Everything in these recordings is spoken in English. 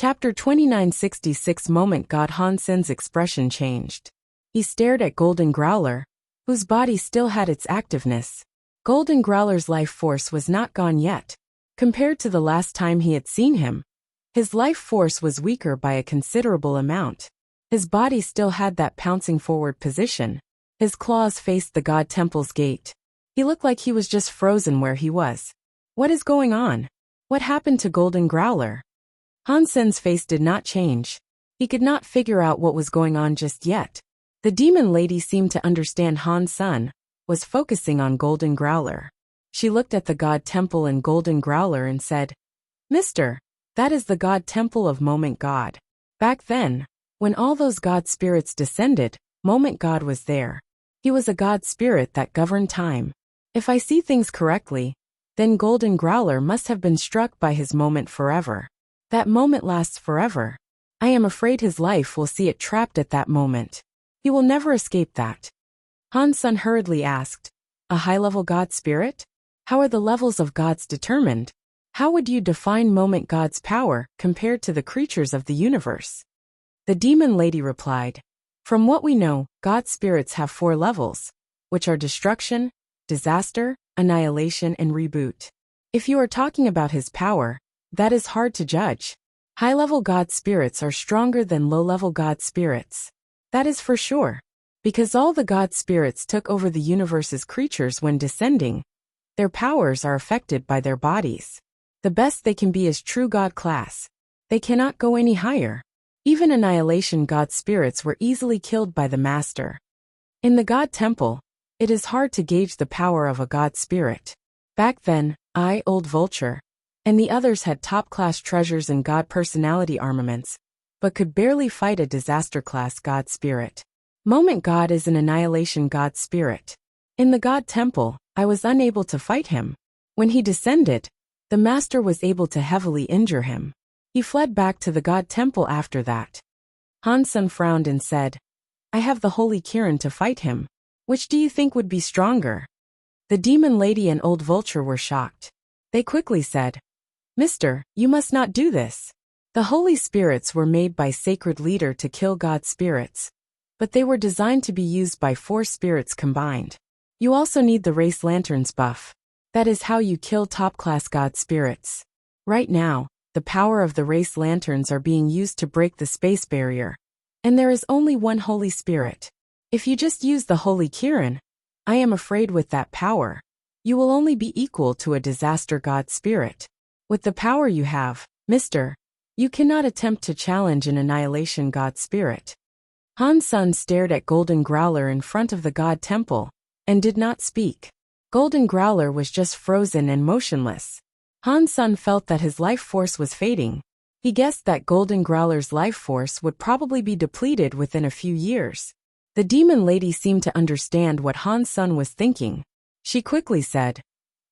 Chapter 2966 Moment God Han Sen's expression changed. He stared at Golden Growler, whose body still had its activeness. Golden Growler's life force was not gone yet. Compared to the last time he had seen him, his life force was weaker by a considerable amount. His body still had that pouncing forward position. His claws faced the God Temple's gate. He looked like he was just frozen where he was. What is going on? What happened to Golden Growler? Han Sen's face did not change. He could not figure out what was going on just yet. The demon lady seemed to understand Han Sen, was focusing on Golden Growler. She looked at the God Temple and Golden Growler and said, "Mister, that is the God Temple of Moment God." Back then, when all those God spirits descended, Moment God was there. He was a God spirit that governed time. If I see things correctly, then Golden Growler must have been struck by his moment forever. That moment lasts forever. I am afraid his life will see it trapped at that moment. He will never escape that. Han Sen hurriedly asked, "A high-level God spirit? How are the levels of gods determined? How would you define Moment God's power compared to the creatures of the universe?" The demon lady replied, "From what we know, God spirits have 4 levels, which are destruction, disaster, annihilation, and reboot. If you are talking about his power, that is hard to judge. High-level God spirits are stronger than low-level God spirits. That is for sure. Because all the God spirits took over the universe's creatures when descending, their powers are affected by their bodies. The best they can be is true God class. They cannot go any higher. Even annihilation God spirits were easily killed by the Master. In the God Temple, it is hard to gauge the power of a God spirit. Back then, I, Old Vulture, and the others had top-class treasures and God personality armaments, but could barely fight a disaster-class God spirit. Moment God is an annihilation God spirit. In the God Temple, I was unable to fight him. When he descended, the Master was able to heavily injure him. He fled back to the God Temple after that." Han Sen frowned and said, "I have the Holy Kirin to fight him. Which do you think would be stronger?" The demon lady and Old Vulture were shocked. They quickly said, "Mister, you must not do this. The Holy Spirits were made by Sacred Leader to kill God spirits, but they were designed to be used by 4 spirits combined. You also need the Race Lanterns buff. That is how you kill top-class God spirits. Right now, the power of the Race Lanterns are being used to break the space barrier, and there is only one Holy Spirit. If you just use the Holy Kirin, I am afraid with that power, you will only be equal to a disaster God spirit. With the power you have, Mister, you cannot attempt to challenge an annihilation God spirit." Han Sen stared at Golden Growler in front of the God Temple, and did not speak. Golden Growler was just frozen and motionless. Han Sen felt that his life force was fading. He guessed that Golden Growler's life force would probably be depleted within a few years. The demon lady seemed to understand what Han Sen was thinking. She quickly said,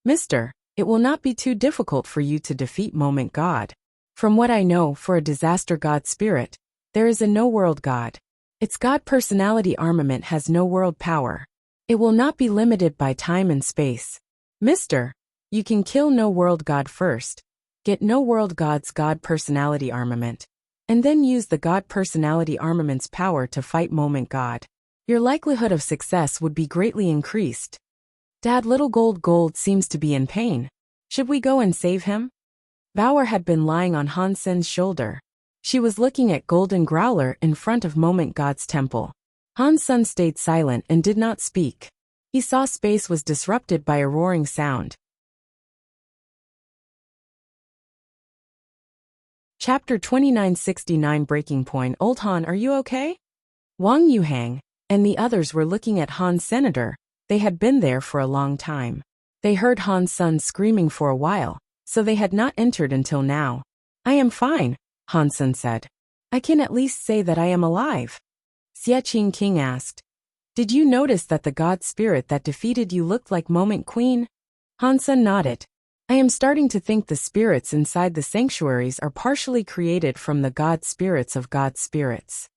"Mister, it will not be too difficult for you to defeat Moment God. From what I know, for a disaster God spirit, there is a no-world God. Its God personality armament has no world power. It will not be limited by time and space. Mister, you can kill no-world God first, get no-world God's God personality armament, and then use the God personality armament's power to fight Moment God. Your likelihood of success would be greatly increased." "Dad, little Gold seems to be in pain. Should we go and save him?" Bauer had been lying on Han Sen's shoulder. She was looking at Golden Growler in front of Moment God's temple. Han Sen stayed silent and did not speak. He saw space was disrupted by a roaring sound. Chapter 2969 Breaking Point. "Old Han, are you okay?" Wang Yuhang and the others were looking at Han Senator. They had been there for a long time. They heard Han Sen screaming for a while, so they had not entered until now. "I am fine," Han Sen said. "I can at least say that I am alive." Xie King asked, "Did you notice that the God spirit that defeated you looked like Moment Queen?" Han Sen nodded. "I am starting to think the spirits inside the sanctuaries are partially created from the God spirits of God spirits."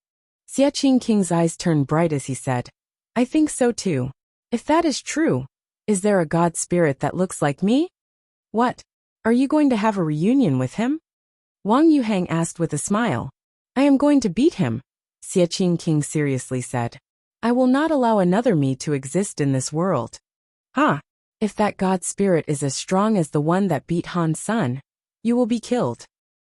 Xie King's eyes turned bright as he said, "I think so too. If that is true, is there a God spirit that looks like me?" "What? Are you going to have a reunion with him?" Wang Yuhang asked with a smile. I am going to beat him, Xiaqing King seriously said. I will not allow another me to exist in this world. Ha! If that god spirit is as strong as the one that beat Han's son, you will be killed.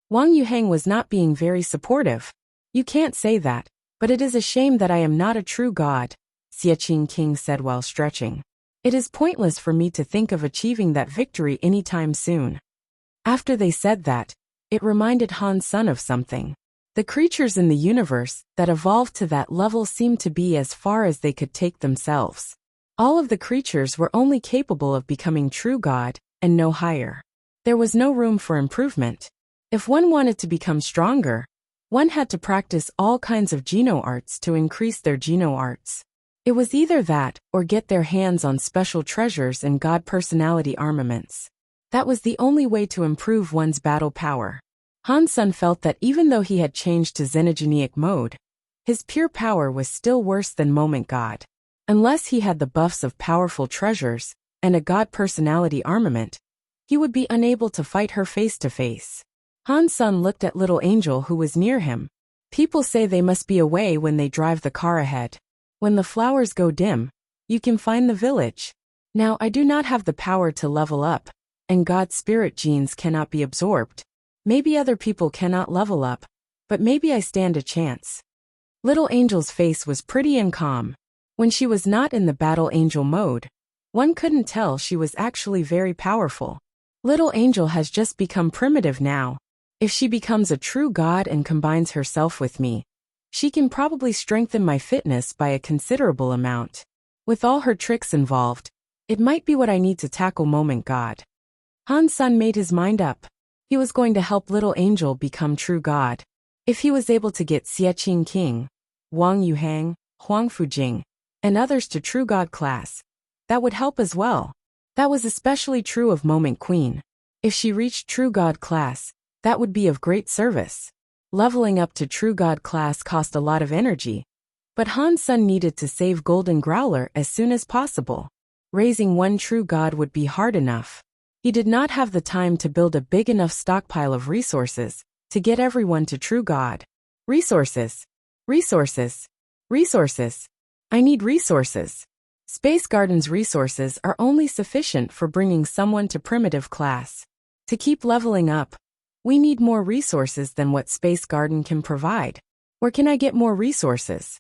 Wang Yuhang was not being very supportive. You can't say that, but it is a shame that I am not a true god, Xiaqing King said while stretching. It is pointless for me to think of achieving that victory anytime soon. After they said that, it reminded Han's son of something. The creatures in the universe that evolved to that level seemed to be as far as they could take themselves. All of the creatures were only capable of becoming true god, and no higher. There was no room for improvement. If one wanted to become stronger, one had to practice all kinds of geno arts to increase their geno arts. It was either that, or get their hands on special treasures and god personality armaments. That was the only way to improve one's battle power. Han's son felt that even though he had changed to xenogenic mode, his pure power was still worse than moment god. Unless he had the buffs of powerful treasures and a god personality armament, he would be unable to fight her face to face. Han's son looked at little angel who was near him. People say they must be away when they drive the car ahead. When the flowers go dim, you can find the village. Now I do not have the power to level up, and god spirit genes cannot be absorbed. Maybe other people cannot level up, but maybe I stand a chance. Little angel's face was pretty and calm. When she was not in the battle angel mode, one couldn't tell she was actually very powerful. Little angel has just become primitive now. If she becomes a true god and combines herself with me, she can probably strengthen my fitness by a considerable amount. With all her tricks involved, it might be what I need to tackle moment god. Han's son made his mind up. He was going to help little angel become true god. If he was able to get Xiaqing King, Wang Yuhang, Huang Fujing, and others to true god class, that would help as well. That was especially true of Moment Queen. If she reached true god class, that would be of great service. Leveling up to true god class cost a lot of energy, but Han's son needed to save Golden Growler as soon as possible. Raising one true god would be hard enough. He did not have the time to build a big enough stockpile of resources to get everyone to true god. Resources. Resources. Resources. I need resources. Space Garden's resources are only sufficient for bringing someone to primitive class. To keep leveling up, we need more resources than what Space Garden can provide. Where can I get more resources?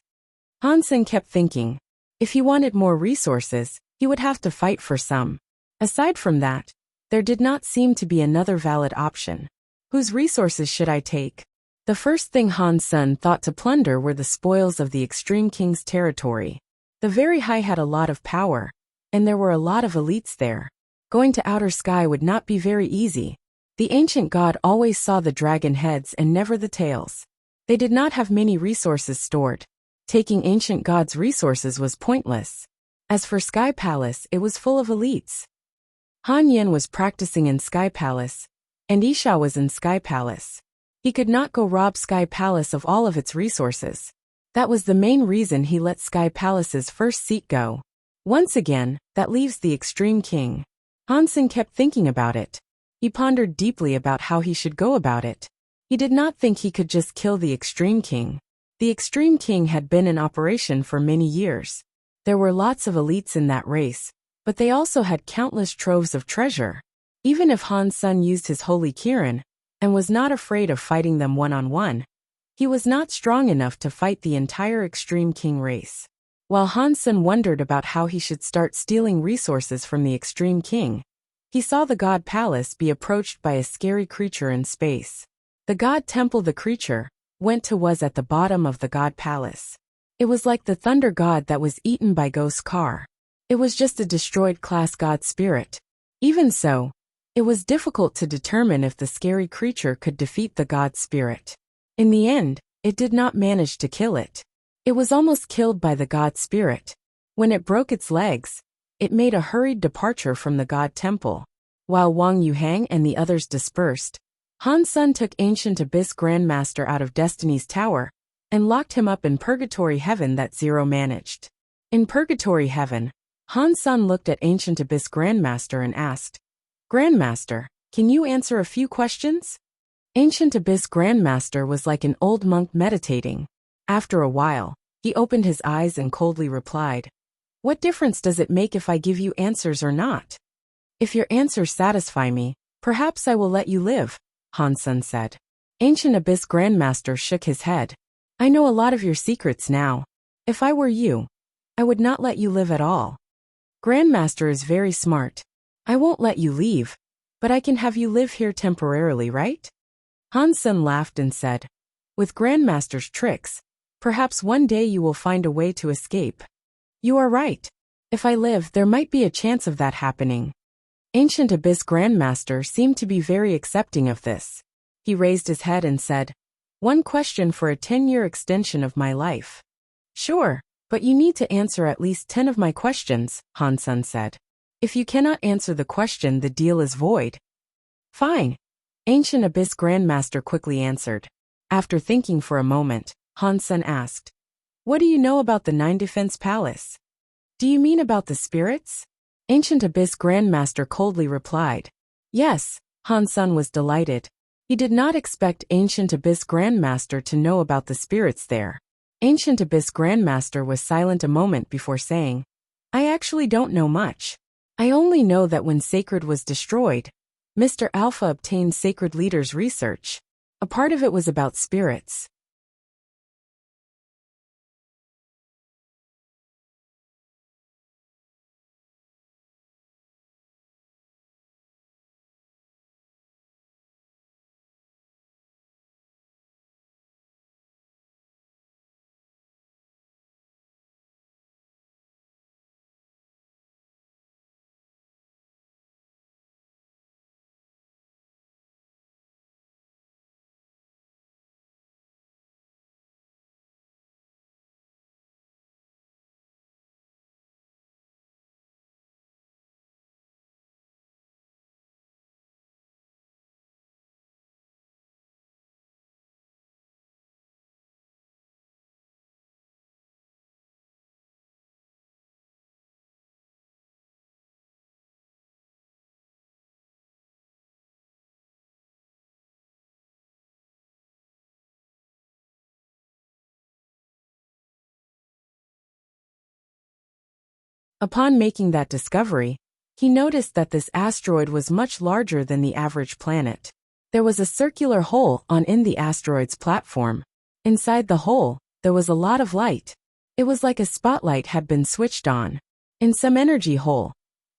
Hansen kept thinking. If he wanted more resources, he would have to fight for some. Aside from that, there did not seem to be another valid option. Whose resources should I take? The first thing Hansen thought to plunder were the spoils of the Extreme King's territory. The Very High had a lot of power, and there were a lot of elites there. Going to Outer Sky would not be very easy. The ancient god always saw the dragon heads and never the tails. They did not have many resources stored. Taking ancient god's resources was pointless. As for Sky Palace, it was full of elites. Han Yin was practicing in Sky Palace, and Isha was in Sky Palace. He could not go rob Sky Palace of all of its resources. That was the main reason he let Sky Palace's first seat go. Once again, that leaves the Extreme King. Hansen kept thinking about it. He pondered deeply about how he should go about it. He did not think he could just kill the Extreme King. The Extreme King had been in operation for many years. There were lots of elites in that race, but they also had countless troves of treasure. Even if Han's son used his holy Kirin, and was not afraid of fighting them one-on-one, he was not strong enough to fight the entire Extreme King race. While Hansen wondered about how he should start stealing resources from the Extreme King, he saw the God Palace be approached by a scary creature in space. The God Temple the creature was at the bottom of the God Palace. It was like the thunder god that was eaten by Ghost Car. It was just a destroyed class god spirit. Even so, it was difficult to determine if the scary creature could defeat the god spirit. In the end, it did not manage to kill it. It was almost killed by the god spirit. When it broke its legs, it made a hurried departure from the god temple. While Wang Yuhang and the others dispersed, Hansen took Ancient Abyss Grandmaster out of Destiny's Tower and locked him up in Purgatory Heaven that Zero managed. In Purgatory Heaven, Hansen looked at Ancient Abyss Grandmaster and asked, "Grandmaster, can you answer a few questions?" Ancient Abyss Grandmaster was like an old monk meditating. After a while, he opened his eyes and coldly replied, "What difference does it make if I give you answers or not? If your answers satisfy me, perhaps I will let you live," Han Sen said. Ancient Abyss Grandmaster shook his head. "I know a lot of your secrets now. If I were you, I would not let you live at all. Grandmaster is very smart. I won't let you leave, but I can have you live here temporarily, right?" Han Sen laughed and said, "With Grandmaster's tricks, perhaps one day you will find a way to escape." "You are right. If I live, there might be a chance of that happening." Ancient Abyss Grandmaster seemed to be very accepting of this. He raised his head and said, "One question for a 10-year extension of my life." "Sure, but you need to answer at least 10 of my questions," Han Sen said. "If you cannot answer the question, the deal is void." "Fine," Ancient Abyss Grandmaster quickly answered. After thinking for a moment, Han Sen asked, "What do you know about the Nine Defense Palace? Do you mean about the spirits?" Ancient Abyss Grandmaster coldly replied, "Yes." Han Sen was delighted. He did not expect Ancient Abyss Grandmaster to know about the spirits there. Ancient Abyss Grandmaster was silent a moment before saying, "I actually don't know much. I only know that when Sacred was destroyed, Mr. Alpha obtained Sacred Leader's research. A part of it was about spirits." Upon making that discovery, he noticed that this asteroid was much larger than the average planet. There was a circular hole in the asteroid's platform. Inside the hole, there was a lot of light. It was like a spotlight had been switched on. In some energy hole,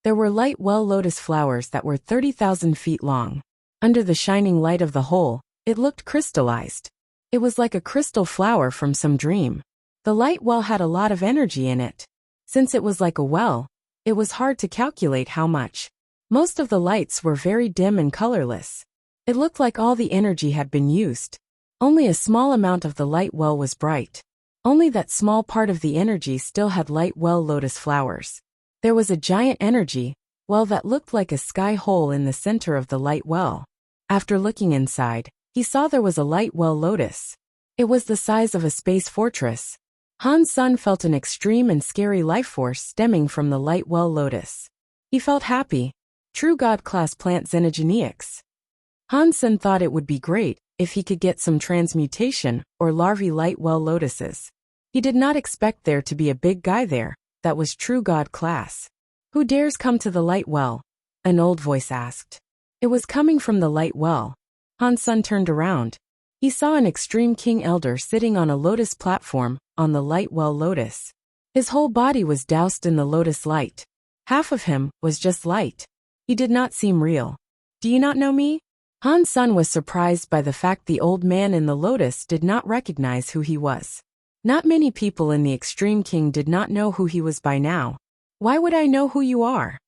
there were light lotus flowers that were 30,000 feet long. Under the shining light of the hole, it looked crystallized. It was like a crystal flower from some dream. The light well had a lot of energy in it. Since it was like a well, it was hard to calculate how much. Most of the lights were very dim and colorless. It looked like all the energy had been used. Only a small amount of the light well was bright. Only that small part of the energy still had light lotus flowers. There was a giant energy well that looked like a sky hole in the center of the light well. After looking inside, he saw there was a light lotus. It was the size of a space fortress. Han Sen felt an extreme and scary life force stemming from the light lotus. He felt happy. True God-class plant xenogeneics. Han Sen thought it would be great if he could get some transmutation or larvae light lotuses. He did not expect there to be a big guy there that was true God class. "Who dares come to the light well?" an old voice asked. It was coming from the light well. Han Sen turned around. He saw an extreme king elder sitting on a lotus platform on the light lotus. His whole body was doused in the lotus light. Half of him was just light. He did not seem real. "Do you not know me?" Han Sen was surprised by the fact the old man in the lotus did not recognize who he was. Not many people in the Extreme King did not know who he was by now. "Why would I know who you are?"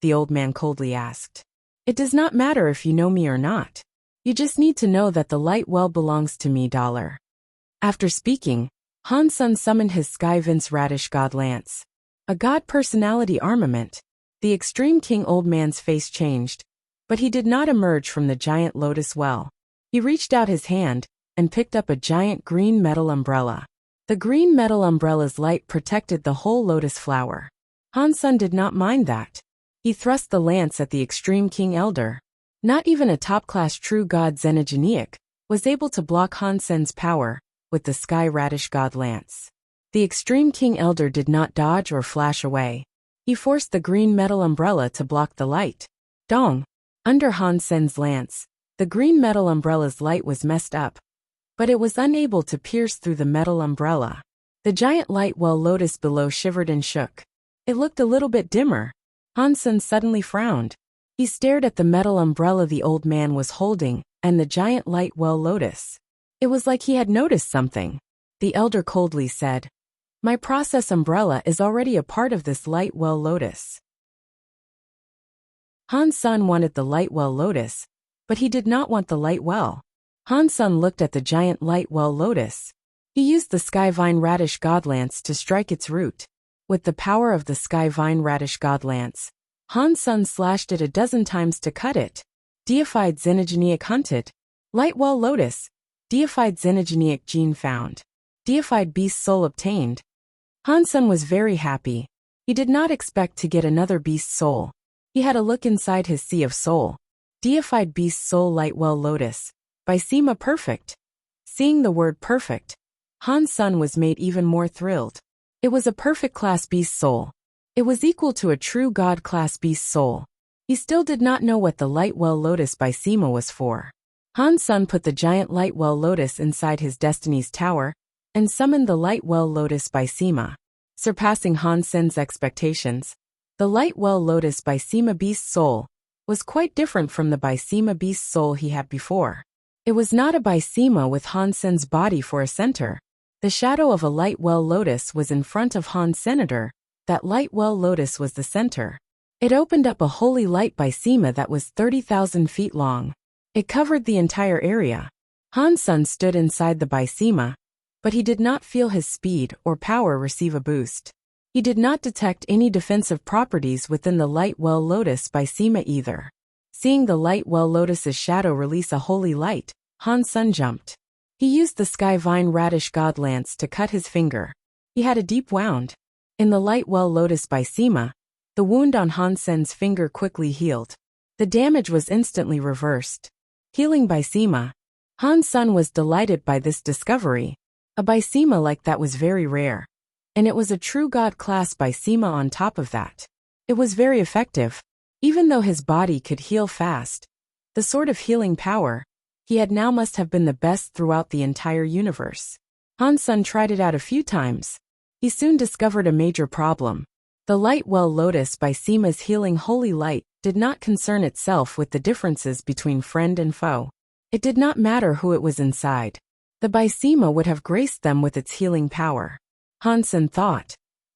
the old man coldly asked. "It does not matter if you know me or not. You just need to know that the light well belongs to me. $. After speaking, Han Sen summoned his Sky Vince Radish God Lance. A God personality armament. The Extreme King old man's face changed, but he did not emerge from the giant lotus well. He reached out his hand and picked up a giant green metal umbrella. The green metal umbrella's light protected the whole lotus flower. Han Sen did not mind that. He thrust the lance at the Extreme King Elder. Not even a top-class true god Xenogeniac was able to block Han Sen's power with the Sky Radish God Lance. The Extreme King Elder did not dodge or flash away. He forced the green metal umbrella to block the light. Dong! Under Han Sen's lance, the green metal umbrella's light was messed up, but it was unable to pierce through the metal umbrella. The giant light well lotus below shivered and shook. It looked a little bit dimmer. Han Sen suddenly frowned. He stared at the metal umbrella the old man was holding, and the giant light well lotus. It was like he had noticed something. The elder coldly said, "My process umbrella is already a part of this light well lotus." Han Sen wanted the light well lotus, but he did not want the light well. Han Sen looked at the giant light well lotus. He used the Sky Vine Radish God Lance to strike its root. With the power of the Sky Vine Radish God Lance, Han Sen slashed it a dozen times to cut it. Deified Xenogeniac hunted. Light well lotus. Deified Xenogeniac gene found. Deified beast soul obtained. Han Sen was very happy. He did not expect to get another beast soul. He had a look inside his sea of soul. Deified beast soul light well lotus. By Sema perfect. Seeing the word perfect, Han Sen was made even more thrilled. It was a perfect class beast soul. It was equal to a true god class beast soul. He still did not know what the light well lotus by Sema was for. Han Sen put the giant light well lotus inside his destiny's tower, and summoned the light well lotus by Sema. Surpassing Han Sen's expectations, the light well lotus by Sema beast soul was quite different from the by Sema beast soul he had before. It was not a by Sema with Han Sen's body for a center. The shadow of a light well lotus was in front of Han Senator. That light well lotus was the center. It opened up a holy light by Sema that was 30,000 feet long. It covered the entire area. Han Sen stood inside the by Sema, but he did not feel his speed or power receive a boost. He did not detect any defensive properties within the light well lotus by Sema either. Seeing the light well lotus's shadow release a holy light, Han Sen jumped. He used the Sky Vine Radish God Lance to cut his finger. He had a deep wound. In the light well lotus by Sema, the wound on Han Sen's finger quickly healed. The damage was instantly reversed. Healing by Sema. Han Sen was delighted by this discovery. A by Sema like that was very rare. And it was a true god class by Sema on top of that. It was very effective. Even though his body could heal fast, the sort of healing power he had now must have been the best throughout the entire universe. Han Sen tried it out a few times. He soon discovered a major problem. The light well lotus by Sema's healing holy light did not concern itself with the differences between friend and foe. It did not matter who it was inside. The by Sema would have graced them with its healing power. Han Sen thought,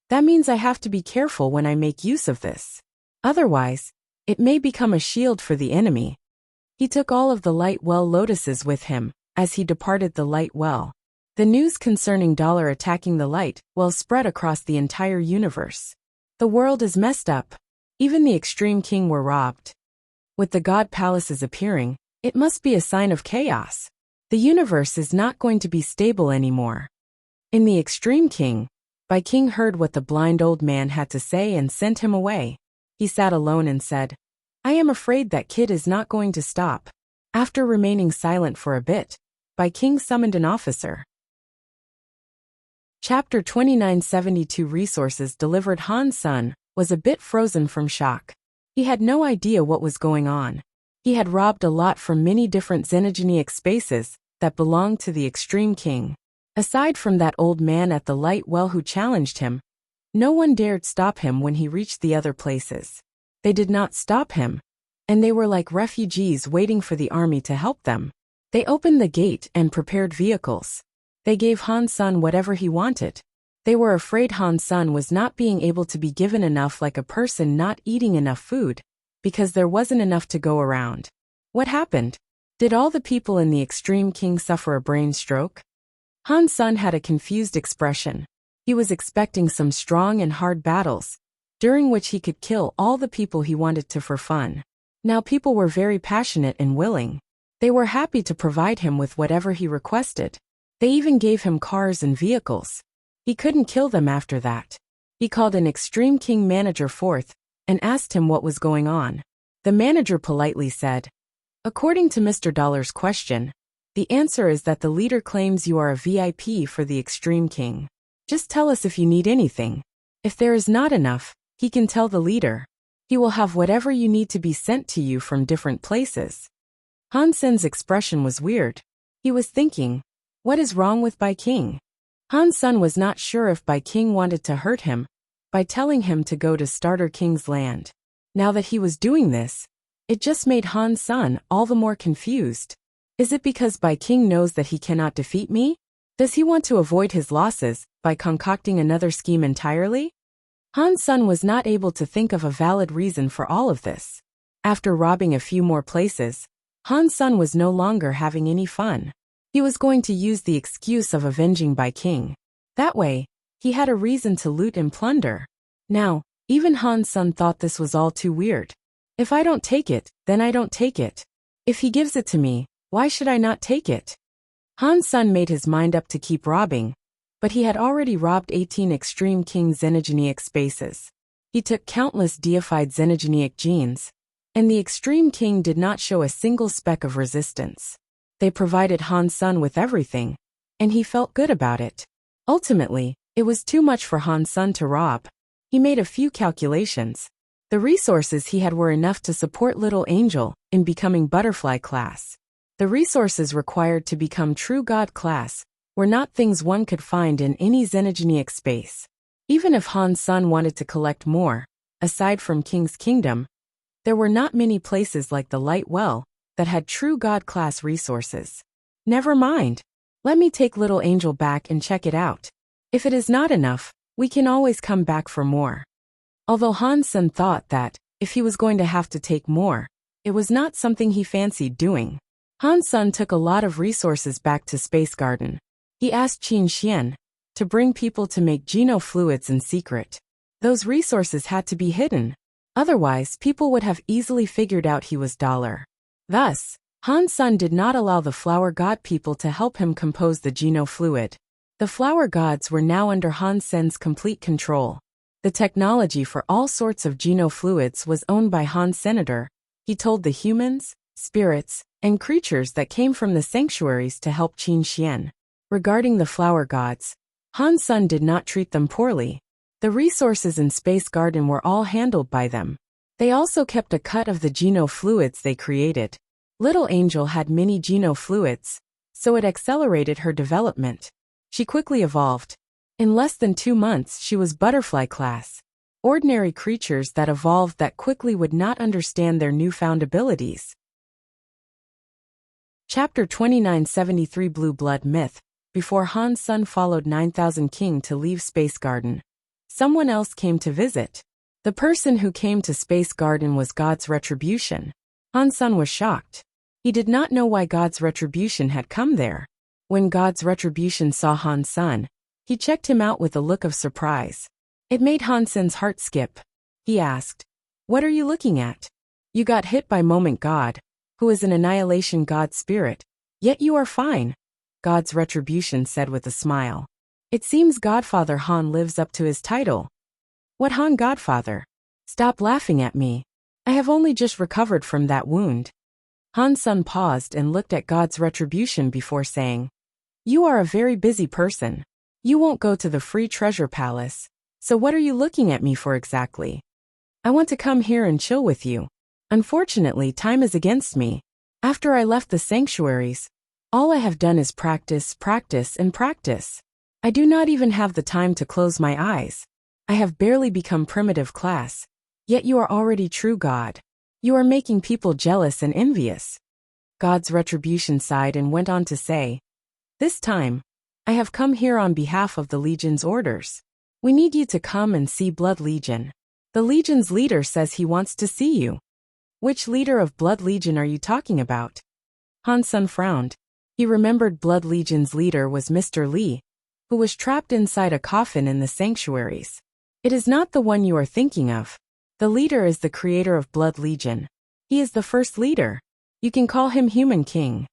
that means I have to be careful when I make use of this. Otherwise, it may become a shield for the enemy. He took all of the light well lotuses with him as he departed the light well. The news concerning Dollar attacking the light well spread across the entire universe. The world is messed up. Even the Extreme King were robbed. With the god palaces appearing, it must be a sign of chaos. The universe is not going to be stable anymore. In the Extreme King, by King heard what the blind old man had to say and sent him away. He sat alone and said, I am afraid that kid is not going to stop. After remaining silent for a bit, by King summoned an officer. Chapter 2972 Resources delivered. Han Sen was a bit frozen from shock. He had no idea what was going on. He had robbed a lot from many different Xenogeniac spaces that belonged to the Extreme King. Aside from that old man at the light well who challenged him, no one dared stop him when he reached the other places. They did not stop him, and they were like refugees waiting for the army to help them. They opened the gate and prepared vehicles. They gave Han Sen whatever he wanted. They were afraid Han Sen was not being able to be given enough, like a person not eating enough food, because there wasn't enough to go around. What happened? Did all the people in the Extreme King suffer a brain stroke? Han Sen had a confused expression. He was expecting some strong and hard battles, during which he could kill all the people he wanted to for fun. Now people were very passionate and willing. They were happy to provide him with whatever he requested. They even gave him cars and vehicles. He couldn't kill them after that. He called an Extreme King manager forth and asked him what was going on. The manager politely said, According to Mr. Dollar's question, the answer is that the leader claims you are a VIP for the Extreme King. Just tell us if you need anything. If there is not enough, he can tell the leader. He will have whatever you need to be sent to you from different places. Han Sen's expression was weird. He was thinking, what is wrong with Bai King? Han Sen was not sure if Bai King wanted to hurt him by telling him to go to Starter King's land. Now that he was doing this, it just made Han Sen all the more confused. Is it because Bai King knows that he cannot defeat me? Does he want to avoid his losses by concocting another scheme entirely? Han Sen was not able to think of a valid reason for all of this. After robbing a few more places, Han Sen was no longer having any fun. He was going to use the excuse of avenging Bai King. That way, he had a reason to loot and plunder. Now, even Han Sen thought this was all too weird. If I don't take it, then I don't take it. If he gives it to me, why should I not take it? Han Sen made his mind up to keep robbing, but he had already robbed 18 Extreme King xenogenic spaces. He took countless deified xenogenic genes, and the Extreme King did not show a single speck of resistance. They provided Han Sen with everything, and he felt good about it. Ultimately, it was too much for Han Sen to rob. He made a few calculations. The resources he had were enough to support Little Angel in becoming Butterfly class. The resources required to become True God class were not things one could find in any xenogenic space. Even if Han Sen wanted to collect more, aside from King's Kingdom, there were not many places like the Light Well that had True God class resources. Never mind. Let me take Little Angel back and check it out. If it is not enough, we can always come back for more. Although Han Sen thought that, if he was going to have to take more, it was not something he fancied doing. Han Sen took a lot of resources back to Space Garden. He asked Qin Xian to bring people to make genofluids in secret. Those resources had to be hidden. Otherwise, people would have easily figured out he was Dollar. Thus, Han Sen did not allow the Flower God people to help him compose the genofluid. The Flower Gods were now under Han Sen's complete control. The technology for all sorts of genofluids was owned by Han Senator. He told the humans, spirits, and creatures that came from the sanctuaries to help Qin Xian. Regarding the Flower Gods, Han Sen did not treat them poorly. The resources in Space Garden were all handled by them. They also kept a cut of the genofluids they created. Little Angel had many genofluids, so it accelerated her development. She quickly evolved. In less than 2 months she was Butterfly class. Ordinary creatures that evolved that quickly would not understand their newfound abilities. Chapter 2973 Blue Blood Myth. Before Han Sen followed 9000 King to leave Space Garden, someone else came to visit. The person who came to Space Garden was God's Retribution. Han Sen was shocked. He did not know why God's Retribution had come there. When God's Retribution saw Han Sen, he checked him out with a look of surprise. It made Han Sen's heart skip. He asked, "What are you looking at? You got hit by Moment God, who is an annihilation god spirit, yet you are fine," God's Retribution said with a smile. "It seems Godfather Han lives up to his title." "What Han Godfather? Stop laughing at me. I have only just recovered from that wound." Han Sen paused and looked at God's Retribution before saying, "You are a very busy person. You won't go to the free treasure palace, so what are you looking at me for exactly?" "I want to come here and chill with you. Unfortunately, time is against me. After I left the sanctuaries, all I have done is practice, practice, and practice. I do not even have the time to close my eyes. I have barely become primitive class, yet you are already true God. You are making people jealous and envious." God's Retribution sighed and went on to say, "This time, I have come here on behalf of the Legion's orders. We need you to come and see Blood Legion. The Legion's leader says he wants to see you." "Which leader of Blood Legion are you talking about?" Han Sen frowned. He remembered Blood Legion's leader was Mr. Li, who was trapped inside a coffin in the sanctuaries. "It is not the one you are thinking of. The leader is the creator of Blood Legion. He is the first leader. You can call him Human King."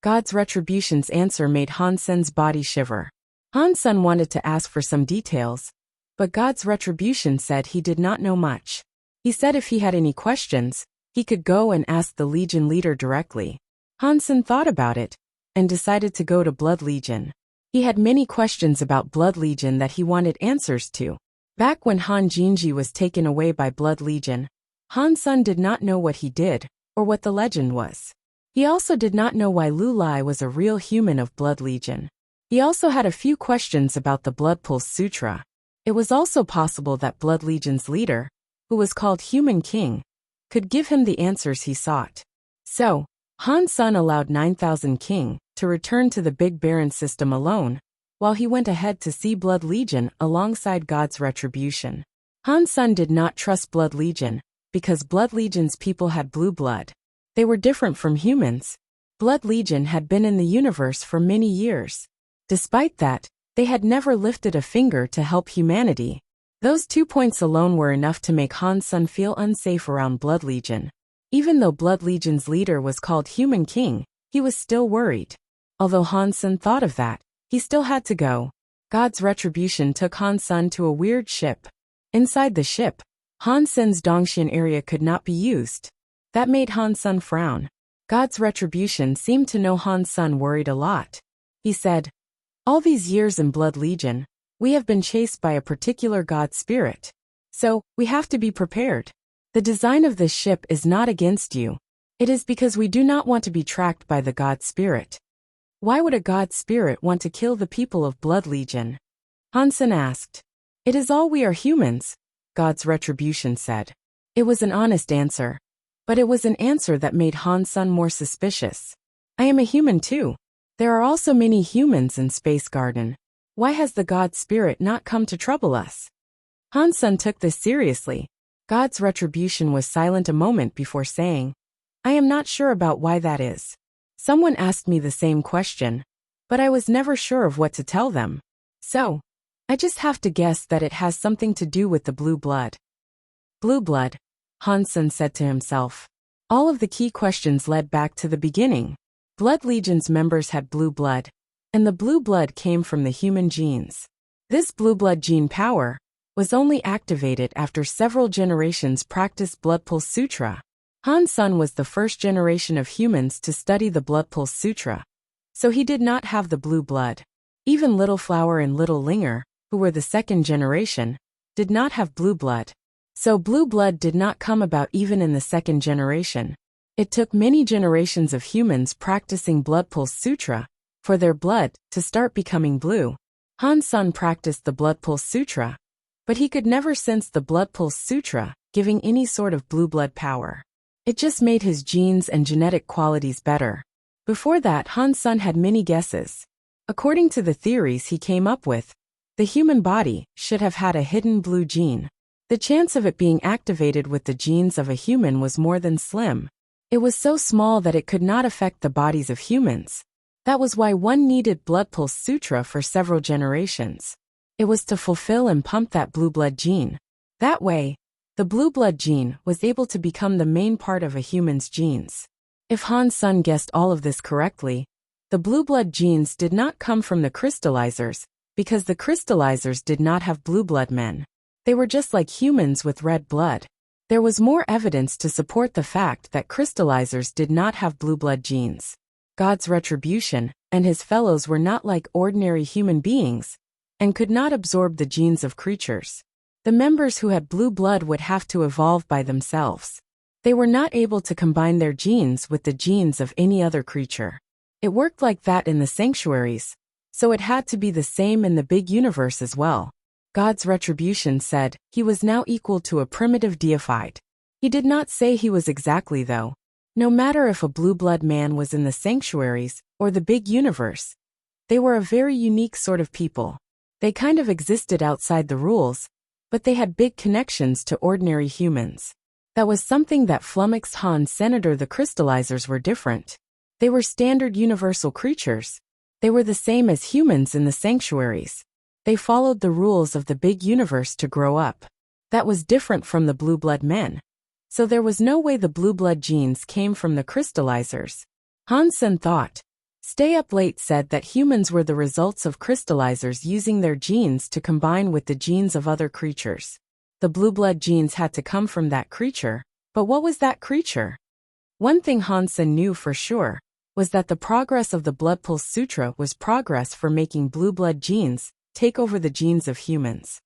God's Retribution's answer made Han Sen's body shiver. Han Sen wanted to ask for some details, but God's Retribution said he did not know much. He said if he had any questions, He could go and ask the Legion leader directly. Han Sen thought about it and decided to go to Blood Legion. He had many questions about Blood Legion that he wanted answers to. Back when Han Jinji was taken away by Blood Legion, Han Sen did not know what he did or what the legend was. He also did not know why Lu Lai was a real human of Blood Legion. He also had a few questions about the Blood Pulse Sutra. It was also possible that Blood Legion's leader, who was called Human King, could give him the answers he sought. So, Han Sen allowed 9,000 King to return to the Big Baron system alone, while he went ahead to see Blood Legion alongside God's retribution. Han Sen did not trust Blood Legion, because Blood Legion's people had blue blood. They were different from humans. Blood Legion had been in the universe for many years. Despite that, they had never lifted a finger to help humanity. Those 2 points alone were enough to make Han Sen feel unsafe around Blood Legion. Even though Blood Legion's leader was called Human King, he was still worried. Although Han Sen thought of that, he still had to go. God's retribution took Han Sen to a weird ship. Inside the ship, Han Sen's Dongxian area could not be used. That made Han Sen frown. God's retribution seemed to know Han Sen worried a lot. He said, "All these years in Blood Legion, we have been chased by a particular god spirit. So, we have to be prepared. The design of this ship is not against you. It is because we do not want to be tracked by the god spirit." Why would a god spirit want to kill the people of Blood Legion? Han Sen asked. "It is all we are humans," God's retribution said. It was an honest answer. But it was an answer that made Han Sen more suspicious. "I am a human too. There are also many humans in Space Garden. Why has the God Spirit not come to trouble us?" Han Sen took this seriously. God's retribution was silent a moment before saying, "I am not sure about why that is. Someone asked me the same question, but I was never sure of what to tell them. So, I just have to guess that it has something to do with the blue blood." Blue blood, Han Sen said to himself. All of the key questions led back to the beginning. Blood Legion's members had blue blood, and the blue blood came from the human genes. This blue blood gene power was only activated after several generations practiced Blood Pulse Sutra. Han Sen was the first generation of humans to study the Blood Pulse Sutra, so he did not have the blue blood. Even Little Flower and Little Linger, who were the second generation, did not have blue blood. So blue blood did not come about even in the second generation. It took many generations of humans practicing Blood Pulse Sutra for their blood to start becoming blue. Han Sen practiced the Blood Pulse Sutra, but he could never sense the Blood Pulse Sutra giving any sort of blue blood power. It just made his genes and genetic qualities better. Before that, Han Sen had many guesses. According to the theories he came up with, the human body should have had a hidden blue gene. The chance of it being activated with the genes of a human was more than slim. It was so small that it could not affect the bodies of humans. That was why one needed Blood Pulse Sutra for several generations. It was to fulfill and pump that blue blood gene. That way, the blue blood gene was able to become the main part of a human's genes. If Han Sen guessed all of this correctly, the blue blood genes did not come from the crystallizers, because the crystallizers did not have blue blood men. They were just like humans with red blood. There was more evidence to support the fact that crystallizers did not have blue blood genes. God's retribution and his fellows were not like ordinary human beings and could not absorb the genes of creatures. The members who had blue blood would have to evolve by themselves. They were not able to combine their genes with the genes of any other creature. It worked like that in the sanctuaries, so it had to be the same in the big universe as well. God's retribution said he was now equal to a primitive deified. He did not say he was exactly though. No matter if a blue blood man was in the sanctuaries or the big universe, they were a very unique sort of people. They kind of existed outside the rules, but they had big connections to ordinary humans. That was something that flummoxed Han Senator. The crystallizers were different. They were standard universal creatures. They were the same as humans in the sanctuaries. They followed the rules of the big universe to grow up. That was different from the blue blood men. So there was no way the blue blood genes came from the crystallizers. Han Sen thought. Stay Up Late said that humans were the results of crystallizers using their genes to combine with the genes of other creatures. The blue blood genes had to come from that creature, But what was that creature? One thing Han Sen knew for sure was that the progress of the Blood Pulse Sutra was progress for making blue blood genes take over the genes of humans.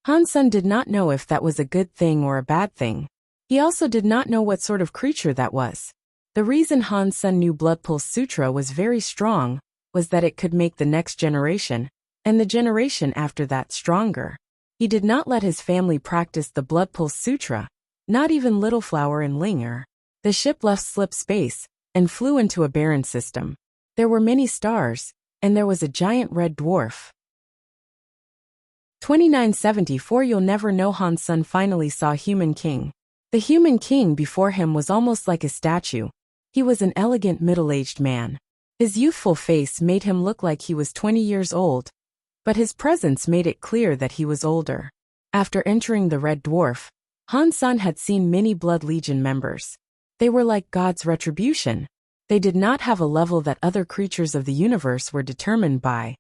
Han Sen did not know if that was a good thing or a bad thing. He also did not know what sort of creature that was. The reason Han Sen knew Blood Pulse Sutra was very strong was that it could make the next generation, and the generation after that, stronger. He did not let his family practice the Blood Pulse Sutra, not even Little Flower and Linger. The ship left slip space and flew into a barren system. There were many stars, and there was a giant red dwarf. 2974 You'll never know. Han Sen finally saw Human King. The Human King before him was almost like a statue. He was an elegant middle-aged man. His youthful face made him look like he was 20 years old, but his presence made it clear that he was older. After entering the Red Dwarf, Han Sen had seen many Blood Legion members. They were like God's retribution. They did not have a level that other creatures of the universe were determined by.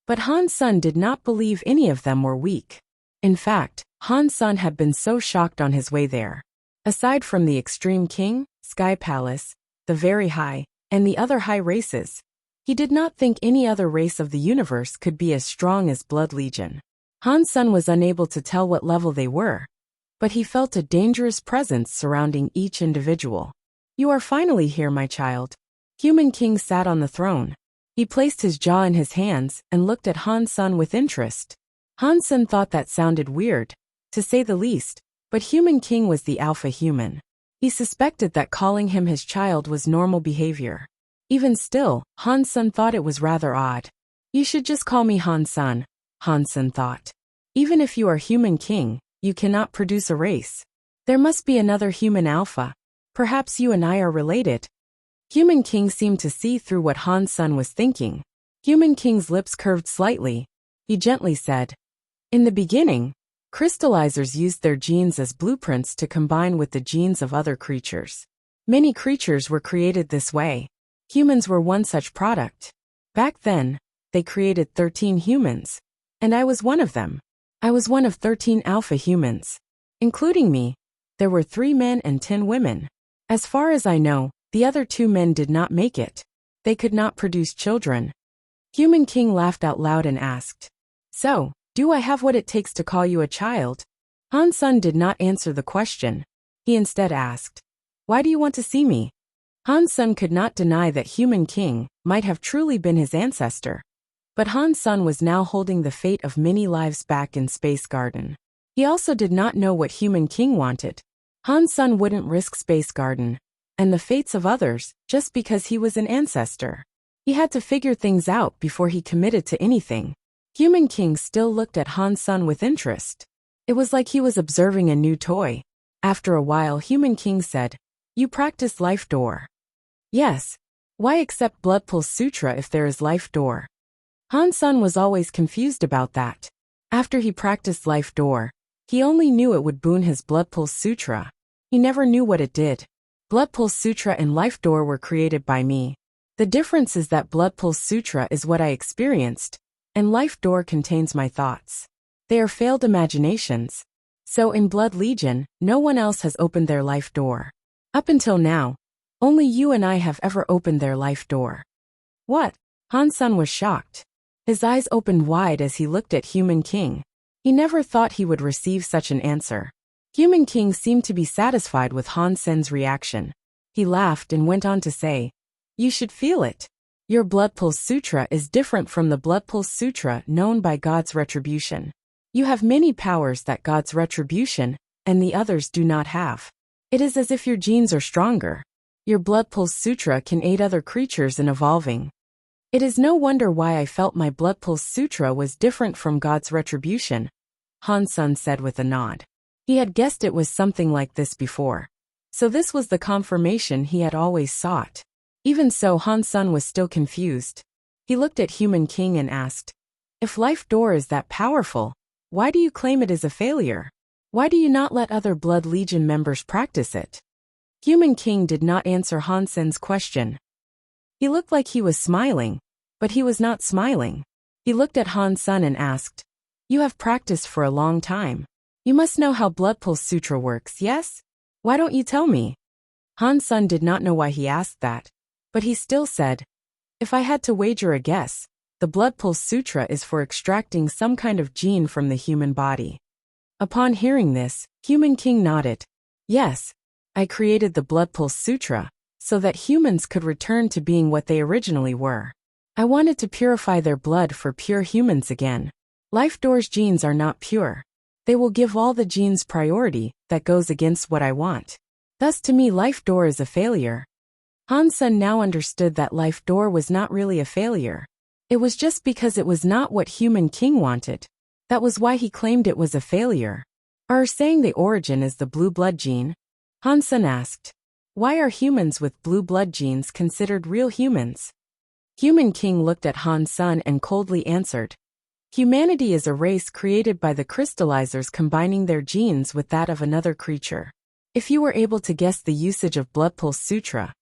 But Han Sen did not believe any of them were weak. In fact, Han Sen had been so shocked on his way there. Aside from the Extreme King, Sky Palace, the Very High, and the other high races, he did not think any other race of the universe could be as strong as Blood Legion. Han Sen was unable to tell what level they were, but he felt a dangerous presence surrounding each individual. You are finally here, my child. Human King sat on the throne. He placed his jaw in his hands and looked at Han Sen with interest. Han Sen thought that sounded weird, to say the least, but Human King was the alpha human. He suspected that calling him his child was normal behavior. Even still, Han Sen thought it was rather odd. You should just call me Han Sen, Han Sen thought. Even if you are Human King, you cannot produce a race. There must be another human alpha. Perhaps you and I are related. Human King seemed to see through what Han Sen was thinking. Human King's lips curved slightly. He gently said, in the beginning, crystallizers used their genes as blueprints to combine with the genes of other creatures. Many creatures were created this way. Humans were one such product. Back then, they created 13 humans, and I was one of them. I was one of 13 alpha humans. Including me, there were 3 men and 10 women. As far as I know, the other 2 men did not make it. They could not produce children. Human King laughed out loud and asked, so, do I have what it takes to call you a child? Han Sen did not answer the question. He instead asked, why do you want to see me? Han Sen could not deny that Human King might have truly been his ancestor. But Han Sen was now holding the fate of many lives back in Space Garden. He also did not know what Human King wanted. Han Sen wouldn't risk Space Garden and the fates of others just because he was an ancestor. He had to figure things out before he committed to anything. Human King still looked at Han Sen with interest. It was like he was observing a new toy. After a while, Human King said, you practice Life Door. Yes. Why accept Blood Pulse Sutra if there is Life Door? Han Sen was always confused about that. After he practiced Life Door, he only knew it would boon his Blood Pulse Sutra. He never knew what it did. Blood Pulse Sutra and Life Door were created by me. The difference is that Blood Pulse Sutra is what I experienced, and Life Door contains my thoughts. They are failed imaginations. So in Blood Legion, no one else has opened their Life Door. Up until now, only you and I have ever opened their Life Door. What? Han Sen was shocked. His eyes opened wide as he looked at Human King. He never thought he would receive such an answer. Human King seemed to be satisfied with Han Sen's reaction. He laughed and went on to say, you should feel it. Your Blood Pulse Sutra is different from the Blood Pulse Sutra known by God's retribution. You have many powers that God's retribution and the others do not have. It is as if your genes are stronger. Your Blood Pulse Sutra can aid other creatures in evolving. It is no wonder why I felt my Blood Pulse Sutra was different from God's retribution, Han Sen said with a nod. He had guessed it was something like this before. So this was the confirmation he had always sought. Even so, Han Sen was still confused. He looked at Human King and asked, if Life Door is that powerful, why do you claim it is a failure? Why do you not let other Blood Legion members practice it? Human King did not answer Han Sen's question. He looked like he was smiling, but he was not smiling. He looked at Han Sen and asked, you have practiced for a long time. You must know how Blood Pulse Sutra works, yes? Why don't you tell me? Han Sen did not know why he asked that, but he still said, if I had to wager a guess, the Blood Pulse Sutra is for extracting some kind of gene from the human body. Upon hearing this, Human King nodded. Yes, I created the Blood Pulse Sutra, so that humans could return to being what they originally were. I wanted to purify their blood for pure humans again. Life Door's genes are not pure. They will give all the genes priority that goes against what I want. Thus to me Life Door is a failure. Han Sen now understood that Life Door was not really a failure. It was just because it was not what Human King wanted. That was why he claimed it was a failure. Are saying the origin is the blue blood gene? Han Sen asked. Why are humans with blue blood genes considered real humans? Human King looked at Han Sen and coldly answered. Humanity is a race created by the crystallizers combining their genes with that of another creature. If you were able to guess the usage of Blood Pulse Sutra,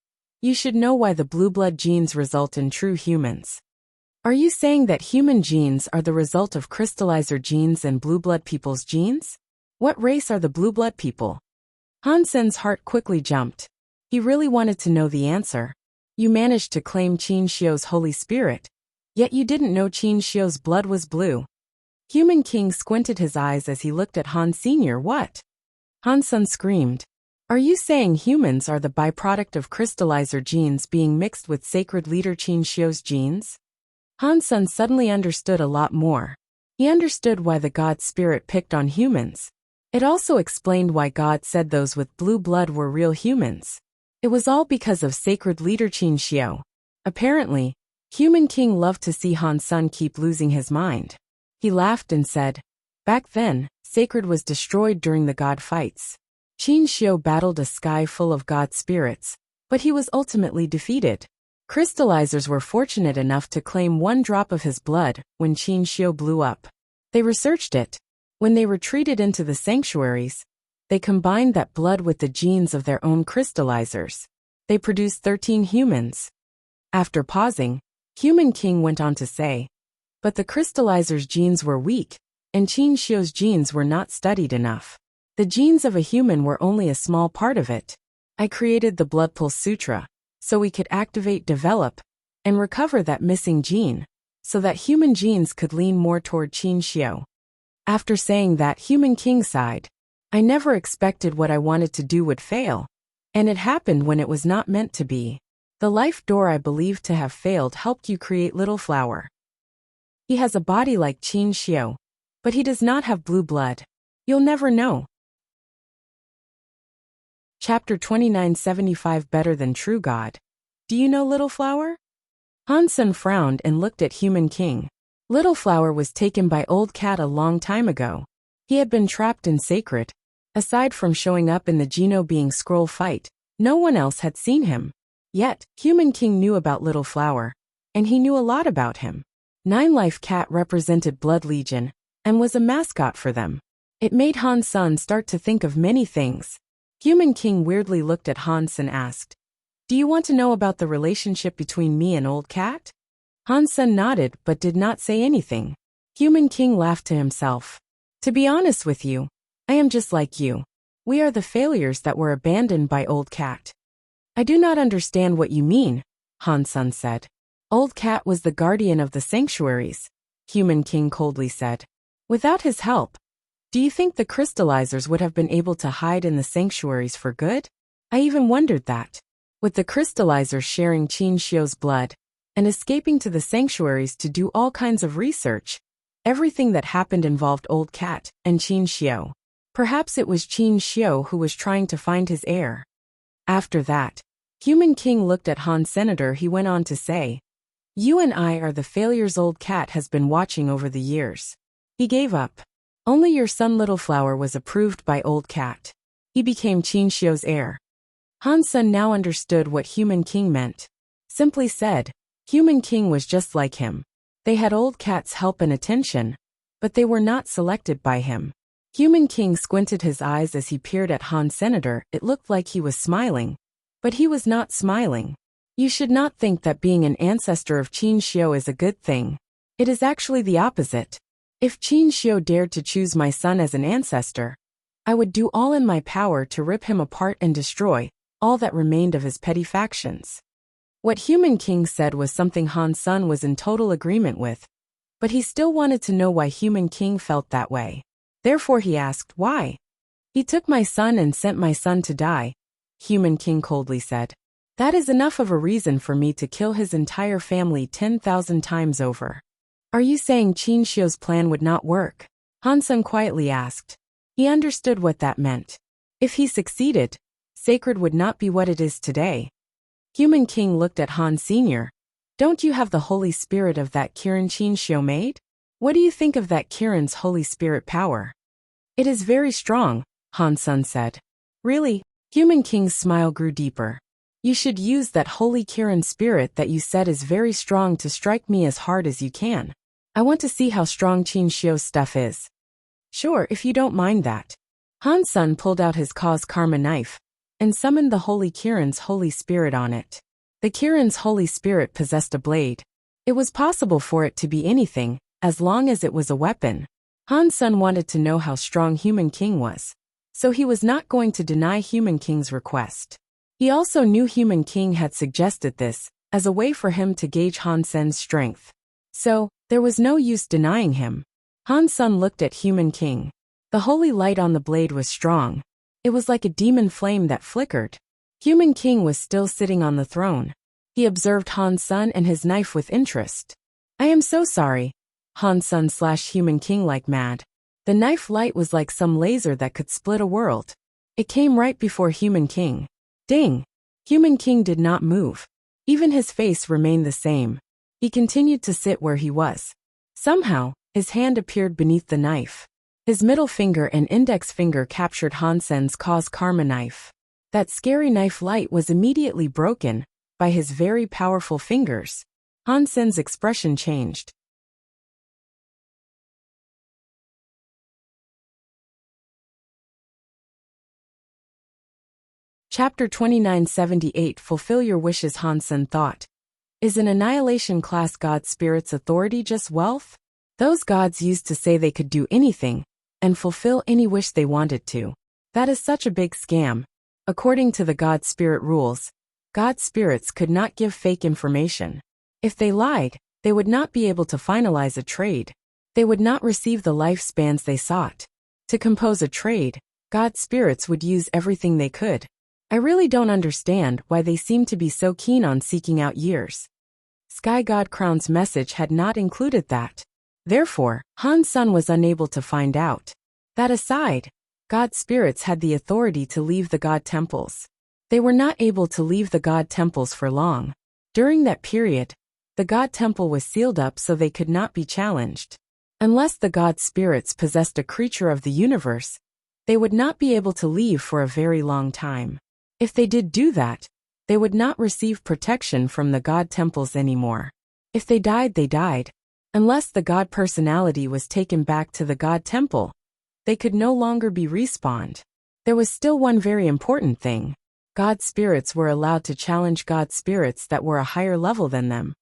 you should know why the blue blood genes result in true humans. Are you saying that human genes are the result of crystallizer genes and blue blood people's genes? What race are the blue blood people? Han Sen's heart quickly jumped. He really wanted to know the answer. You managed to claim Qin Shio's Holy Spirit, yet you didn't know Qin Shio's blood was blue. Human King squinted his eyes as he looked at Han Sr. What? Han Sen screamed. Are you saying humans are the byproduct of crystallizer genes being mixed with sacred leader Qin Shio's genes? Han Sen suddenly understood a lot more. He understood why the God Spirit picked on humans. It also explained why God said those with blue blood were real humans. It was all because of sacred leader Qin Shio. Apparently, Human King loved to see Han Sen keep losing his mind. He laughed and said, back then, sacred was destroyed during the God fights. Qin Shio battled a sky full of God spirits, but he was ultimately defeated. Crystallizers were fortunate enough to claim one drop of his blood when Qin Shio blew up. They researched it. When they retreated into the sanctuaries, they combined that blood with the genes of their own crystallizers. They produced 13 humans. After pausing, Human King went on to say, but the crystallizers' genes were weak, and Qin Shio's genes were not studied enough. The genes of a human were only a small part of it. I created the Blood Pulse Sutra, so we could activate, develop, and recover that missing gene, so that human genes could lean more toward Qin Shio. After saying that, Human King sighed. I never expected what I wanted to do would fail, and it happened when it was not meant to be. The Life Door I believed to have failed helped you create Little Flower. He has a body like Qin Shio, but he does not have blue blood. You'll never know. Chapter 2975 Better Than True God. Do you know Little Flower? Han Sen frowned and looked at Human King. Little Flower was taken by Old Cat a long time ago. He had been trapped in sacred. Aside from showing up in the Geno Being Scroll fight, no one else had seen him. Yet, Human King knew about Little Flower, and he knew a lot about him. Nine Life Cat represented Blood Legion, and was a mascot for them. It made Han Sen start to think of many things. Human King weirdly looked at Hans and asked, do you want to know about the relationship between me and Old Cat? Han Sen nodded but did not say anything. Human King laughed to himself. To be honest with you, I am just like you. We are the failures that were abandoned by Old Cat. I do not understand what you mean, Han Sen said. Old Cat was the guardian of the sanctuaries, Human King coldly said. Without his help, do you think the crystallizers would have been able to hide in the sanctuaries for good? I even wondered that. With the crystallizers sharing Qin Shio's blood, and escaping to the sanctuaries to do all kinds of research, everything that happened involved Old Cat and Qin Shio. Perhaps it was Qin Shio who was trying to find his heir. After that, Human King looked at Han Senator. He went on to say, you and I are the failures Old Cat has been watching over the years. He gave up. Only your son Little Flower was approved by Old Cat. He became Qin Shio's heir. Han Sen now understood what Human King meant. Simply said, Human King was just like him. They had Old Cat's help and attention, but they were not selected by him. Human King squinted his eyes as he peered at Han Senator. It looked like he was smiling, but he was not smiling. You should not think that being an ancestor of Qin Shio is a good thing. It is actually the opposite. If Qin Shio dared to choose my son as an ancestor, I would do all in my power to rip him apart and destroy all that remained of his petty factions. What Human King said was something Han Sen was in total agreement with, but he still wanted to know why Human King felt that way. Therefore he asked, why? He took my son and sent my son to die, Human King coldly said. That is enough of a reason for me to kill his entire family 10,000 times over. Are you saying Qin Xiu's plan would not work? Han Sen quietly asked. He understood what that meant. If he succeeded, Sacred would not be what it is today. Human King looked at Han Sr. Don't you have the Holy Spirit of that Kirin Qin Xiu made? What do you think of that Kirin's Holy Spirit power? It is very strong, Han Sen said. Really? Human King's smile grew deeper. You should use that Holy Kirin Spirit that you said is very strong to strike me as hard as you can. I want to see how strong Qin Xiu's stuff is. Sure, if you don't mind that. Han Sen pulled out his cause karma knife and summoned the Holy Kirin's Holy Spirit on it. The Kirin's Holy Spirit possessed a blade. It was possible for it to be anything, as long as it was a weapon. Han Sen wanted to know how strong Human King was, so he was not going to deny Human King's request. He also knew Human King had suggested this as a way for him to gauge Han Sen's strength. So, there was no use denying him. Han Sen looked at Human King. The holy light on the blade was strong. It was like a demon flame that flickered. Human King was still sitting on the throne. He observed Han Sen and his knife with interest. I am so sorry. Han Sen slashed Human King like mad. The knife light was like some laser that could split a world. It came right before Human King. Ding! Human King did not move. Even his face remained the same. He continued to sit where he was. Somehow, his hand appeared beneath the knife. His middle finger and index finger captured Han Sen's cause karma knife. That scary knife light was immediately broken by his very powerful fingers. Han Sen's expression changed. Chapter 2978 Fulfill Your Wishes. Han Sen thought. Is an annihilation class god spirit's authority just wealth? Those gods used to say they could do anything and fulfill any wish they wanted to. That is such a big scam. According to the god spirit rules, god spirits could not give fake information. If they lied, they would not be able to finalize a trade. They would not receive the lifespans they sought. To compose a trade, god spirits would use everything they could. I really don't understand why they seem to be so keen on seeking out years. Sky God Crown's message had not included that. Therefore, Han Sen was unable to find out. That aside, god spirits had the authority to leave the god temples. They were not able to leave the god temples for long. During that period, the god temple was sealed up so they could not be challenged. Unless the god spirits possessed a creature of the universe, they would not be able to leave for a very long time. If they did do that, they would not receive protection from the god temples anymore. If they died, they died. Unless the god personality was taken back to the god temple, they could no longer be respawned. There was still one very important thing. God spirits were allowed to challenge god spirits that were a higher level than them.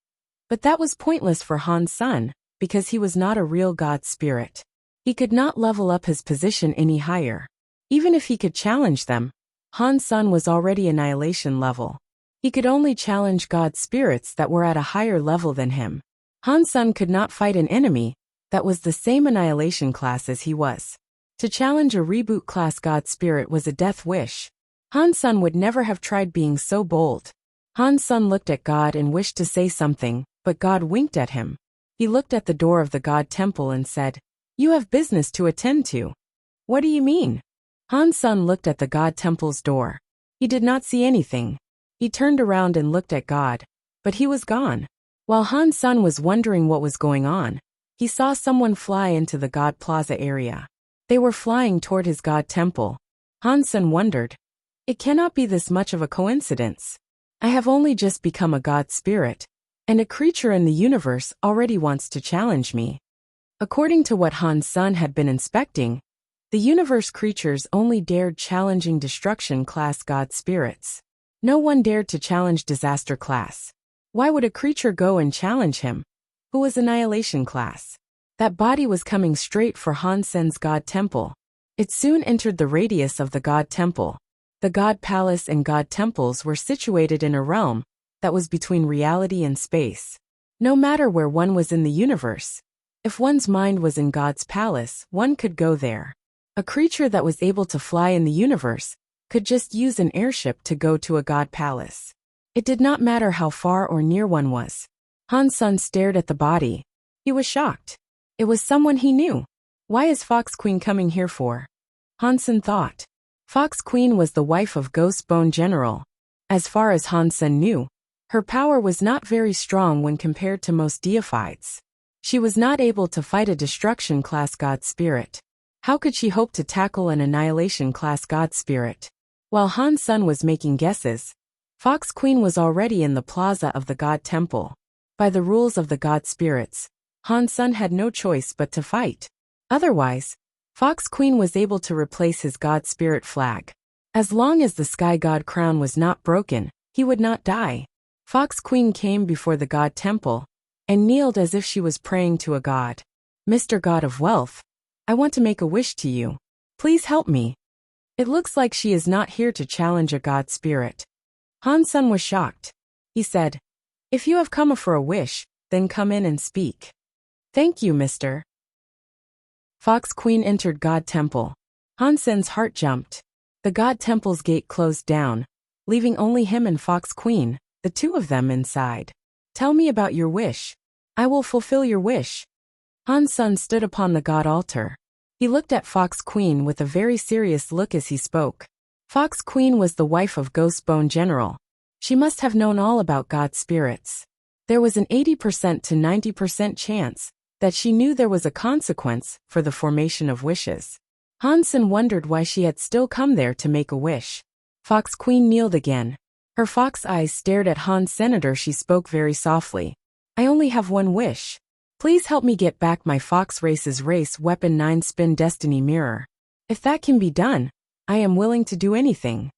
But that was pointless for Han Sen, because he was not a real god spirit. He could not level up his position any higher. Even if he could challenge them, Han Sen was already annihilation level. He could only challenge god spirits that were at a higher level than him. Han Sen could not fight an enemy that was the same annihilation class as he was. To challenge a reboot class god spirit was a death wish. Han Sen would never have tried being so bold. Han Sen looked at God and wished to say something, but God winked at him. He looked at the door of the god temple and said, "You have business to attend to." What do you mean? Han Sen looked at the god temple's door. He did not see anything. He turned around and looked at God, but he was gone. While Han Sen was wondering what was going on, he saw someone fly into the god plaza area. They were flying toward his god temple. Han Sen wondered, it cannot be this much of a coincidence. I have only just become a god spirit, and a creature in the universe already wants to challenge me. According to what Han Sen had been inspecting, the universe creatures only dared challenging destruction class god spirits. No one dared to challenge disaster class. Why would a creature go and challenge him, who was annihilation class? That body was coming straight for Han Sen's god temple. It soon entered the radius of the God Temple. The God Palace and God Temples were situated in a realm that was between reality and space. No matter where one was in the universe, if one's mind was in God's palace, one could go there. A creature that was able to fly in the universe could just use an airship to go to a God Palace. It did not matter how far or near one was. Han Sen stared at the body. He was shocked. It was someone he knew. Why is Fox Queen coming here for? Han Sen thought. Fox Queen was the wife of Ghost Bone General. As far as Han Sen knew, her power was not very strong when compared to most deifieds. She was not able to fight a destruction-class god spirit. How could she hope to tackle an annihilation-class god spirit? While Han Sen was making guesses, Fox Queen was already in the plaza of the God Temple. By the rules of the god spirits, Han Sen had no choice but to fight. Otherwise, Fox Queen was able to replace his god spirit flag. As long as the sky god crown was not broken, he would not die. Fox Queen came before the God Temple and kneeled as if she was praying to a god. Mr. God of Wealth, I want to make a wish to you. Please help me. It looks like she is not here to challenge a god spirit. Han Sen was shocked. He said, If you have come for a wish, then come in and speak. Thank you, Mr. Fox Queen entered God Temple. Han Sen's heart jumped. The God Temple's gate closed down, leaving only him and Fox Queen, the two of them inside. Tell me about your wish. I will fulfill your wish. Han Sen stood upon the God altar. He looked at Fox Queen with a very serious look as he spoke. Fox Queen was the wife of Ghost Bone General. She must have known all about God spirits. There was an 80% to 90% chance that she knew there was a consequence for the formation of wishes. Han Sen wondered why she had still come there to make a wish. Fox Queen kneeled again. Her fox eyes stared at Han Senator. She spoke very softly. I only have one wish. Please help me get back my Fox Race's race weapon 9-spin destiny mirror. If that can be done, I am willing to do anything.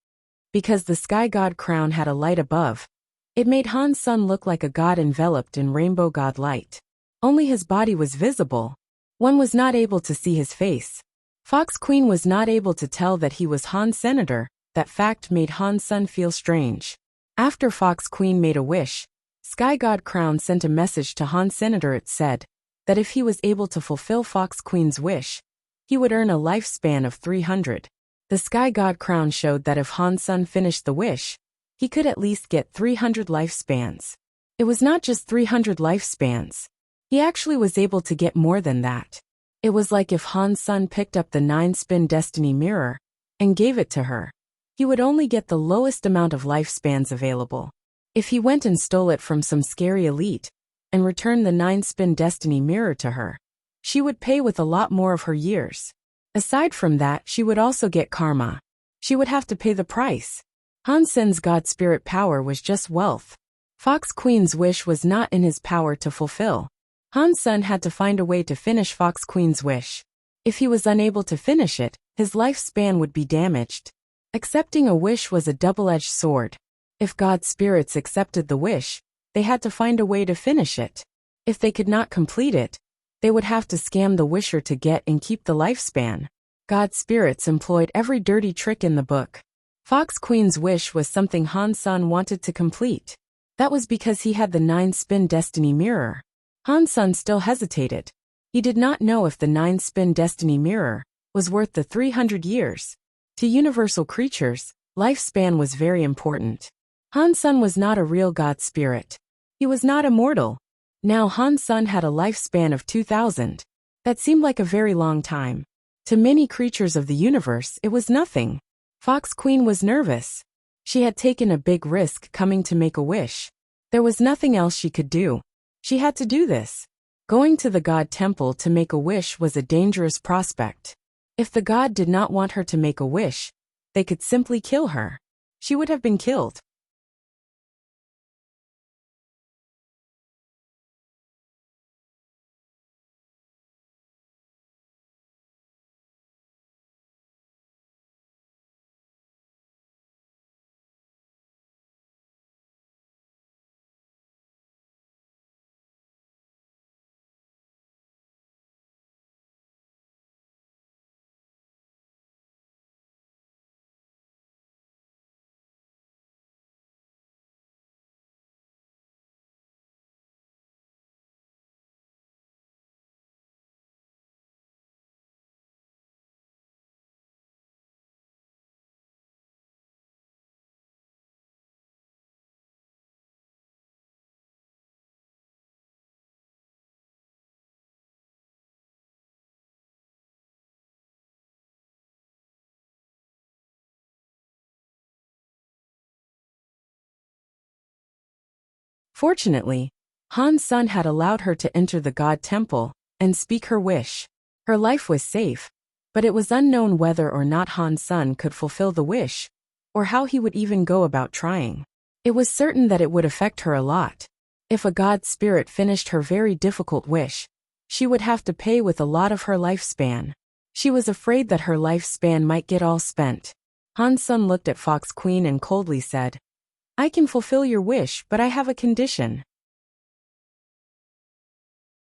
Because the sky god crown had a light above, it made Han Sen look like a god enveloped in rainbow god light. Only his body was visible. One was not able to see his face. Fox Queen was not able to tell that he was Han Senator. That fact made Han Sen feel strange. After Fox Queen made a wish, Sky God Crown sent a message to Han Senator. It said that if he was able to fulfill Fox Queen's wish, he would earn a lifespan of 300. The Sky God Crown showed that if Han Sen finished the wish, he could at least get 300 lifespans. It was not just 300 lifespans. He actually was able to get more than that. It was like if Han Sen picked up the 9-spin destiny mirror and gave it to her. He would only get the lowest amount of lifespans available. If he went and stole it from some scary elite and returned the 9-spin destiny mirror to her, she would pay with a lot more of her years. Aside from that, she would also get karma. She would have to pay the price. Han Sen's god spirit power was just wealth. Fox Queen's wish was not in his power to fulfill. Han Sen had to find a way to finish Fox Queen's wish. If he was unable to finish it, his lifespan would be damaged. Accepting a wish was a double-edged sword. If God spirits accepted the wish, they had to find a way to finish it. If they could not complete it, they would have to scam the wisher to get and keep the lifespan. God spirits employed every dirty trick in the book. Fox Queen's wish was something Han Sen wanted to complete. That was because he had the 9-spin destiny mirror. Han Sen still hesitated. He did not know if the 9-spin destiny mirror was worth the 300 years. To universal creatures, lifespan was very important. Han Sen was not a real god spirit. He was not immortal. Now Han Sen had a lifespan of 2000. That seemed like a very long time. To many creatures of the universe, it was nothing. Fox Queen was nervous. She had taken a big risk coming to make a wish. There was nothing else she could do. She had to do this. Going to the God Temple to make a wish was a dangerous prospect. If the god did not want her to make a wish, they could simply kill her. She would have been killed. Fortunately, Han's son had allowed her to enter the god temple and speak her wish. Her life was safe, but it was unknown whether or not Han's son could fulfill the wish, or how he would even go about trying. It was certain that it would affect her a lot. If a god spirit finished her very difficult wish, she would have to pay with a lot of her lifespan. She was afraid that her lifespan might get all spent. Han's son looked at Fox Queen and coldly said, "I can fulfill your wish, but I have a condition."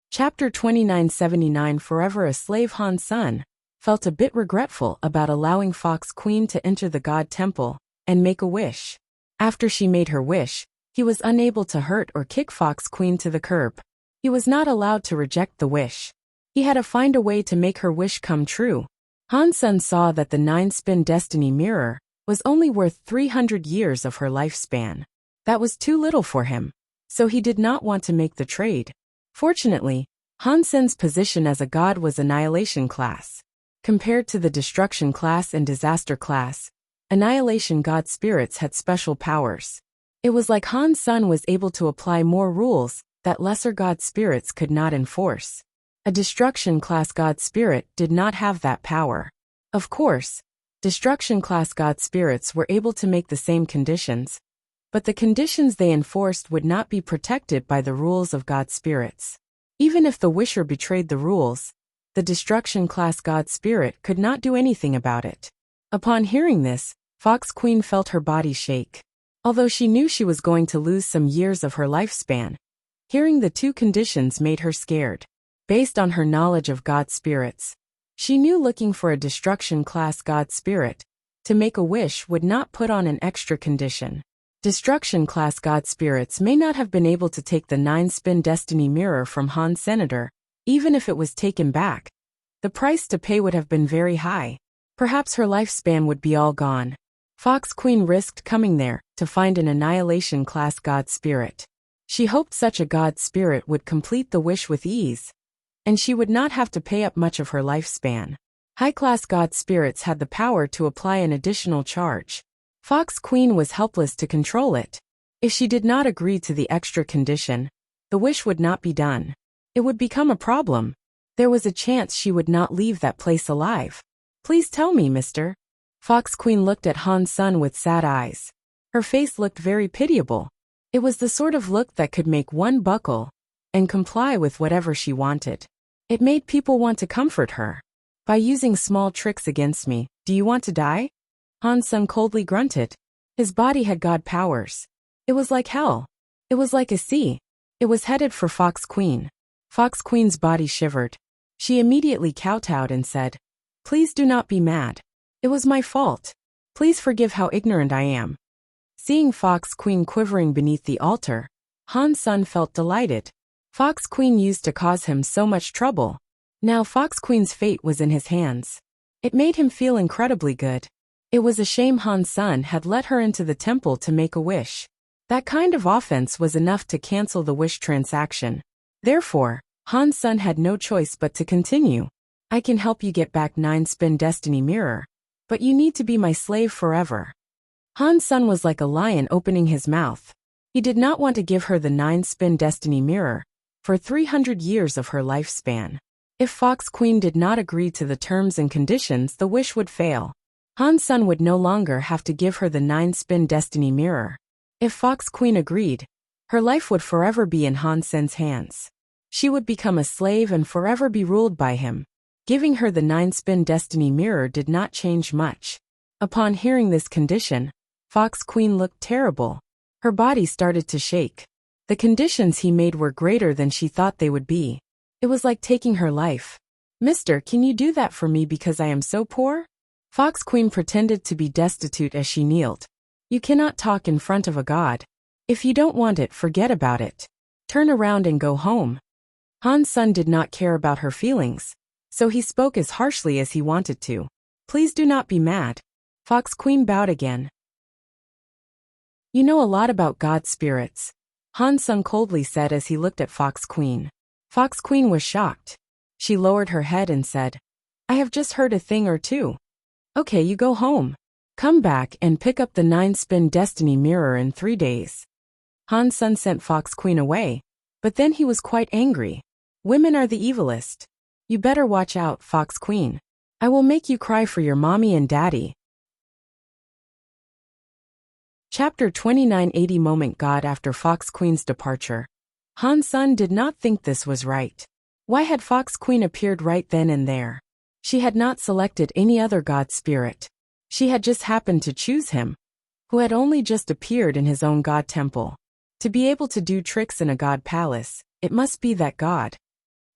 Chapter 2979. Forever a slave. Han's son felt a bit regretful about allowing Fox Queen to enter the god temple and make a wish. After she made her wish, he was unable to hurt or kick Fox Queen to the curb. He was not allowed to reject the wish. He had to find a way to make her wish come true. Han's son saw that the 9-spin destiny mirror was only worth 300 years of her lifespan. That was too little for him, so he did not want to make the trade. Fortunately, Han's son's position as a god was annihilation class. Compared to the destruction class and disaster class, annihilation god spirits had special powers. It was like Han's son was able to apply more rules that lesser god spirits could not enforce. A destruction class god spirit did not have that power. Of course, destruction class god spirits were able to make the same conditions, but the conditions they enforced would not be protected by the rules of god spirits. Even if the wisher betrayed the rules, the destruction class god spirit could not do anything about it. Upon hearing this, Fox Queen felt her body shake. Although she knew she was going to lose some years of her lifespan, hearing the two conditions made her scared. Based on her knowledge of god spirits, she knew looking for a destruction class god spirit to make a wish would not put on an extra condition. Destruction class god spirits may not have been able to take the 9-spin destiny mirror from Han's senator. Even if it was taken back, the price to pay would have been very high. Perhaps her lifespan would be all gone. Fox Queen risked coming there to find an annihilation class god spirit. She hoped such a god spirit would complete the wish with ease, and she would not have to pay up much of her lifespan. High-class god spirits had the power to apply an additional charge. Fox Queen was helpless to control it. If she did not agree to the extra condition, the wish would not be done. It would become a problem. There was a chance she would not leave that place alive. "Please tell me, mister." Fox Queen looked at Han's son with sad eyes. Her face looked very pitiable. It was the sort of look that could make one buckle and comply with whatever she wanted. It made people want to comfort her. "By using small tricks against me, do you want to die?" Han's son coldly grunted. His body had god powers. It was like hell. It was like a sea. It was headed for Fox Queen. Fox Queen's body shivered. She immediately kowtowed and said, "Please do not be mad. It was my fault. Please forgive how ignorant I am." Seeing Fox Queen quivering beneath the altar, Han's son felt delighted. Fox Queen used to cause him so much trouble. Now Fox Queen's fate was in his hands. It made him feel incredibly good. It was a shame Han's son had let her into the temple to make a wish. That kind of offense was enough to cancel the wish transaction. Therefore, Han's son had no choice but to continue. "I can help you get back 9-spin destiny mirror, but you need to be my slave forever." Han's son was like a lion opening his mouth. He did not want to give her the 9-spin destiny mirror for 300 years of her lifespan. If Fox Queen did not agree to the terms and conditions, the wish would fail. Han's son would no longer have to give her the 9-spin destiny mirror. If Fox Queen agreed, her life would forever be in Han's son's hands. She would become a slave and forever be ruled by him. Giving her the 9-spin destiny mirror did not change much. Upon hearing this condition, Fox Queen looked terrible. Her body started to shake. The conditions he made were greater than she thought they would be. It was like taking her life. "Mister, can you do that for me because I am so poor?" Fox Queen pretended to be destitute as she kneeled. "You cannot talk in front of a god. If you don't want it, forget about it. Turn around and go home." Han's son did not care about her feelings, so he spoke as harshly as he wanted to. "Please do not be mad." Fox Queen bowed again. "You know a lot about god spirits," Han's son coldly said as he looked at Fox Queen. Fox Queen was shocked. She lowered her head and said, "I have just heard a thing or two. Okay, you go home. Come back and pick up the 9-spin destiny mirror in 3 days." Han Sun sent Fox Queen away, but then he was quite angry. Women are the evilest. You better watch out, Fox Queen. I will make you cry for your mommy and daddy. Chapter 29 Moment God after Fox Queen's departure. Han Sun did not think this was right. Why had Fox Queen appeared right then and there? She had not selected any other god spirit. She had just happened to choose him, who had only just appeared in his own god temple. To be able to do tricks in a god palace, it must be that god.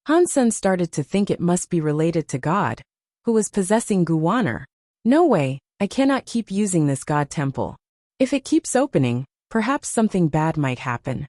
Han Sun started to think it must be related to God, who was possessing Guwaner. No way, I cannot keep using this god temple. If it keeps opening, perhaps something bad might happen.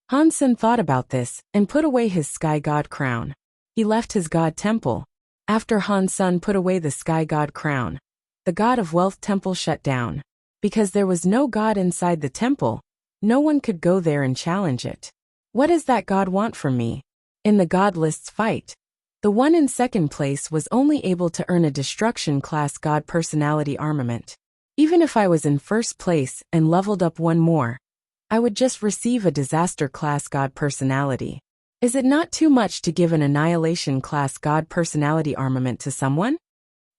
Han Sun thought about this and put away his sky god crown. He left his god temple. After Han Sun put away the sky god crown, the god of wealth temple shut down. Because there was no god inside the temple, no one could go there and challenge it. What does that god want from me? In the god list's fight, the one in second place was only able to earn a destruction class god personality armament. Even if I was in first place and leveled up one more, I would just receive a disaster class god personality. Is it not too much to give an annihilation class god personality armament to someone?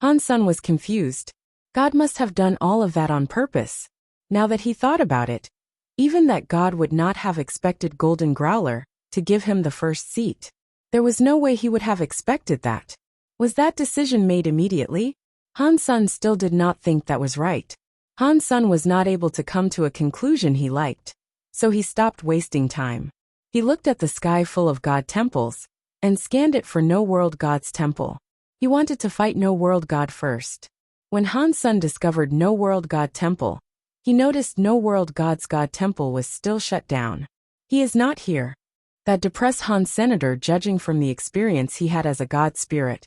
Han Sun was confused. God must have done all of that on purpose. Now that he thought about it, even that God would not have expected Golden Growler to give him the first seat. There was no way he would have expected that. Was that decision made immediately? Han Sun still did not think that was right. Han Sun was not able to come to a conclusion he liked, so he stopped wasting time. He looked at the sky full of god temples and scanned it for no world god's temple. He wanted to fight no world god first. When Han Sun discovered no world god temple, he noticed no world god's god temple was still shut down. He is not here. That depressed Han Senator, judging from the experience he had as a god spirit.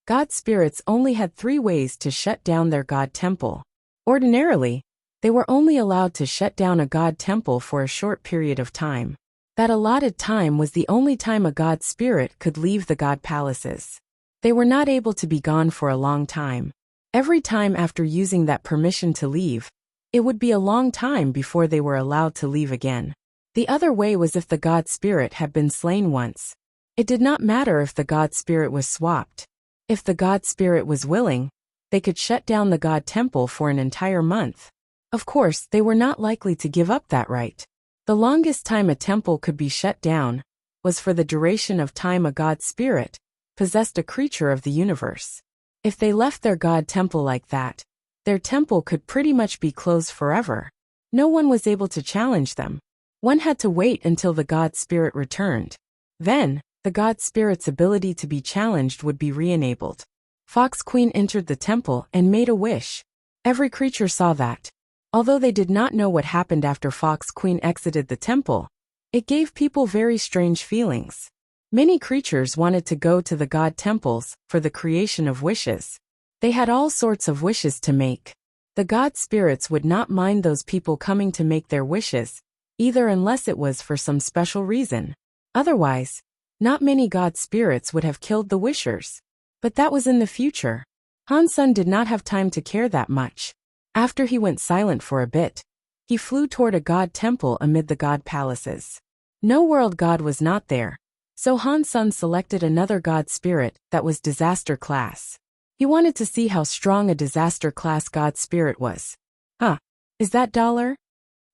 God spirits only had 3 ways to shut down their god temple. Ordinarily, they were only allowed to shut down a god temple for a short period of time. That allotted time was the only time a god spirit could leave the god palaces. They were not able to be gone for a long time. Every time after using that permission to leave, it would be a long time before they were allowed to leave again. The other way was if the god spirit had been slain once. It did not matter if the god spirit was swapped. If the god spirit was willing, they could shut down the god temple for an entire month. Of course, they were not likely to give up that right. The longest time a temple could be shut down was for the duration of time a god spirit possessed a creature of the universe. If they left their god temple like that, their temple could pretty much be closed forever. No one was able to challenge them. One had to wait until the god spirit returned. Then, the god spirit's ability to be challenged would be re-enabled. Fox Queen entered the temple and made a wish. Every creature saw that. Although they did not know what happened after Fox Queen exited the temple, it gave people very strange feelings. Many creatures wanted to go to the god temples for the creation of wishes. They had all sorts of wishes to make. The god spirits would not mind those people coming to make their wishes, either unless it was for some special reason. Otherwise, not many god spirits would have killed the wishers. But that was in the future. Han Sun did not have time to care that much. After he went silent for a bit, he flew toward a god temple amid the god palaces. No world god was not there, so Han Sun selected another god spirit that was disaster class. He wanted to see how strong a disaster class god spirit was. Huh, is that Dollar?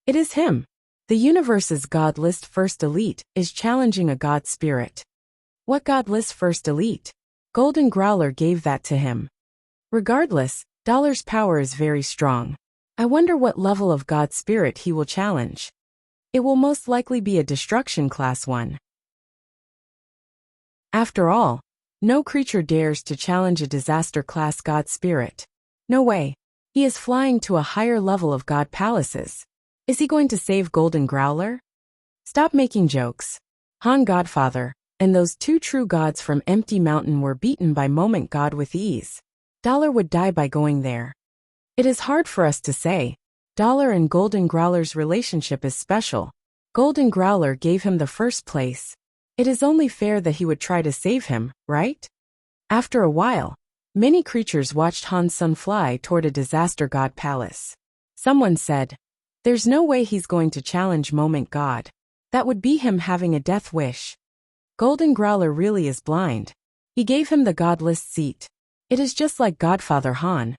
It is him. The universe's god list first elite is challenging a god spirit. What god list first elite? Golden Growler gave that to him. Regardless, Dollar's power is very strong. I wonder what level of god spirit he will challenge. It will most likely be a destruction class one. After all, no creature dares to challenge a disaster class god spirit. No way. He is flying to a higher level of god palaces. Is he going to save Golden Growler? Stop making jokes. Han Godfather and those 2 true gods from Empty Mountain were beaten by Moment God with ease. Dollar would die by going there. It is hard for us to say. Dollar and Golden Growler's relationship is special. Golden Growler gave him the first place. It is only fair that he would try to save him, right? After a while, many creatures watched Han Sun fly toward a disaster god palace. Someone said, There's no way he's going to challenge Moment God. That would be him having a death wish. Golden Growler really is blind. He gave him the godless seat. It is just like Godfather Han.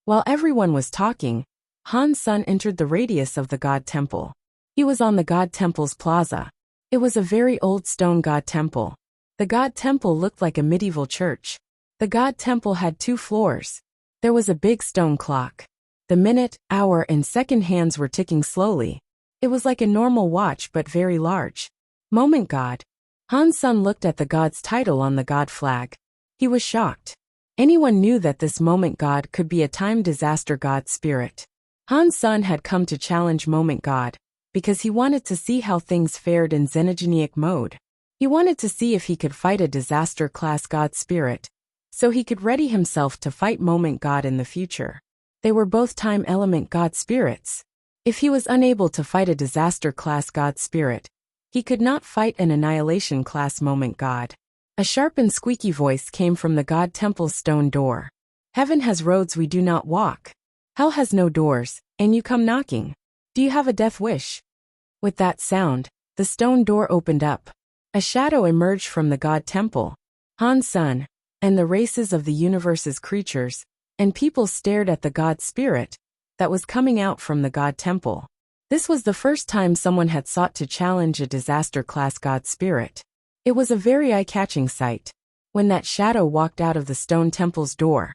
While everyone was talking, Han's son entered the radius of the God Temple. He was on the God Temple's plaza. It was a very old stone God Temple. The God Temple looked like a medieval church. The God Temple had 2 floors. There was a big stone clock. The minute, hour, and second hands were ticking slowly. It was like a normal watch but very large. Moment God. Han's son looked at the God's title on the God flag. He was shocked. Anyone knew that this Moment God could be a time disaster God spirit. Han's son had come to challenge Moment God because he wanted to see how things fared in xenogenic mode. He wanted to see if he could fight a disaster class God spirit, so he could ready himself to fight Moment God in the future. They were both time element God spirits. If he was unable to fight a disaster class God spirit, he could not fight an annihilation class Moment God. A sharp and squeaky voice came from the God Temple's stone door. Heaven has roads we do not walk. Hell has no doors, and you come knocking. Do you have a death wish? With that sound, the stone door opened up. A shadow emerged from the God Temple. Han's son, and the races of the universe's creatures, and people stared at the God spirit that was coming out from the God Temple. This was the first time someone had sought to challenge a disaster-class God spirit. It was a very eye-catching sight. When that shadow walked out of the stone temple's door,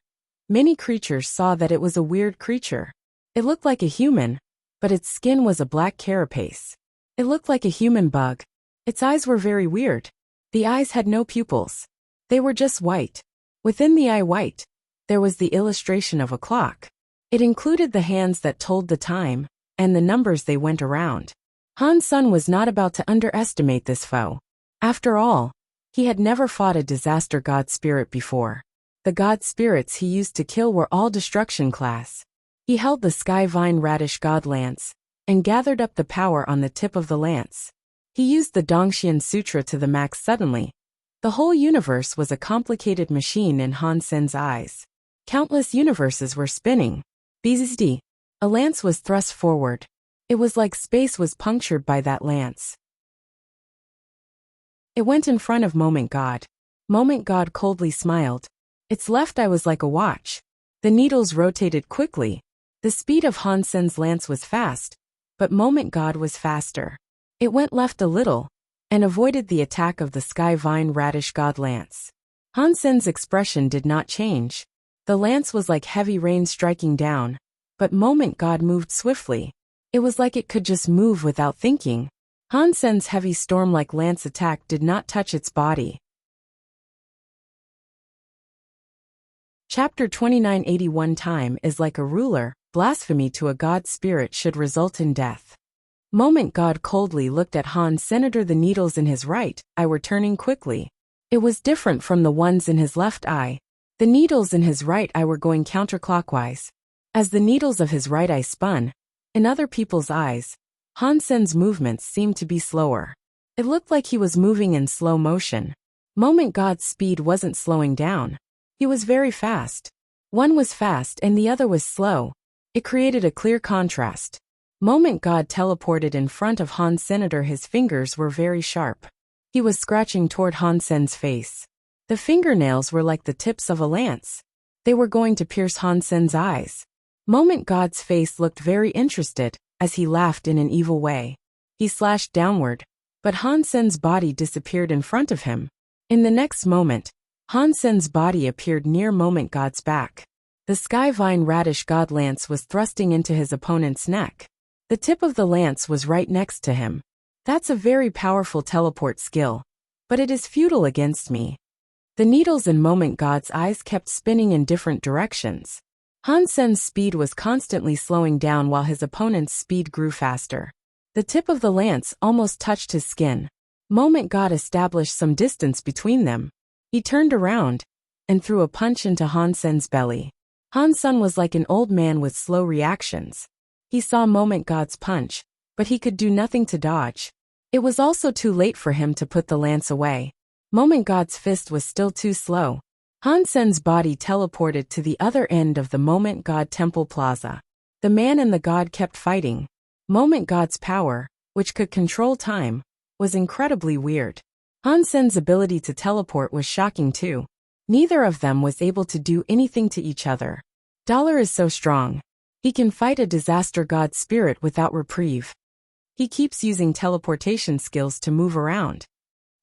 many creatures saw that it was a weird creature. It looked like a human, but its skin was a black carapace. It looked like a human bug. Its eyes were very weird. The eyes had no pupils. They were just white. Within the eye white, there was the illustration of a clock. It included the hands that told the time, and the numbers they went around. Han's son was not about to underestimate this foe. After all, he had never fought a disaster God spirit before. The God spirits he used to kill were all destruction class. He held the sky vine radish God lance, and gathered up the power on the tip of the lance. He used the Dongxian Sutra to the max suddenly. The whole universe was a complicated machine in Han Sen's eyes. Countless universes were spinning. BZD. A lance was thrust forward. It was like space was punctured by that lance. It went in front of Moment God. Moment God coldly smiled. Its left eye was like a watch. The needles rotated quickly. The speed of Han Sen's lance was fast, but Moment God was faster. It went left a little, and avoided the attack of the sky vine radish God lance. Han Sen's expression did not change. The lance was like heavy rain striking down, but Moment God moved swiftly. It was like it could just move without thinking. Han Sen's heavy storm-like lance attack did not touch its body. Chapter 2981 Time is like a ruler. Blasphemy to a God spirit should result in death. Moment God coldly looked at Han Senator. The needles in his right eye were turning quickly. It was different from the ones in his left eye. The needles in his right eye were going counterclockwise. As the needles of his right eye spun, in other people's eyes, Han Sen's movements seemed to be slower. It looked like he was moving in slow motion. Moment God's speed wasn't slowing down. He was very fast. One was fast and the other was slow. It created a clear contrast. Moment God teleported in front of Han Senator. His fingers were very sharp. He was scratching toward Han Sen's face. The fingernails were like the tips of a lance. They were going to pierce Han Sen's eyes. Moment God's face looked very interested, as he laughed in an evil way. He slashed downward, but Han Sen's body disappeared in front of him. In the next moment, Han Sen's body appeared near Moment God's back. The sky vine radish God lance was thrusting into his opponent's neck. The tip of the lance was right next to him. That's a very powerful teleport skill, but it is futile against me. The needles in Moment God's eyes kept spinning in different directions. Han Sen's speed was constantly slowing down while his opponent's speed grew faster. The tip of the lance almost touched his skin. Moment God established some distance between them. He turned around and threw a punch into Han Sen's belly. Han Sen was like an old man with slow reactions. He saw Moment God's punch, but he could do nothing to dodge. It was also too late for him to put the lance away. Moment God's fist was still too slow. Han Sen's body teleported to the other end of the Moment God Temple Plaza. The man and the god kept fighting. Moment God's power, which could control time, was incredibly weird. Han Sen's ability to teleport was shocking too. Neither of them was able to do anything to each other. Dollar is so strong. He can fight a disaster god spirit without reprieve. He keeps using teleportation skills to move around.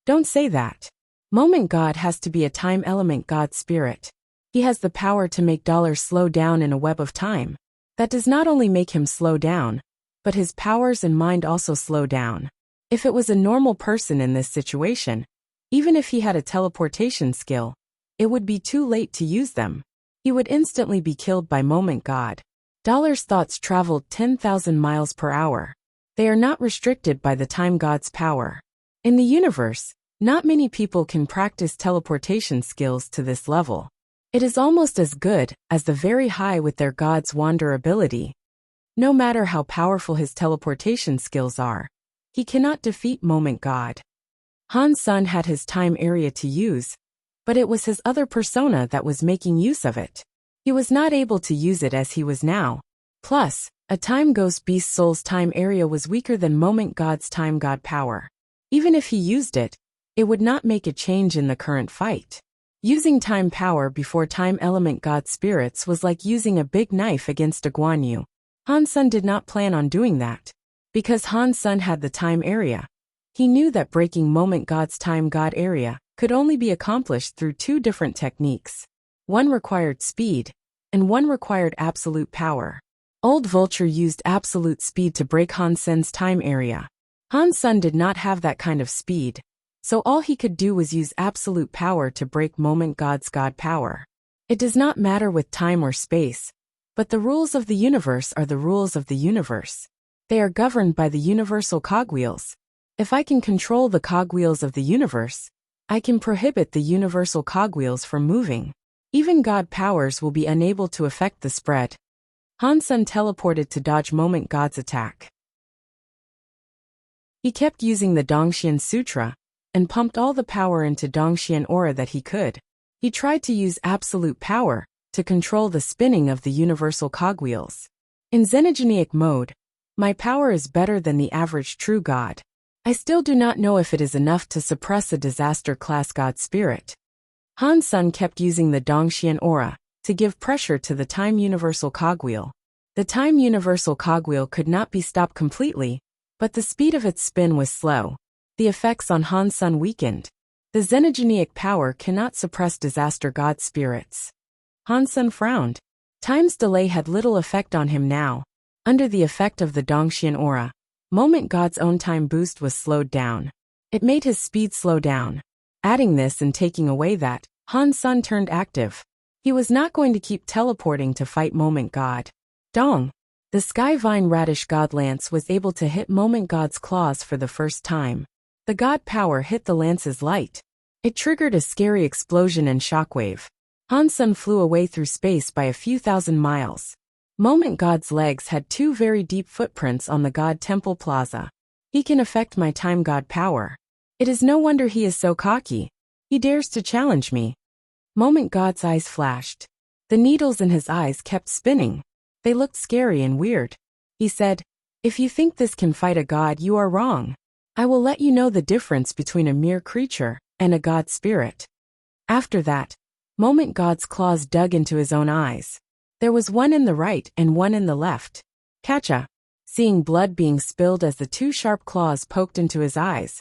Don't say that. Moment God has to be a time element god spirit. He has the power to make Dollar slow down in a web of time. That does not only make him slow down, but his powers and mind also slow down. If it was a normal person in this situation, even if he had a teleportation skill, it would be too late to use them. He would instantly be killed by Moment God. Dollar's thoughts traveled 10,000 miles per hour. They are not restricted by the time god's power. In the universe, not many people can practice teleportation skills to this level. It is almost as good as the very high with their god's wander ability. No matter how powerful his teleportation skills are, he cannot defeat Moment God. Han Sen had his time area to use, but it was his other persona that was making use of it. He was not able to use it as he was now. Plus, a time ghost beast soul's time area was weaker than Moment God's time god power. Even if he used it, it would not make a change in the current fight. Using time power before time element god spirits was like using a big knife against a Guan Yu. Han Sen did not plan on doing that. Because Han Sen had the time area, he knew that breaking Moment God's time god area could only be accomplished through two different techniques. One required speed, and one required absolute power. Old Vulture used absolute speed to break Han Sen's time area. Han Sen did not have that kind of speed, so all he could do was use absolute power to break Moment God's god power. It does not matter with time or space, but the rules of the universe are the rules of the universe. They are governed by the universal cogwheels. If I can control the cogwheels of the universe, I can prohibit the universal cogwheels from moving. Even god powers will be unable to affect the spread. Han Sen teleported to dodge Moment God's attack. He kept using the Dongxian Sutra, and pumped all the power into Dongxian aura that he could. He tried to use absolute power to control the spinning of the universal cogwheels. In xenogenic mode, my power is better than the average true god. I still do not know if it is enough to suppress a disaster class god spirit. Han Sen kept using the Dongxian aura to give pressure to the time universal cogwheel. The time universal cogwheel could not be stopped completely, but the speed of its spin was slow. The effects on Han Sen weakened. The xenogenic power cannot suppress disaster god spirits. Han Sen frowned. Time's delay had little effect on him now. Under the effect of the Dongxian aura, Moment God's own time boost was slowed down. It made his speed slow down. Adding this and taking away that, Han Sen turned active. He was not going to keep teleporting to fight Moment God. Dong! The Sky Vine Radish God Lance was able to hit Moment God's claws for the first time. The god power hit the lance's light. It triggered a scary explosion and shockwave. Han Sen flew away through space by a few thousand miles. Moment God's legs had two very deep footprints on the God Temple Plaza. He can affect my time god power. It is no wonder he is so cocky. He dares to challenge me. Moment God's eyes flashed. The needles in his eyes kept spinning. They looked scary and weird. He said, "If you think this can fight a god, you are wrong. I will let you know the difference between a mere creature and a god spirit." After that, Moment God's claws dug into his own eyes. There was one in the right and one in the left. Catcha! Seeing blood being spilled as the two sharp claws poked into his eyes,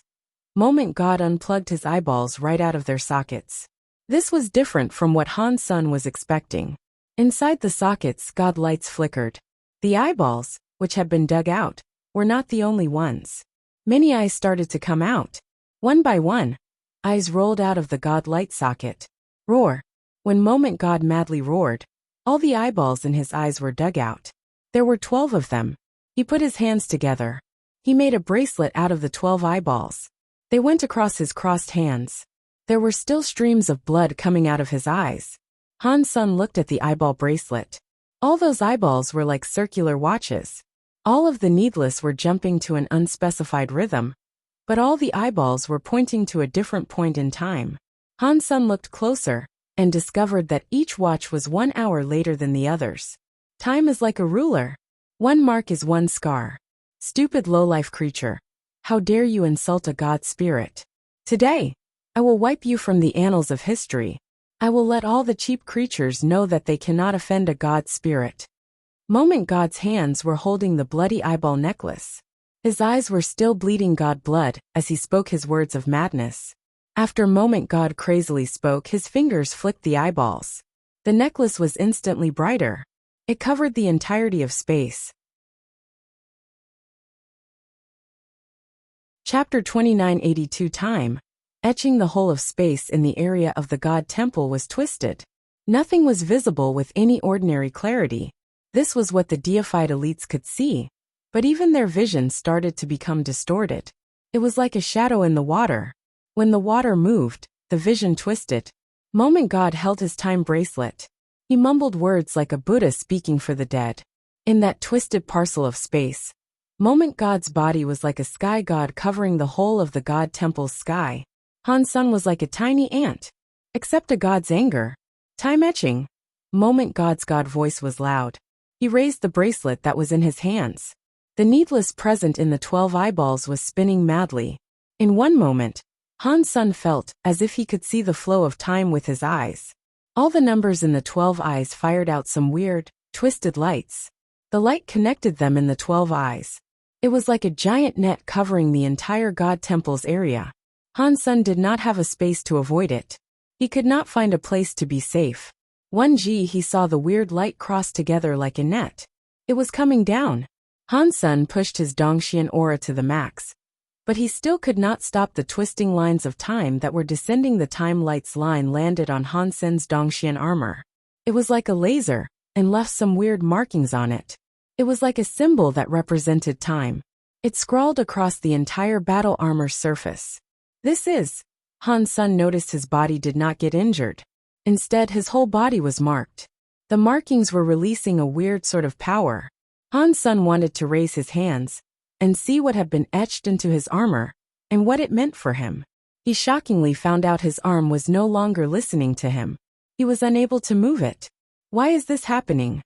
Moment God unplugged his eyeballs right out of their sockets. This was different from what Han Sen was expecting. Inside the sockets, god lights flickered. The eyeballs, which had been dug out, were not the only ones. Many eyes started to come out. One by one, eyes rolled out of the god light socket. Roar! When Moment God madly roared, all the eyeballs in his eyes were dug out. There were 12 of them. He put his hands together. He made a bracelet out of the 12 eyeballs. They went across his crossed hands. There were still streams of blood coming out of his eyes. Han Sen looked at the eyeball bracelet. All those eyeballs were like circular watches. All of the needless were jumping to an unspecified rhythm, but all the eyeballs were pointing to a different point in time. Han Sen looked closer and discovered that each watch was 1 hour later than the others. Time is like a ruler. One mark is one scar. Stupid low-life creature. How dare you insult a god spirit? Today, I will wipe you from the annals of history. I will let all the cheap creatures know that they cannot offend a god spirit. Moment God's hands were holding the bloody eyeball necklace. His eyes were still bleeding god blood as he spoke his words of madness. After Moment God crazily spoke, his fingers flicked the eyeballs. The necklace was instantly brighter. It covered the entirety of space. Chapter 2982 Time. Etching the whole of space in the area of the god temple was twisted. Nothing was visible with any ordinary clarity. This was what the deified elites could see. But even their vision started to become distorted. It was like a shadow in the water. When the water moved, the vision twisted. Moment God held his time bracelet. He mumbled words like a Buddha speaking for the dead. In that twisted parcel of space, Moment God's body was like a sky god covering the whole of the god temple's sky. Han Sun was like a tiny ant. Except a god's anger. Time etching. Moment God's god voice was loud. He raised the bracelet that was in his hands. The needless present in the 12 eyeballs was spinning madly. In one moment, Han Sun felt as if he could see the flow of time with his eyes. All the numbers in the 12 eyes fired out some weird, twisted lights. The light connected them in the 12 eyes. It was like a giant net covering the entire god temple's area. Han Sun did not have a space to avoid it. He could not find a place to be safe. He saw the weird light cross together like a net. It was coming down. Han Sun pushed his Dongxian aura to the max. But he still could not stop the twisting lines of time that were descending. The time light's line landed on Han Sun's Dongxian armor. It was like a laser, and left some weird markings on it. It was like a symbol that represented time. It scrawled across the entire battle armor's surface. This is. Han Sun noticed his body did not get injured. Instead, his whole body was marked. The markings were releasing a weird sort of power. Han Sun wanted to raise his hands and see what had been etched into his armor and what it meant for him. He shockingly found out his arm was no longer listening to him. He was unable to move it. Why is this happening?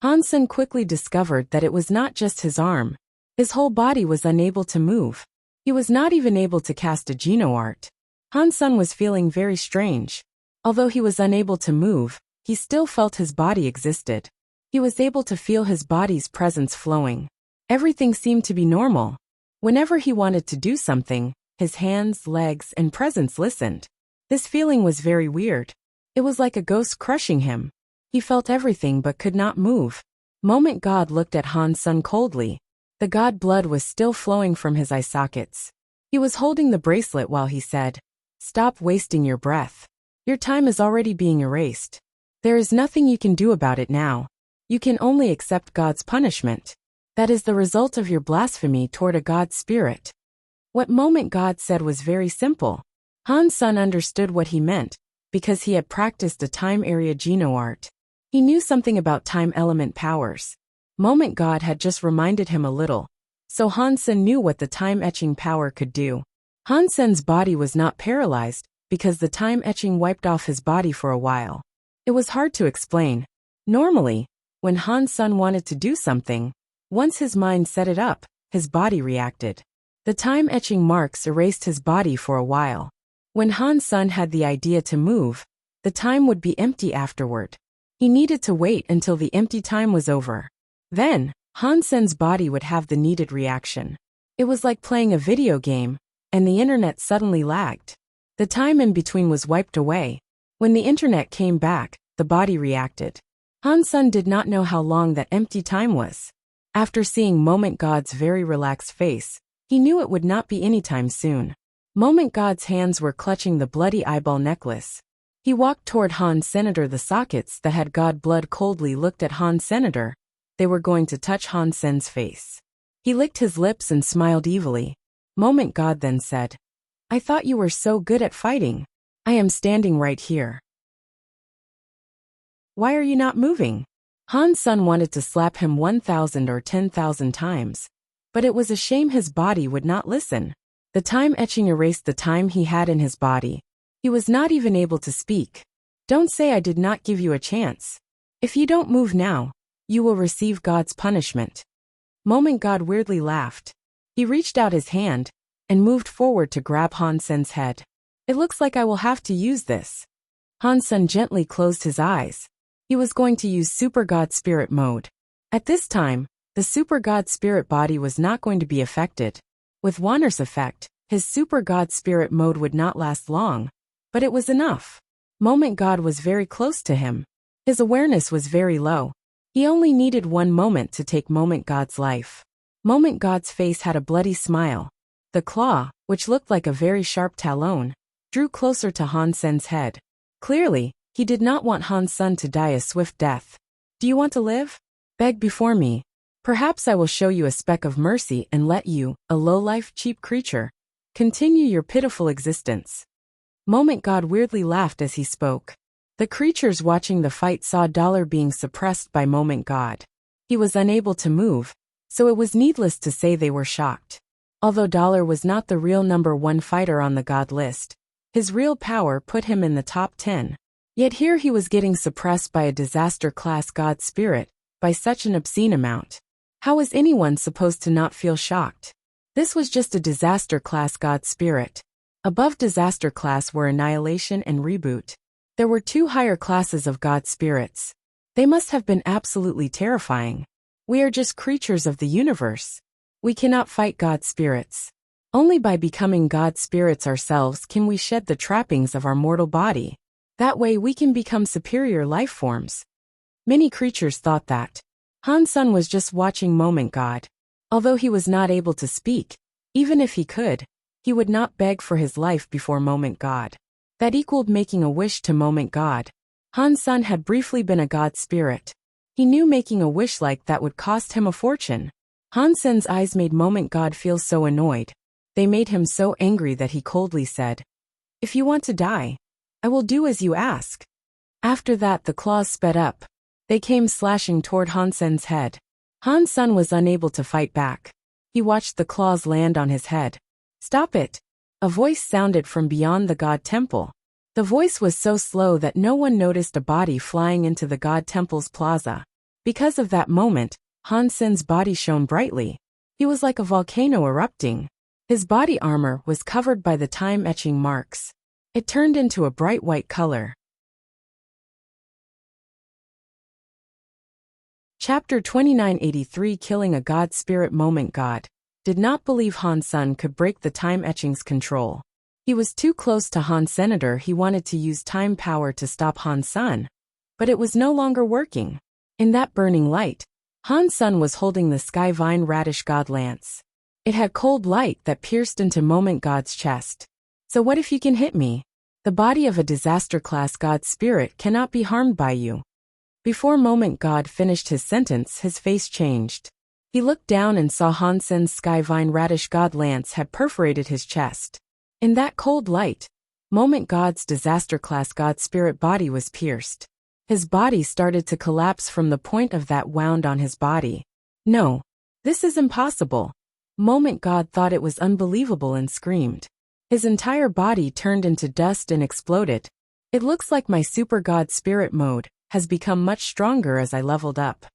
Han Sun quickly discovered that it was not just his arm. His whole body was unable to move. He was not even able to cast a Geno art. Han Sun was feeling very strange. Although he was unable to move, he still felt his body existed. He was able to feel his body's presence flowing. Everything seemed to be normal. Whenever he wanted to do something, his hands, legs, and presence listened. This feeling was very weird. It was like a ghost crushing him. He felt everything but could not move. Moment God looked at Han Sun coldly. The god blood was still flowing from his eye sockets. He was holding the bracelet while he said, "Stop wasting your breath. Your time is already being erased. There is nothing you can do about it now. You can only accept God's punishment. That is the result of your blasphemy toward a god spirit." What Moment God said was very simple. Han Sun understood what he meant, because he had practiced a time area Geno art. He knew something about time element powers. Moment God had just reminded him a little, so Han Sun knew what the time etching power could do. Han Sun's body was not paralyzed, because the time etching wiped off his body for a while. It was hard to explain. Normally, when Han Sun wanted to do something, once his mind set it up, his body reacted. The time etching marks erased his body for a while. When Han Sun had the idea to move, the time would be empty afterward. He needed to wait until the empty time was over. Then, Han Sun's body would have the needed reaction. It was like playing a video game, and the internet suddenly lagged. The time in between was wiped away. When the internet came back, the body reacted. Han Sun did not know how long that empty time was. After seeing Moment God's very relaxed face, he knew it would not be anytime soon. Moment God's hands were clutching the bloody eyeball necklace. He walked toward Han Senator. The sockets that had god blood coldly looked at Han Senator. They were going to touch Han Sen's face. He licked his lips and smiled evilly. Moment God then said, "I thought you were so good at fighting. I am standing right here. Why are you not moving?" Han Sun wanted to slap him 1,000 or 10,000 times. But it was a shame his body would not listen. The time etching erased the time he had in his body. He was not even able to speak. "Don't say I did not give you a chance. If you don't move now, you will receive God's punishment." Moment God weirdly laughed. He reached out his hand and moved forward to grab Han Sen's head. It looks like I will have to use this. Han Sen gently closed his eyes. He was going to use Super God Spirit mode. At this time, the Super God Spirit body was not going to be affected. With Wanner's effect, his Super God Spirit mode would not last long, but it was enough. Moment God was very close to him. His awareness was very low. He only needed one moment to take Moment God's life. Moment God's face had a bloody smile. The claw, which looked like a very sharp talon, drew closer to Han Sen's head. Clearly, he did not want Han Sen to die a swift death. Do you want to live? Beg before me. Perhaps I will show you a speck of mercy and let you, a low-life cheap creature, continue your pitiful existence. Moment God weirdly laughed as he spoke. The creatures watching the fight saw Dollar being suppressed by Moment God. He was unable to move, so it was needless to say they were shocked. Although Dollar was not the real #1 fighter on the God list, his real power put him in the top 10. Yet here he was getting suppressed by a disaster-class God spirit, by such an obscene amount. How was anyone supposed to not feel shocked? This was just a disaster-class God spirit. Above disaster class were annihilation and reboot. There were 2 higher classes of God spirits. They must have been absolutely terrifying. We are just creatures of the universe. We cannot fight God spirits. Only by becoming God spirits ourselves can we shed the trappings of our mortal body. That way we can become superior life forms. Many creatures thought that. Han Sen was just watching Moment God. Although he was not able to speak, even if he could, he would not beg for his life before Moment God. That equaled making a wish to Moment God. Han Sen had briefly been a God spirit. He knew making a wish like that would cost him a fortune. Han Sen's eyes made Moment God feel so annoyed. They made him so angry that he coldly said, "If you want to die, I will do as you ask." After that the claws sped up. They came slashing toward Han Sen's head. Han Sen was unable to fight back. He watched the claws land on his head. "Stop it!" A voice sounded from beyond the God Temple. The voice was so slow that no one noticed a body flying into the God Temple's plaza. Because of that moment, Han Sen's body shone brightly. He was like a volcano erupting. His body armor was covered by the time-etching marks. It turned into a bright white color. Chapter 2983 Killing a God Spirit. Moment God did not believe Han Sen could break the time-etching's control. He was too close to Han Senator. He wanted to use time power to stop Han Sen, but it was no longer working. In that burning light, Han Sen was holding the Skyvine Radish God Lance. It had cold light that pierced into Moment God's chest. So what if you can hit me? The body of a disaster-class God spirit cannot be harmed by you. Before Moment God finished his sentence, his face changed. He looked down and saw Han Sen's Skyvine Radish God Lance had perforated his chest. In that cold light, Moment God's disaster-class God spirit body was pierced. His body started to collapse from the point of that wound on his body. No, this is impossible. Moment God thought it was unbelievable and screamed. His entire body turned into dust and exploded. It looks like my Super God Spirit mode has become much stronger as I leveled up.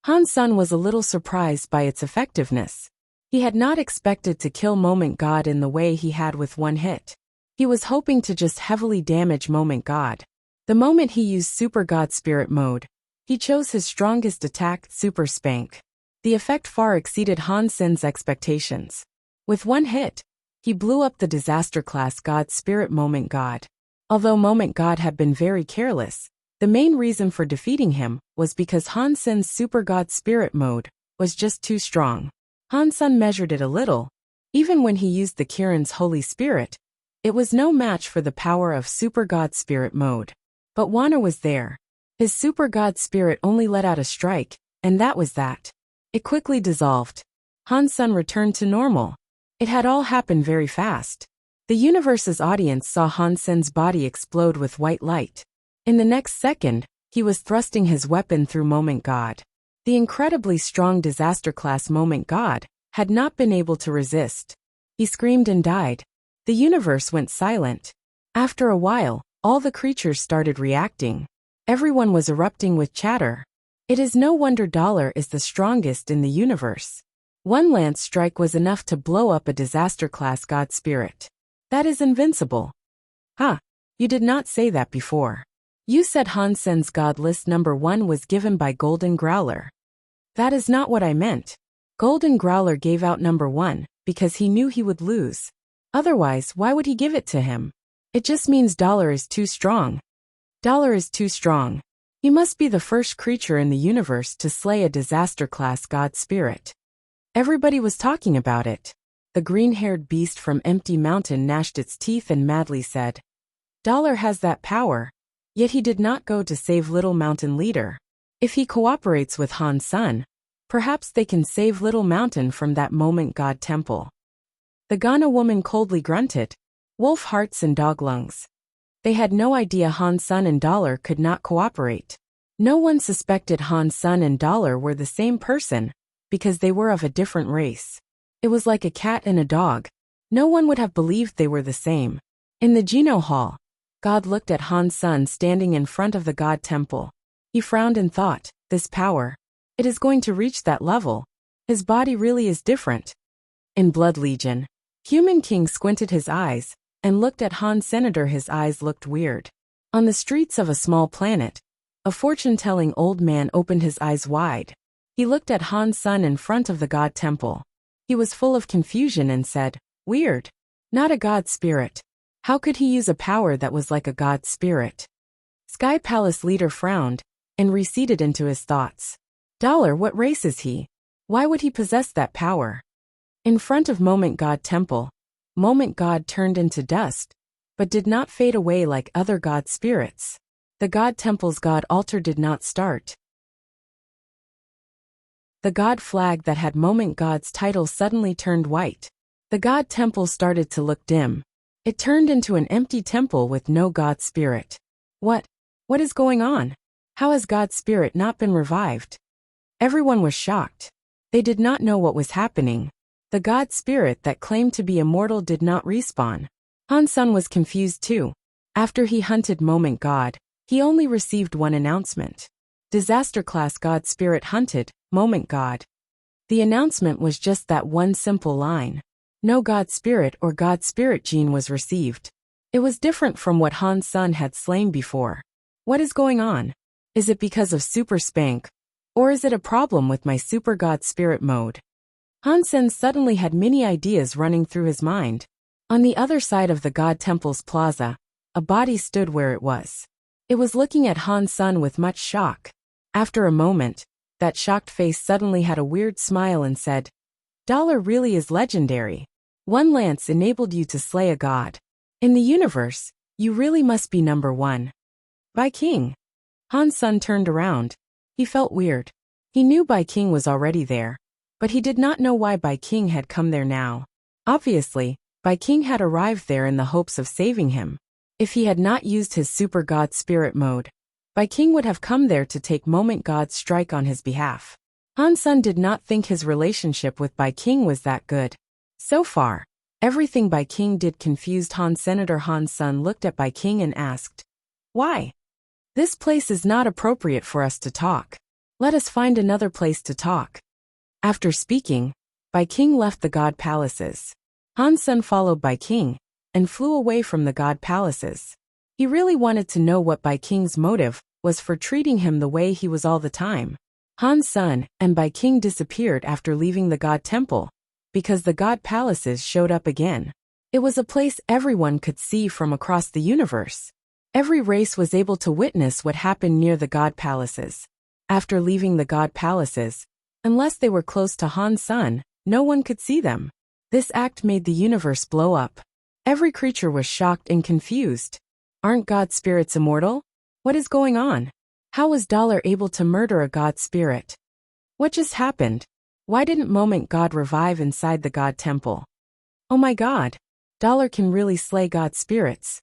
Han Sen was a little surprised by its effectiveness. He had not expected to kill Moment God in the way he had with one hit. He was hoping to just heavily damage Moment God. The moment he used Super God Spirit mode, he chose his strongest attack, Super Spank. The effect far exceeded Han Sen's expectations. With one hit, he blew up the disaster-class God Spirit Moment God. Although Moment God had been very careless, the main reason for defeating him was because Han Sen's Super God Spirit mode was just too strong. Han Sen measured it a little. Even when he used the Kirin's Holy Spirit, it was no match for the power of Super God Spirit mode. But Wanner was there. His Super God Spirit only let out a strike, and that was that. It quickly dissolved. Han Sen returned to normal. It had all happened very fast. The universe's audience saw Han Sen's body explode with white light. In the next second, he was thrusting his weapon through Moment God. The incredibly strong disaster-class Moment God had not been able to resist. He screamed and died. The universe went silent. After a while, all the creatures started reacting. Everyone was erupting with chatter. It is no wonder Dollar is the strongest in the universe. One lance strike was enough to blow up a disaster-class god spirit. That is invincible. Huh, you did not say that before. You said Han Sen's god list number 1 was given by Golden Growler. That is not what I meant. Golden Growler gave out number 1 because he knew he would lose. Otherwise, why would he give it to him? It just means Dollar is too strong. Dollar is too strong. He must be the first creature in the universe to slay a disaster-class god spirit. Everybody was talking about it. The green-haired beast from Empty Mountain gnashed its teeth and madly said, Dollar has that power. Yet he did not go to save Little Mountain Leader. If he cooperates with Han Sun, perhaps they can save Little Mountain from that moment god temple. The Ghana woman coldly grunted, wolf hearts and dog lungs. They had no idea Han Sun and Dollar could not cooperate. No one suspected Han Sun and Dollar were the same person, because they were of a different race. It was like a cat and a dog. No one would have believed they were the same. In the Geno Hall, God looked at Han Sun standing in front of the god temple. He frowned and thought, this power. It is going to reach that level. His body really is different. In Blood Legion, Human King squinted his eyes and looked at Han Senator. His eyes looked weird. On the streets of a small planet, a fortune-telling old man opened his eyes wide. He looked at Han Sun in front of the god temple. He was full of confusion and said, weird. Not a god spirit. How could he use a power that was like a god spirit? Sky Palace leader frowned and receded into his thoughts. Dollar, what race is he? Why would he possess that power? In front of Moment God Temple, Moment God turned into dust, but did not fade away like other god spirits. The god temple's god altar did not start. The god flag that had Moment God's title suddenly turned white. The god temple started to look dim. It turned into an empty temple with no god spirit. What is going on? How has God spirit not been revived? Everyone was shocked. They did not know what was happening. The god spirit that claimed to be immortal did not respawn. Han Sun was confused too. After he hunted Moment God, he only received one announcement. Disaster class god spirit hunted, Moment God. The announcement was just that one simple line. No god spirit or god spirit gene was received. It was different from what Han Sun had slain before. What is going on? Is it because of Super Spank? Or is it a problem with my Super God Spirit mode? Han Sun suddenly had many ideas running through his mind. On the other side of the God Temple's plaza, a body stood where it was. It was looking at Han Sun with much shock. After a moment, that shocked face suddenly had a weird smile and said, Dollar really is legendary. One lance enabled you to slay a god. In the universe, you really must be number 1. Bai King. Han Sun turned around. He felt weird. He knew Bai King was already there, but he did not know why Bai King had come there now. Obviously, Bai King had arrived there in the hopes of saving him. If he had not used his Super God Spirit mode, Bai King would have come there to take Moment God's strike on his behalf. Han Sun did not think his relationship with Bai King was that good. So far, everything Bai King did confused Han Senator. Han Sun looked at Bai King and asked, why? This place is not appropriate for us to talk. Let us find another place to talk. After speaking, Bai King left the god palaces. Han Sun followed Bai King and flew away from the god palaces. He really wanted to know what Bai King's motive was for treating him the way he was all the time. Han Sun and Bai King disappeared after leaving the god temple, because the god palaces showed up again. It was a place everyone could see from across the universe. Every race was able to witness what happened near the god palaces. After leaving the god palaces, unless they were close to Han Sun, no one could see them. This act made the universe blow up. Every creature was shocked and confused. Aren't god spirits immortal? What is going on? How was Dollar able to murder a god spirit? What just happened? Why didn't Moment God revive inside the god temple? Oh my god! Dollar can really slay god spirits.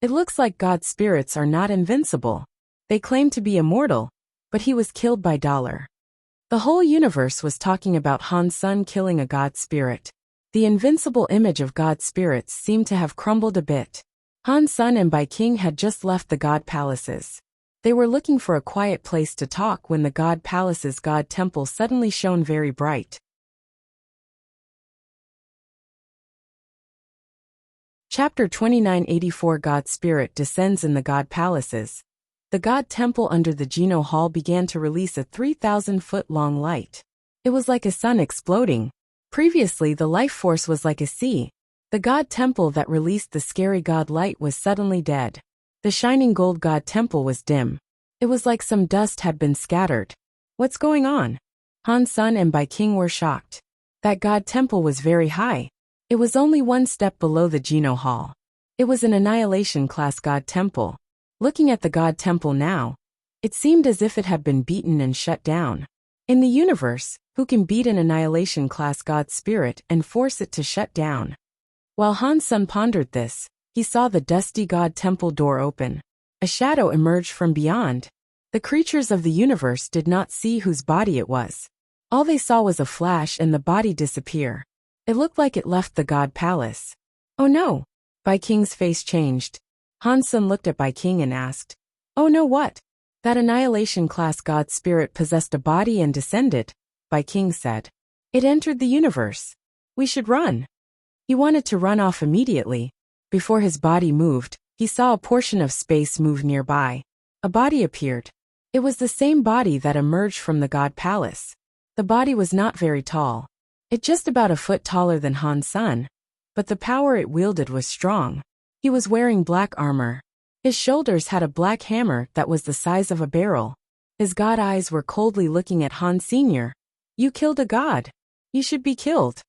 It looks like god spirits are not invincible. They claim to be immortal, but he was killed by Dollar. The whole universe was talking about Han Sun killing a god spirit. The invincible image of god spirits seemed to have crumbled a bit. Han Sun and Bai King had just left the god palaces. They were looking for a quiet place to talk when the god palace's god temple suddenly shone very bright. Chapter 2984 God Spirit descends in the God Palaces. The God Temple under the Geno Hall began to release a 3,000-foot-long light. It was like a sun exploding. Previously the life force was like a sea. The God Temple that released the scary God light was suddenly dead. The shining gold God Temple was dim. It was like some dust had been scattered. What's going on? Han Sun and Bai King were shocked. That God Temple was very high. It was only one step below the Geno Hall. It was an Annihilation-class God Temple. Looking at the God Temple now, it seemed as if it had been beaten and shut down. In the universe, who can beat an Annihilation-class God Spirit and force it to shut down? While Han Sun pondered this, he saw the dusty God Temple door open. A shadow emerged from beyond. The creatures of the universe did not see whose body it was. All they saw was a flash and the body disappear. It looked like it left the God Palace. Oh no! Bai King's face changed. Han Sun looked at Bai King and asked, "Oh no, what?" "That Annihilation-class God Spirit possessed a body and descended," Bai King said. "It entered the universe. We should run." He wanted to run off immediately. Before his body moved, he saw a portion of space move nearby. A body appeared. It was the same body that emerged from the God Palace. The body was not very tall. It just about a foot taller than Han Sun. But the power it wielded was strong. He was wearing black armor. His shoulders had a black hammer that was the size of a barrel. His god eyes were coldly looking at Han Sr. "You killed a god. You should be killed."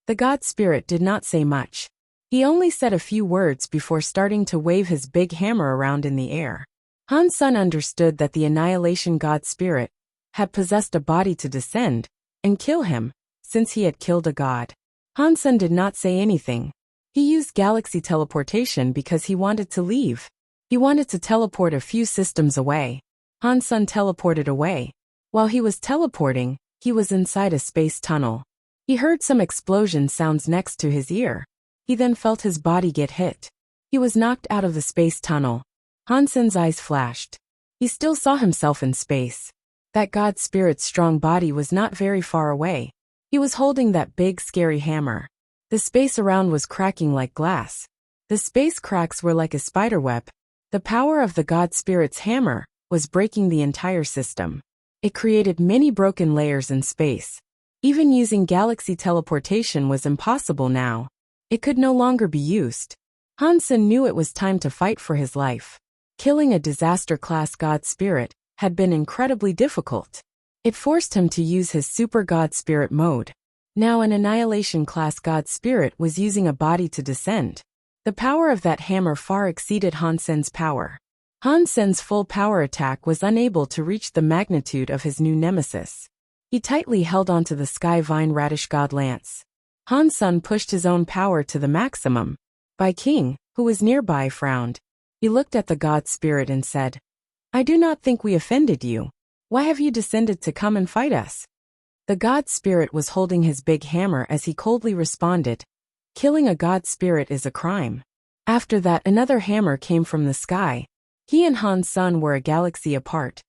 The God Spirit did not say much. He only said a few words before starting to wave his big hammer around in the air. Han Sun understood that the Annihilation God Spirit had possessed a body to descend and kill him, since he had killed a god. Han Sun did not say anything. He used galaxy teleportation because he wanted to leave. He wanted to teleport a few systems away. Han Sun teleported away. While he was teleporting, he was inside a space tunnel. He heard some explosion sounds next to his ear. He then felt his body get hit. He was knocked out of the space tunnel. Han Sun's eyes flashed. He still saw himself in space. That God Spirit's strong body was not very far away. He was holding that big scary hammer. The space around was cracking like glass. The space cracks were like a spiderweb. The power of the God Spirit's hammer was breaking the entire system. It created many broken layers in space. Even using galaxy teleportation was impossible now. It could no longer be used. Han Sun knew it was time to fight for his life. Killing a disaster-class God Spirit had been incredibly difficult. It forced him to use his Super God Spirit mode. Now an Annihilation-class God Spirit was using a body to descend. The power of that hammer far exceeded Han Sun's power. Han Sun's full power attack was unable to reach the magnitude of his new nemesis. He tightly held onto the Sky Vine Radish God Lance. Han Sun pushed his own power to the maximum. Bai King, who was nearby, frowned. He looked at the God Spirit and said, "I do not think we offended you. Why have you descended to come and fight us?" The God Spirit was holding his big hammer as he coldly responded, "Killing a God Spirit is a crime." After that, another hammer came from the sky. He and Han Sun were a galaxy apart.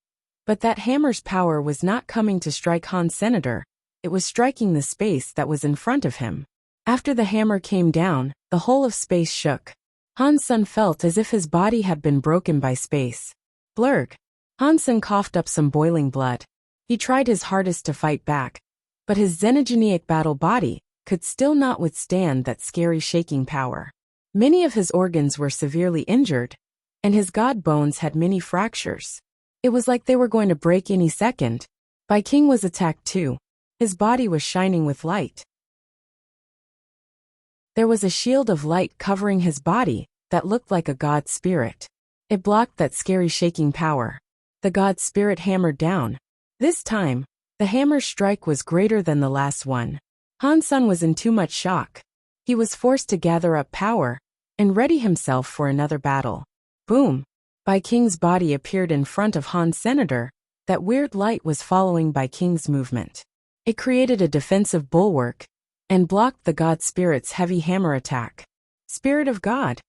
But that hammer's power was not coming to strike Han Senator. It was striking the space that was in front of him. After the hammer came down, the whole of space shook. Han Sun felt as if his body had been broken by space. Blurg. Han Sun coughed up some boiling blood. He tried his hardest to fight back. But his xenogenic battle body could still not withstand that scary shaking power. Many of his organs were severely injured, and his god bones had many fractures. It was like they were going to break any second. Bai King was attacked too. His body was shining with light. There was a shield of light covering his body that looked like a God Spirit. It blocked that scary shaking power. The God Spirit hammered down. This time, the hammer's strike was greater than the last one. Han Sun was in too much shock. He was forced to gather up power and ready himself for another battle. Boom! Bai King's body appeared in front of Han Senator. That weird light was following Bai King's movement. It created a defensive bulwark and blocked the God Spirit's heavy hammer attack. Spirit of God.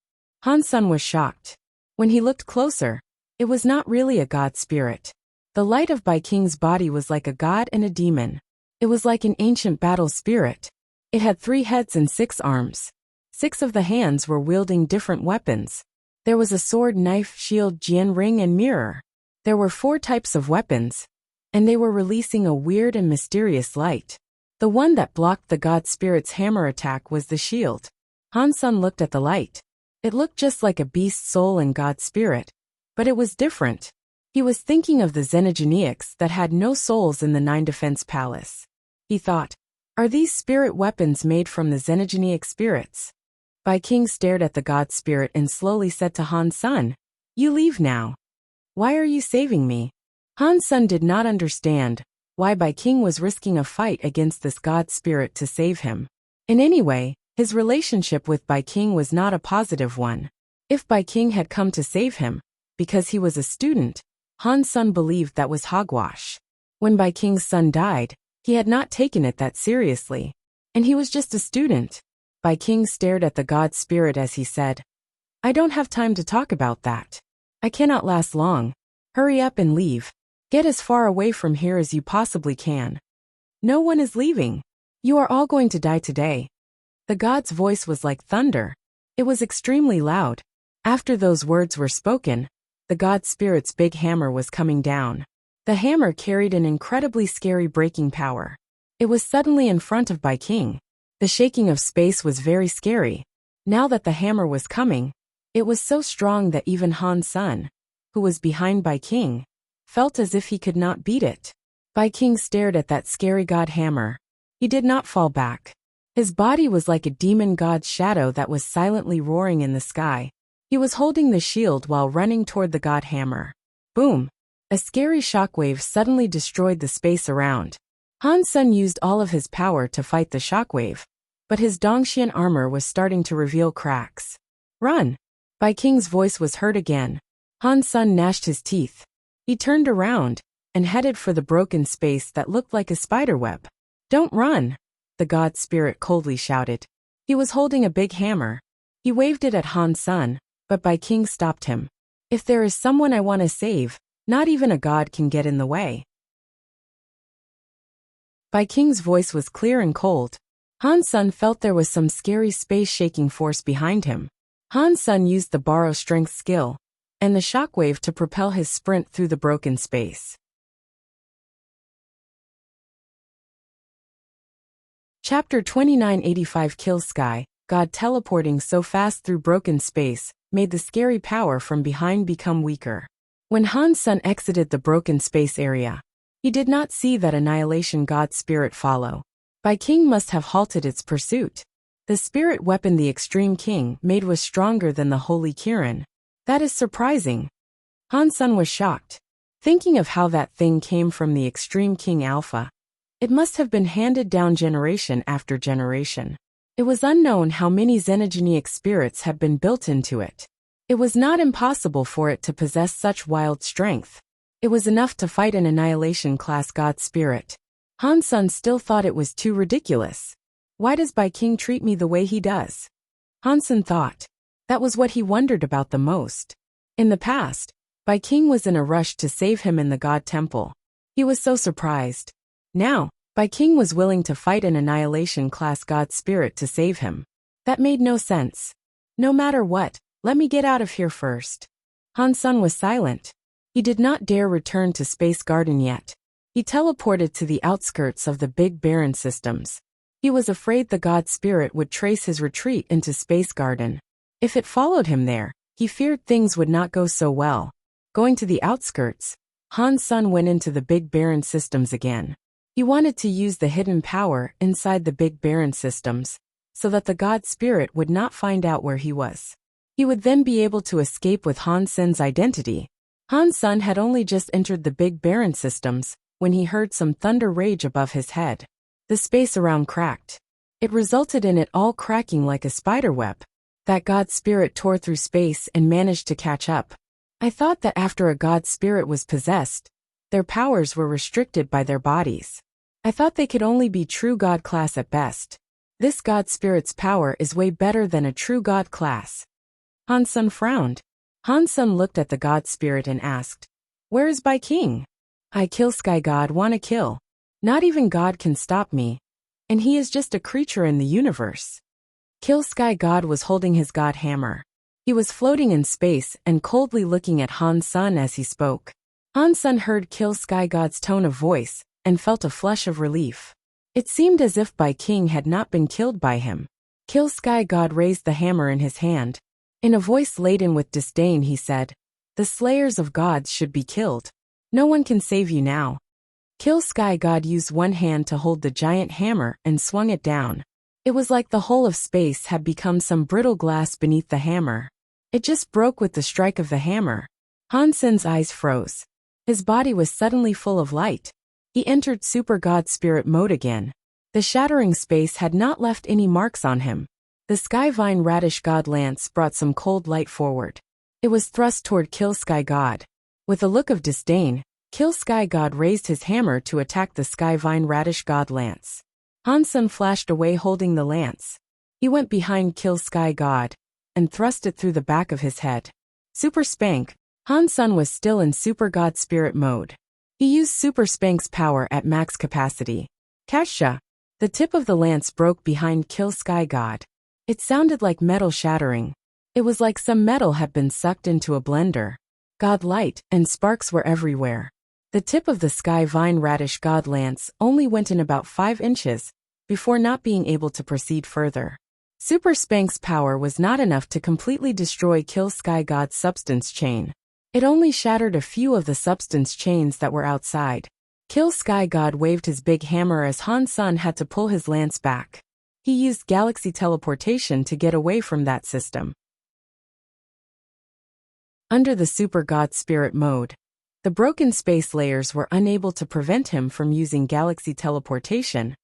Han Sun was shocked. When he looked closer, it was not really a God Spirit. The light of Bai King's body was like a god and a demon. It was like an ancient battle spirit. It had 3 heads and 6 arms. 6 of the hands were wielding different weapons. There was a sword, knife, shield, jian ring, and mirror. There were 4 types of weapons, and they were releasing a weird and mysterious light. The one that blocked the god spirit's hammer attack was the shield. Han Sen looked at the light. It looked just like a beast's soul and god spirit, but it was different. He was thinking of the Xenogeneics that had no souls in the 9 Defense Palace. He thought, are these spirit weapons made from the Xenogeneic spirits? Bai King stared at the god spirit and slowly said to Han Sen, "You leave now. Why are you saving me?" Han Sen did not understand why Bai King was risking a fight against this god spirit to save him. In any way, his relationship with Bai King was not a positive one. If Bai King had come to save him, because he was a student, Han Sen believed that was hogwash. When Bai King's son died, he had not taken it that seriously, and he was just a student. Bai King stared at the god spirit as he said, "I don't have time to talk about that. I cannot last long. Hurry up and leave. Get as far away from here as you possibly can. No one is leaving. You are all going to die today." The god's voice was like thunder. It was extremely loud. After those words were spoken, the god spirit's big hammer was coming down. The hammer carried an incredibly scary breaking power. It was suddenly in front of Bai King. The shaking of space was very scary. Now that the hammer was coming, it was so strong that even Han Sen, who was behind Bai King, felt as if he could not beat it. Bai King stared at that scary god hammer. He did not fall back. His body was like a demon god's shadow that was silently roaring in the sky. He was holding the shield while running toward the god hammer. Boom! A scary shockwave suddenly destroyed the space around. Han Sen used all of his power to fight the shockwave, but his Dongxian armor was starting to reveal cracks. "Run!" Bai King's voice was heard again. Han Sen gnashed his teeth. He turned around and headed for the broken space that looked like a spiderweb. "Don't run!" the god spirit coldly shouted. He was holding a big hammer. He waved it at Han Sen, but Bai King stopped him. "If there is someone I want to save, not even a god can get in the way." Bai King's voice was clear and cold. Han Sen felt there was some scary space-shaking force behind him. Han Sen used the borrow strength skill and the shockwave to propel his sprint through the broken space. Chapter 2985 Kill Sky. God teleporting so fast through broken space made the scary power from behind become weaker. When Han Sen exited the broken space area, he did not see that annihilation god spirit follow. Bai King must have halted its pursuit. The spirit weapon the Extreme King made was stronger than the Holy Kirin. That is surprising. Han Sen was shocked, thinking of how that thing came from the Extreme King Alpha. It must have been handed down generation after generation. It was unknown how many Xenogeneic spirits had been built into it. It was not impossible for it to possess such wild strength. It was enough to fight an annihilation class god spirit. Han Sen still thought it was too ridiculous. Why does Bai King treat me the way he does? Han Sen thought. That was what he wondered about the most. In the past, Bai King was in a rush to save him in the god temple. He was so surprised. Now, Bai King was willing to fight an annihilation class god spirit to save him. That made no sense. No matter what, let me get out of here first. Han Sen was silent. He did not dare return to Space Garden yet. He teleported to the outskirts of the Big Barren systems. He was afraid the god spirit would trace his retreat into Space Garden. If it followed him there, he feared things would not go so well. Going to the outskirts, Han Sen went into the Big Barren systems again. He wanted to use the hidden power inside the Big Barren systems, so that the god spirit would not find out where he was. He would then be able to escape with Han Sen's identity. Han Sen had only just entered the Big Barren systems when he heard some thunder rage above his head. The space around cracked. It resulted in it all cracking like a spiderweb. That god spirit tore through space and managed to catch up. I thought that after a god spirit was possessed, their powers were restricted by their bodies. I thought they could only be true god class at best. This god spirit's power is way better than a true god class. Han Sen frowned. Han Sen looked at the god spirit and asked, "Where is Bai King?" "I kill Sky God wanna kill. Not even God can stop me. And he is just a creature in the universe." Kill Sky God was holding his god hammer. He was floating in space and coldly looking at Han Sun as he spoke. Han Sun heard Kill Sky God's tone of voice and felt a flush of relief. It seemed as if Bai King had not been killed by him. Kill Sky God raised the hammer in his hand. In a voice laden with disdain he said, "The slayers of gods should be killed. No one can save you now." Kill Sky God used one hand to hold the giant hammer and swung it down. It was like the whole of space had become some brittle glass beneath the hammer. It just broke with the strike of the hammer. Han Sun's eyes froze. His body was suddenly full of light. He entered Super God Spirit mode again. The shattering space had not left any marks on him. The Skyvine Radish God Lance brought some cold light forward. It was thrust toward Kill Sky God. With a look of disdain, Kill Sky God raised his hammer to attack the Skyvine Radish God Lance. Han Sun flashed away holding the lance. He went behind Kill Sky God and thrust it through the back of his head. Super Spank. Han Sun was still in Super God Spirit mode. He used Super Spank's power at max capacity. Kasha. The tip of the lance broke behind Kill Sky God. It sounded like metal shattering. It was like some metal had been sucked into a blender. God light and sparks were everywhere. The tip of the Skyvine Radish God Lance only went in about 5 inches before not being able to proceed further. Super Spank's power was not enough to completely destroy Kill Sky God's substance chain. It only shattered a few of the substance chains that were outside. Kill Sky God waved his big hammer as Han Sun had to pull his lance back. He used galaxy teleportation to get away from that system. Under the Super God Spirit mode, the broken space layers were unable to prevent him from using galaxy teleportation,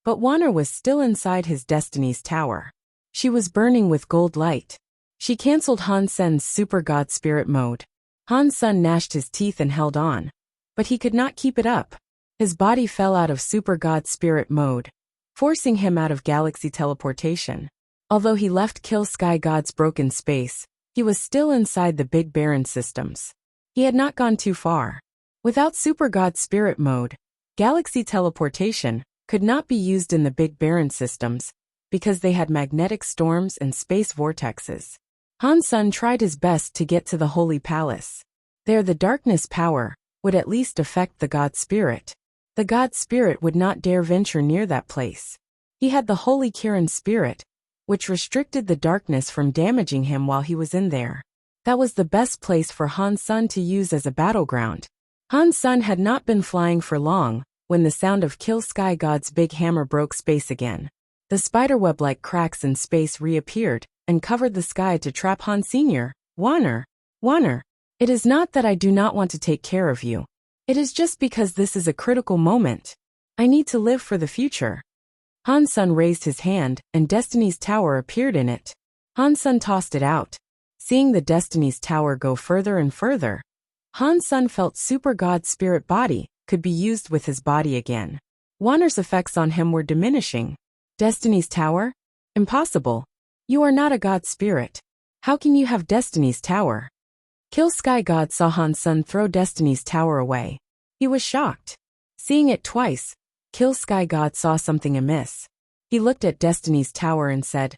but Wanner was still inside his Destiny's Tower. She was burning with gold light. She cancelled Han Sun's Super God Spirit mode. Han Sun gnashed his teeth and held on, but he could not keep it up. His body fell out of Super God Spirit mode, forcing him out of galaxy teleportation. Although he left Kill Sky God's broken space, he was still inside the Big Baron systems. He had not gone too far. Without Super God Spirit mode, galaxy teleportation could not be used in the Big Baron systems because they had magnetic storms and space vortexes. Han Sun tried his best to get to the Holy Palace. There the darkness power would at least affect the God Spirit. The God Spirit would not dare venture near that place. He had the Holy Kirin Spirit, which restricted the darkness from damaging him while he was in there. That was the best place for Han Sun to use as a battleground. Han Sun had not been flying for long when the sound of Kill Sky God's big hammer broke space again. The spiderweb-like cracks in space reappeared and covered the sky to trap Han Sr. Wanner. It is not that I do not want to take care of you. It is just because this is a critical moment. I need to live for the future. Han Sun raised his hand and Destiny's Tower appeared in it. Han Sun tossed it out. Seeing the Destiny's Tower go further and further, Han Sun felt Super God Spirit body could be used with his body again. Wanner's effects on him were diminishing. Destiny's Tower? Impossible. You are not a God Spirit. How can you have Destiny's Tower? Kill Sky God saw Han Sun throw Destiny's Tower away. He was shocked. Seeing it twice, Kill Sky God saw something amiss. He looked at Destiny's Tower and said,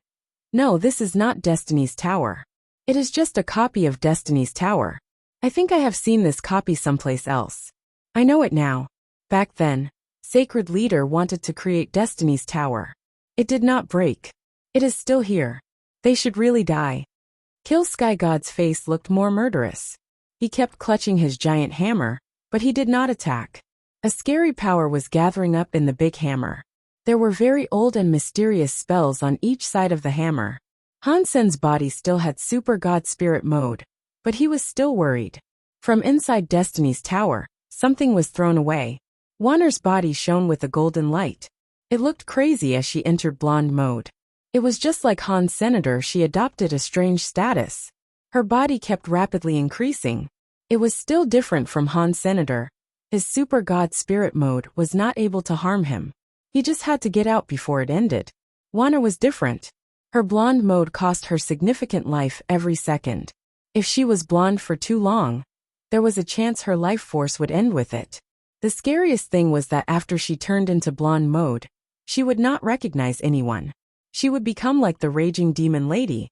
"No, this is not Destiny's Tower. It is just a copy of Destiny's Tower. I think I have seen this copy someplace else. I know it now. Back then, Sacred Leader wanted to create Destiny's Tower. It did not break. It is still here. They should really die." Kill Sky God's face looked more murderous. He kept clutching his giant hammer, but he did not attack. A scary power was gathering up in the big hammer. There were very old and mysterious spells on each side of the hammer. Han Sun's body still had Super God Spirit mode, but he was still worried. From inside Destiny's Tower, something was thrown away. Wanner's body shone with a golden light. It looked crazy as she entered blonde mode. It was just like Han's senator, she adopted a strange status. Her body kept rapidly increasing. It was still different from Han's senator. His Super God Spirit mode was not able to harm him. He just had to get out before it ended. Wanner was different. Her blonde mode cost her significant life every second. If she was blonde for too long, there was a chance her life force would end with it. The scariest thing was that after she turned into blonde mode, she would not recognize anyone. she would become like the raging demon lady.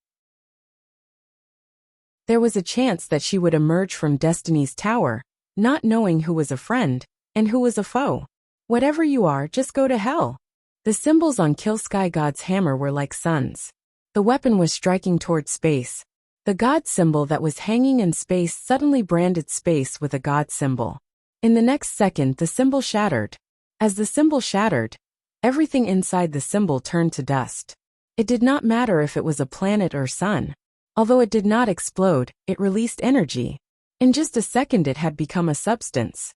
There was a chance that she would emerge from Destiny's Tower, not knowing who was a friend and who was a foe. Whatever you are, just go to hell. The symbols on Kill Sky God's hammer were like suns. The weapon was striking toward space. The god symbol that was hanging in space suddenly branded space with a god symbol. In the next second, the symbol shattered. As the symbol shattered, everything inside the symbol turned to dust. It did not matter if it was a planet or sun. Although it did not explode, it released energy. In just a second it had become a substance.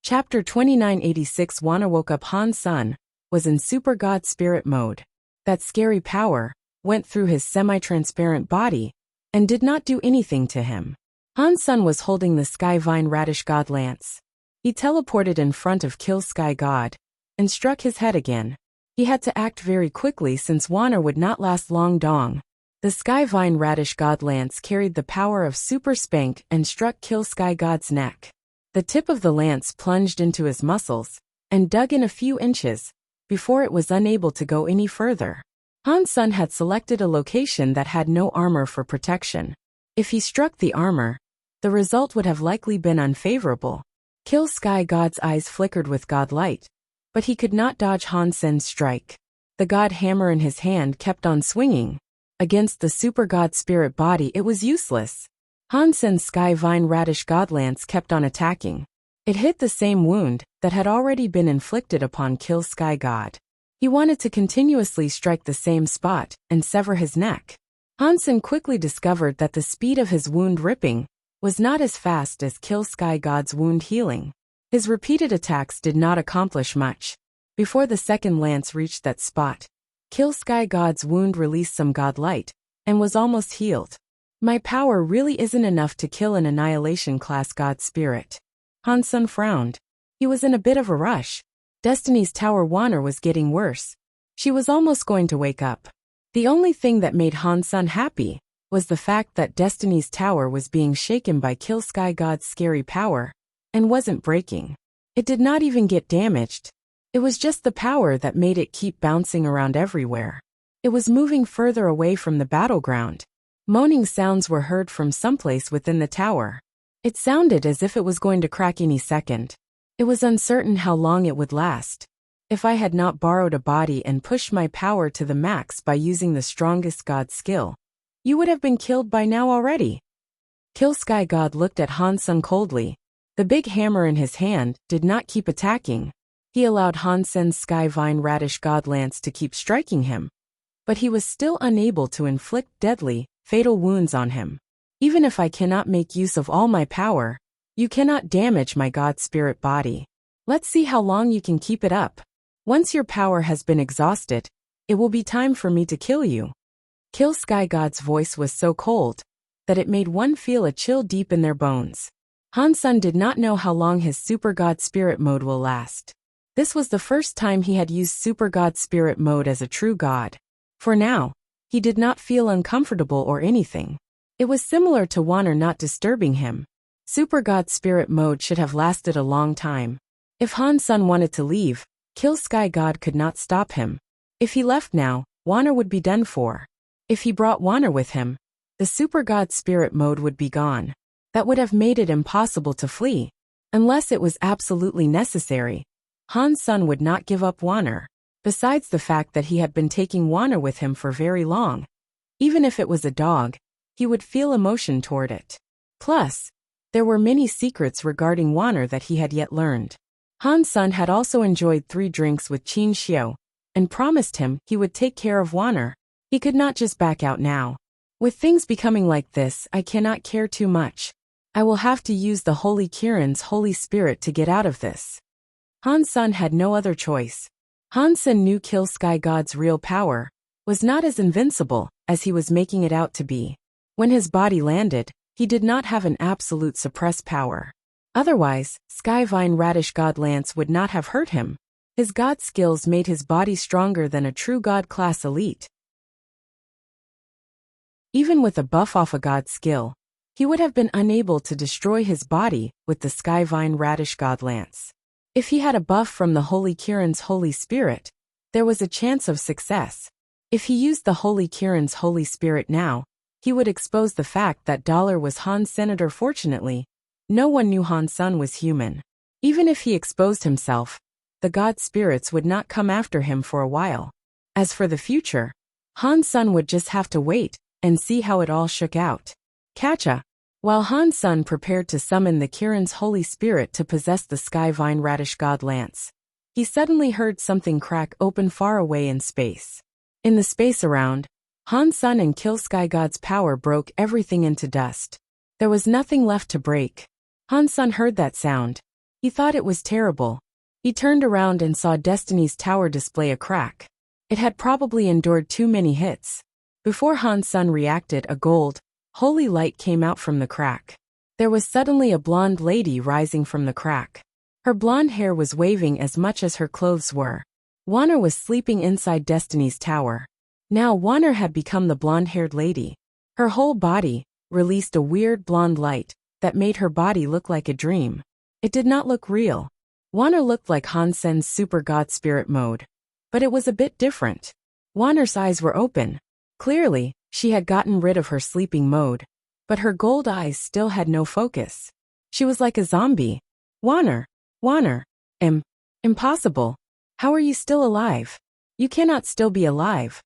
Chapter 2986. Wanna woke up. Han's son was in super god spirit mode. That scary power went through his semi-transparent body and did not do anything to him. Han's son was holding the Sky Vine Radish God Lance. He teleported in front of Kill Sky God and struck his head again. He had to act very quickly since Wanna would not last long. Dong. The Sky Vine Radish God Lance carried the power of Super Spank and struck Kill Sky God's neck. The tip of the lance plunged into his muscles and dug in a few inches before it was unable to go any further. Han's son had selected a location that had no armor for protection. If he struck the armor, the result would have likely been unfavorable. Kill Sky God's eyes flickered with god light, but he could not dodge Han's son's strike. The god hammer in his hand kept on swinging. Against the super god spirit body it was useless. Han's son's Sky Vine Radish God Lance kept on attacking. It hit the same wound that had already been inflicted upon Kill Sky God. He wanted to continuously strike the same spot and sever his neck. Han's son quickly discovered that the speed of his wound ripping was not as fast as Kill Sky God's wound healing. His repeated attacks did not accomplish much. Before the second lance reached that spot, Kill Sky God's wound released some god light and was almost healed. My power really isn't enough to kill an annihilation class god spirit. Han's son frowned. He was in a bit of a rush. Destiny's Tower Wanner was getting worse. She was almost going to wake up. The only thing that made Han's son happy was the fact that Destiny's Tower was being shaken by Kill Sky God's scary power and wasn't breaking. It did not even get damaged. It was just the power that made it keep bouncing around everywhere. It was moving further away from the battleground. Moaning sounds were heard from someplace within the tower. It sounded as if it was going to crack any second. It was uncertain how long it would last. If I had not borrowed a body and pushed my power to the max by using the strongest god skill, you would have been killed by now already. Kill Sky God looked at Han's son coldly. The big hammer in his hand did not keep attacking. He allowed Han's son's Sky Vine Radish God Lance to keep striking him, but he was still unable to inflict deadly, fatal wounds on him. Even if I cannot make use of all my power, you cannot damage my god spirit body. Let's see how long you can keep it up. Once your power has been exhausted, it will be time for me to kill you. Kill Sky God's voice was so cold that it made one feel a chill deep in their bones. Han's son did not know how long his super god spirit mode will last. This was the first time he had used super god spirit mode as a true god. For now, he did not feel uncomfortable or anything. It was similar to Wanner not disturbing him. Super God Spirit mode should have lasted a long time. If Han's son wanted to leave, Kill Sky God could not stop him. If he left now, Wanner would be done for. If he brought Wanner with him, the Super God Spirit mode would be gone. That would have made it impossible to flee. Unless it was absolutely necessary, Han's son would not give up Wanner. Besides the fact that he had been taking Wanner with him for very long. Even if it was a dog, he would feel emotion toward it. Plus, there were many secrets regarding Wanner that he had yet learned. Han's son had also enjoyed 3 drinks with Qin Xiu, and promised him he would take care of Wanner. He could not just back out now. With things becoming like this, I cannot care too much. I will have to use the Holy Kirin's Holy Spirit to get out of this. Han's son had no other choice. Han's son knew Kill Sky God's real power was not as invincible as he was making it out to be. When his body landed, he did not have an absolute suppress power. Otherwise, Sky Vine Radish God Lance would not have hurt him. His god skills made his body stronger than a true god class elite. Even with a buff off a god skill, he would have been unable to destroy his body with the Sky Vine Radish God Lance. If he had a buff from the Holy Kirin's Holy Spirit, there was a chance of success. If he used the Holy Kirin's Holy Spirit now, he would expose the fact that Dollar was Han's senator. Fortunately, no one knew Han's son was human. Even if he exposed himself, the god spirits would not come after him for a while. As for the future, Han's son would just have to wait and see how it all shook out. Catcha. While Han's son prepared to summon the Kirin's Holy Spirit to possess the Sky Vine Radish God Lance, he suddenly heard something crack open far away in space. In the space around, Han's son and Kill Sky God's power broke everything into dust. There was nothing left to break. Han's son heard that sound. He thought it was terrible. He turned around and saw Destiny's tower display a crack. It had probably endured too many hits. Before Han's son reacted, a gold, holy light came out from the crack. There was suddenly a blonde lady rising from the crack. Her blonde hair was waving as much as her clothes were. Wanner was sleeping inside Destiny's tower. Now Wanner had become the blonde-haired lady. Her whole body released a weird blonde light that made her body look like a dream. It did not look real. Wanner looked like Hansen's super god spirit mode. But it was a bit different. Wanner's eyes were open. Clearly, she had gotten rid of her sleeping mode. But her gold eyes still had no focus. She was like a zombie. Wanner. Impossible. How are you still alive? You cannot still be alive.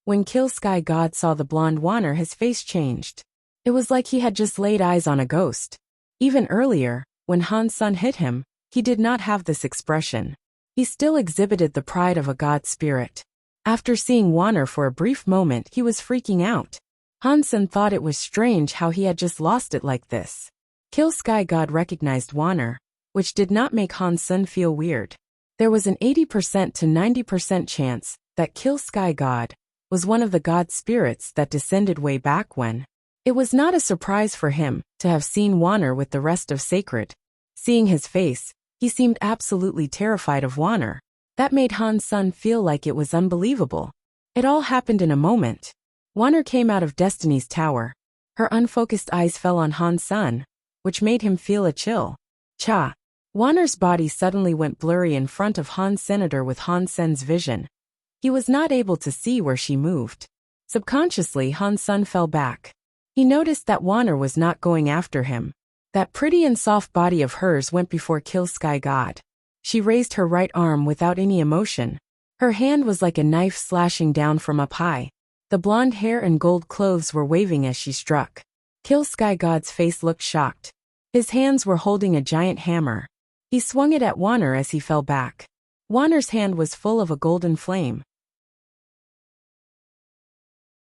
When Kill Sky God saw the blonde Wanner, his face changed. It was like he had just laid eyes on a ghost. Even earlier, when Han's son hit him, he did not have this expression. He still exhibited the pride of a god spirit. After seeing Wanner for a brief moment, he was freaking out. Hansen thought it was strange how he had just lost it like this. Kill Sky God recognized Wanner, which did not make Hansen feel weird. There was an 80% to 90% chance that Kill Sky God was one of the god spirits that descended way back when. It was not a surprise for him to have seen Wanner with the rest of Sacred. Seeing his face, he seemed absolutely terrified of Wanner. That made Han's son feel like it was unbelievable. It all happened in a moment. Wanner came out of Destiny's tower. Her unfocused eyes fell on Han's son, which made him feel a chill. Cha! Wanner's body suddenly went blurry in front of Han's senator with Hansen's vision. He was not able to see where she moved. Subconsciously, Han's son fell back. He noticed that Wanner was not going after him. That pretty and soft body of hers went before Kill Sky God. She raised her right arm without any emotion. Her hand was like a knife slashing down from up high. The blonde hair and gold clothes were waving as she struck. Kill Sky God's face looked shocked. His hands were holding a giant hammer. He swung it at Wanner as he fell back. Wanner's hand was full of a golden flame.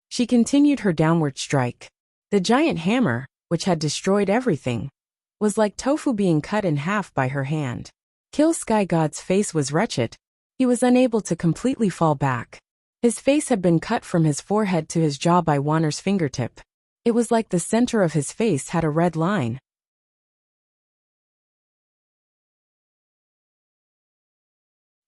She continued her downward strike. The giant hammer, which had destroyed everything, was like tofu being cut in half by her hand. Kill Sky God's face was wretched. He was unable to completely fall back. His face had been cut from his forehead to his jaw by Wanner's fingertip. It was like the center of his face had a red line.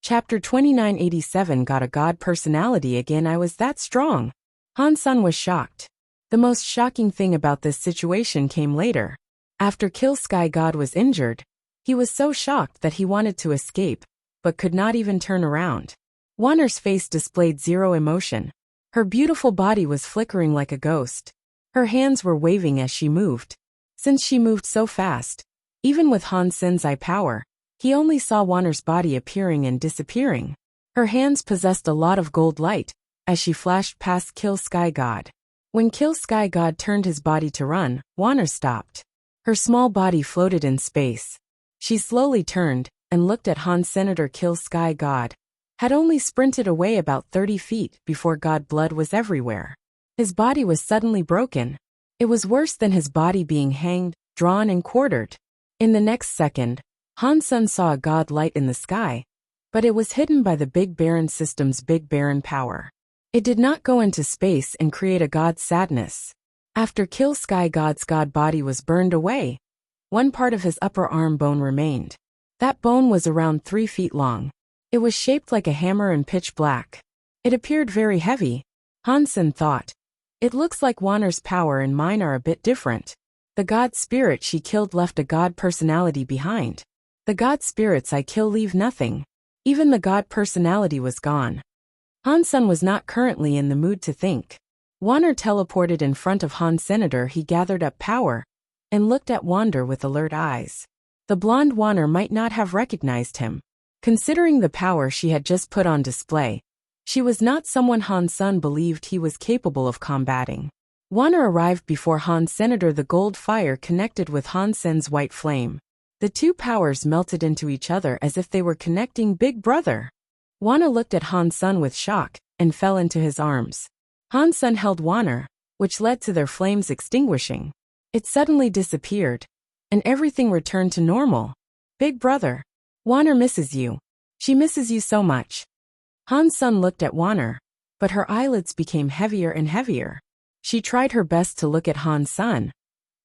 Chapter 2987 Got a god personality again. I was that strong. Hansen was shocked. The most shocking thing about this situation came later. After Kill Sky God was injured, he was so shocked that he wanted to escape, but could not even turn around. Wanner's face displayed zero emotion. Her beautiful body was flickering like a ghost. Her hands were waving as she moved. Since she moved so fast, even with Hansen's eye power, he only saw Wanner's body appearing and disappearing. Her hands possessed a lot of gold light as she flashed past Kill Sky God. When Kill Sky God turned his body to run, Wanner stopped. Her small body floated in space. She slowly turned and looked at Han's senator. Kill Sky God had only sprinted away about 30 feet before God blood was everywhere. His body was suddenly broken. It was worse than his body being hanged, drawn and quartered. In the next second, Hansen saw a god light in the sky, but it was hidden by the Big Baron system's Big Baron power. It did not go into space and create a god's sadness. After Kill Sky God's god body was burned away, one part of his upper arm bone remained. That bone was around 3 feet long. It was shaped like a hammer and pitch black. It appeared very heavy. Hansen thought, "It looks like Wanner's power and mine are a bit different." The god spirit she killed left a god personality behind. The god spirits I kill leave nothing. Even the god personality was gone. Han Sen was not currently in the mood to think. Wander teleported in front of Han Senator. He gathered up power and looked at Wander with alert eyes. The blonde Wander might not have recognized him. Considering the power she had just put on display, she was not someone Han Sen believed he was capable of combating. Wander arrived before Han Senator. The gold fire connected with Han Sen's white flame. The two powers melted into each other as if they were connecting. Big brother! Wander looked at Han Sen with shock and fell into his arms. Han Sen held Wander, which led to their flames extinguishing. It suddenly disappeared, and everything returned to normal. Big brother! Wander misses you. She misses you so much. Han Sen looked at Wander, but her eyelids became heavier and heavier. She tried her best to look at Han Sen,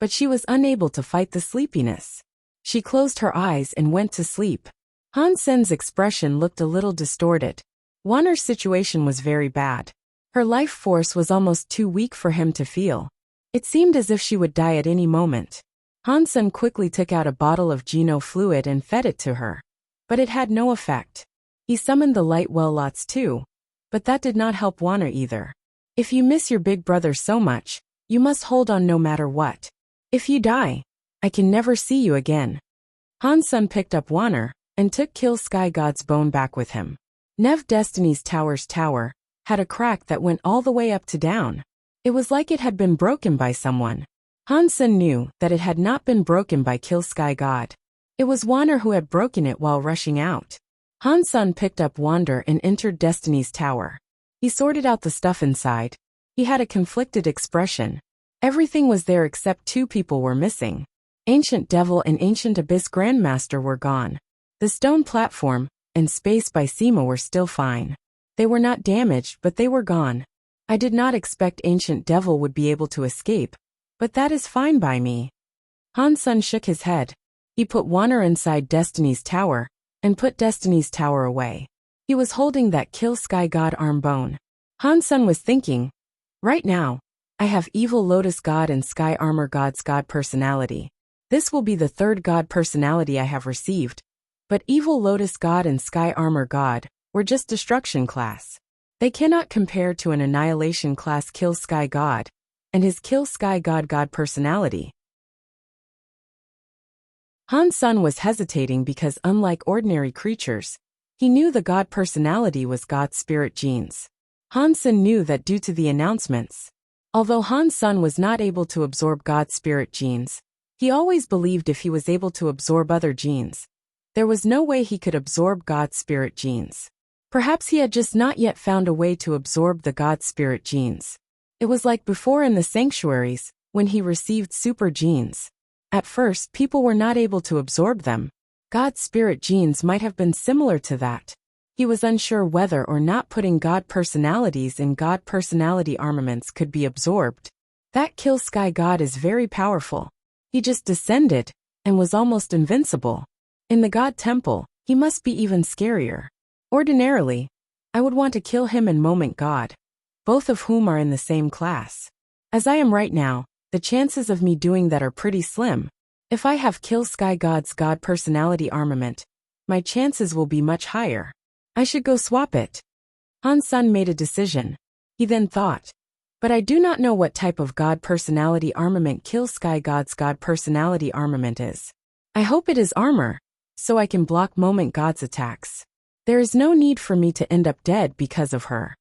but she was unable to fight the sleepiness. She closed her eyes and went to sleep. Han Sen's expression looked a little distorted. Wander's situation was very bad. Her life force was almost too weak for him to feel. It seemed as if she would die at any moment. Han Sen quickly took out a bottle of Geno fluid and fed it to her. But it had no effect. He summoned the light well lots too, but that did not help Wander either. If you miss your big brother so much, you must hold on no matter what. If you die, I can never see you again. Han Sen picked up Wander and took Kill Sky God's bone back with him. Nev Destiny's Tower's tower had a crack that went all the way up to down. It was like it had been broken by someone. Han Sen knew that it had not been broken by Kill Sky God. It was Wander who had broken it while rushing out. Han Sen picked up Wander and entered Destiny's Tower. He sorted out the stuff inside. He had a conflicted expression. Everything was there except two people were missing. Ancient Devil and Ancient Abyss Grandmaster were gone. The stone platform and space by Sema were still fine. They were not damaged, but they were gone. I did not expect Ancient Devil would be able to escape, but that is fine by me. Han Sen shook his head. He put Wander inside Destiny's Tower and put Destiny's Tower away. He was holding that Kill Sky God arm bone. Han Sen was thinking, right now, I have Evil Lotus God and Sky Armor God's God personality. This will be the third God personality I have received. But Evil Lotus God and Sky Armor God were just destruction class. They cannot compare to an annihilation class Kill Sky God and his Kill Sky God personality. Han Sen was hesitating because unlike ordinary creatures, he knew the God personality was God spirit genes. Han Sen knew that due to the announcements. Although Han Sen was not able to absorb God spirit genes, he always believed if he was able to absorb other genes, there was no way he could absorb God spirit genes. Perhaps he had just not yet found a way to absorb the God spirit genes. It was like before in the sanctuaries, when he received super genes. At first, people were not able to absorb them. God spirit genes might have been similar to that. He was unsure whether or not putting God personalities in God personality armaments could be absorbed. That Kill Sky God is very powerful. He just descended and was almost invincible. In the God Temple, he must be even scarier. Ordinarily, I would want to kill him and Moment God, both of whom are in the same class. As I am right now, the chances of me doing that are pretty slim. If I have Kill Sky God's God personality armament, my chances will be much higher. I should go swap it. Han Sen made a decision. He then thought, but I do not know what type of God personality armament Kill Sky God's God personality armament is. I hope it is armor, so I can block Moment God's attacks. There is no need for me to end up dead because of her.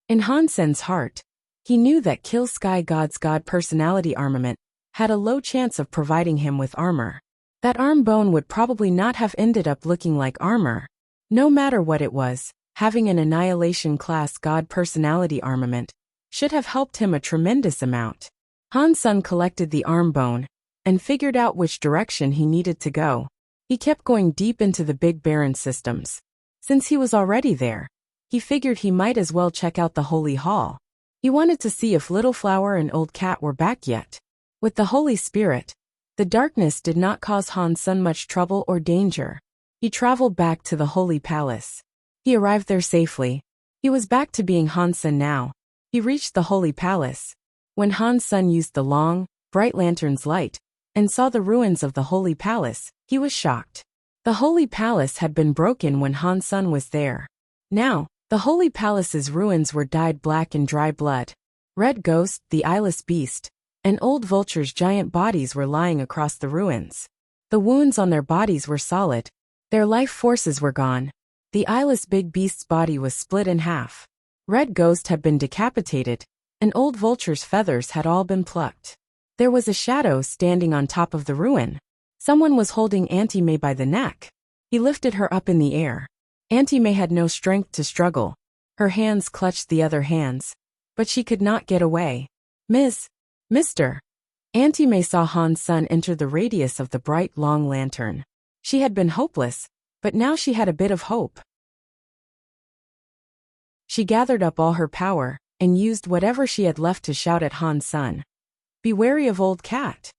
In Han Sen's heart, he knew that Kill Sky God's God personality armament had a low chance of providing him with armor. That arm bone would probably not have ended up looking like armor. No matter what it was, having an annihilation class God personality armament should have helped him a tremendous amount. Han Sen collected the arm bone and figured out which direction he needed to go. He kept going deep into the big barren systems. Since he was already there, he figured he might as well check out the Holy Hall. He wanted to see if Little Flower and Old Cat were back yet. With the Holy Spirit, the darkness did not cause Han Sen much trouble or danger. He traveled back to the Holy Palace. He arrived there safely. He was back to being Han Sen now. He reached the Holy Palace. When Han Sen used the long, bright lantern's light and saw the ruins of the Holy Palace, he was shocked. The Holy Palace had been broken when Han Sen was there. Now, the Holy Palace's ruins were dyed black in dry blood. Red Ghost, the eyeless beast, and Old Vulture's giant bodies were lying across the ruins. The wounds on their bodies were solid. Their life forces were gone. The eyeless big beast's body was split in half. Red Ghost had been decapitated, and Old Vulture's feathers had all been plucked. There was a shadow standing on top of the ruin. Someone was holding Auntie May by the neck. He lifted her up in the air. Auntie May had no strength to struggle. Her hands clutched the other hands, but she could not get away. Mister. Auntie May saw Han Sen enter the radius of the bright long lantern. She had been hopeless, but now she had a bit of hope. She gathered up all her power, and used whatever she had left to shout at Han Sen. Be wary of old cat.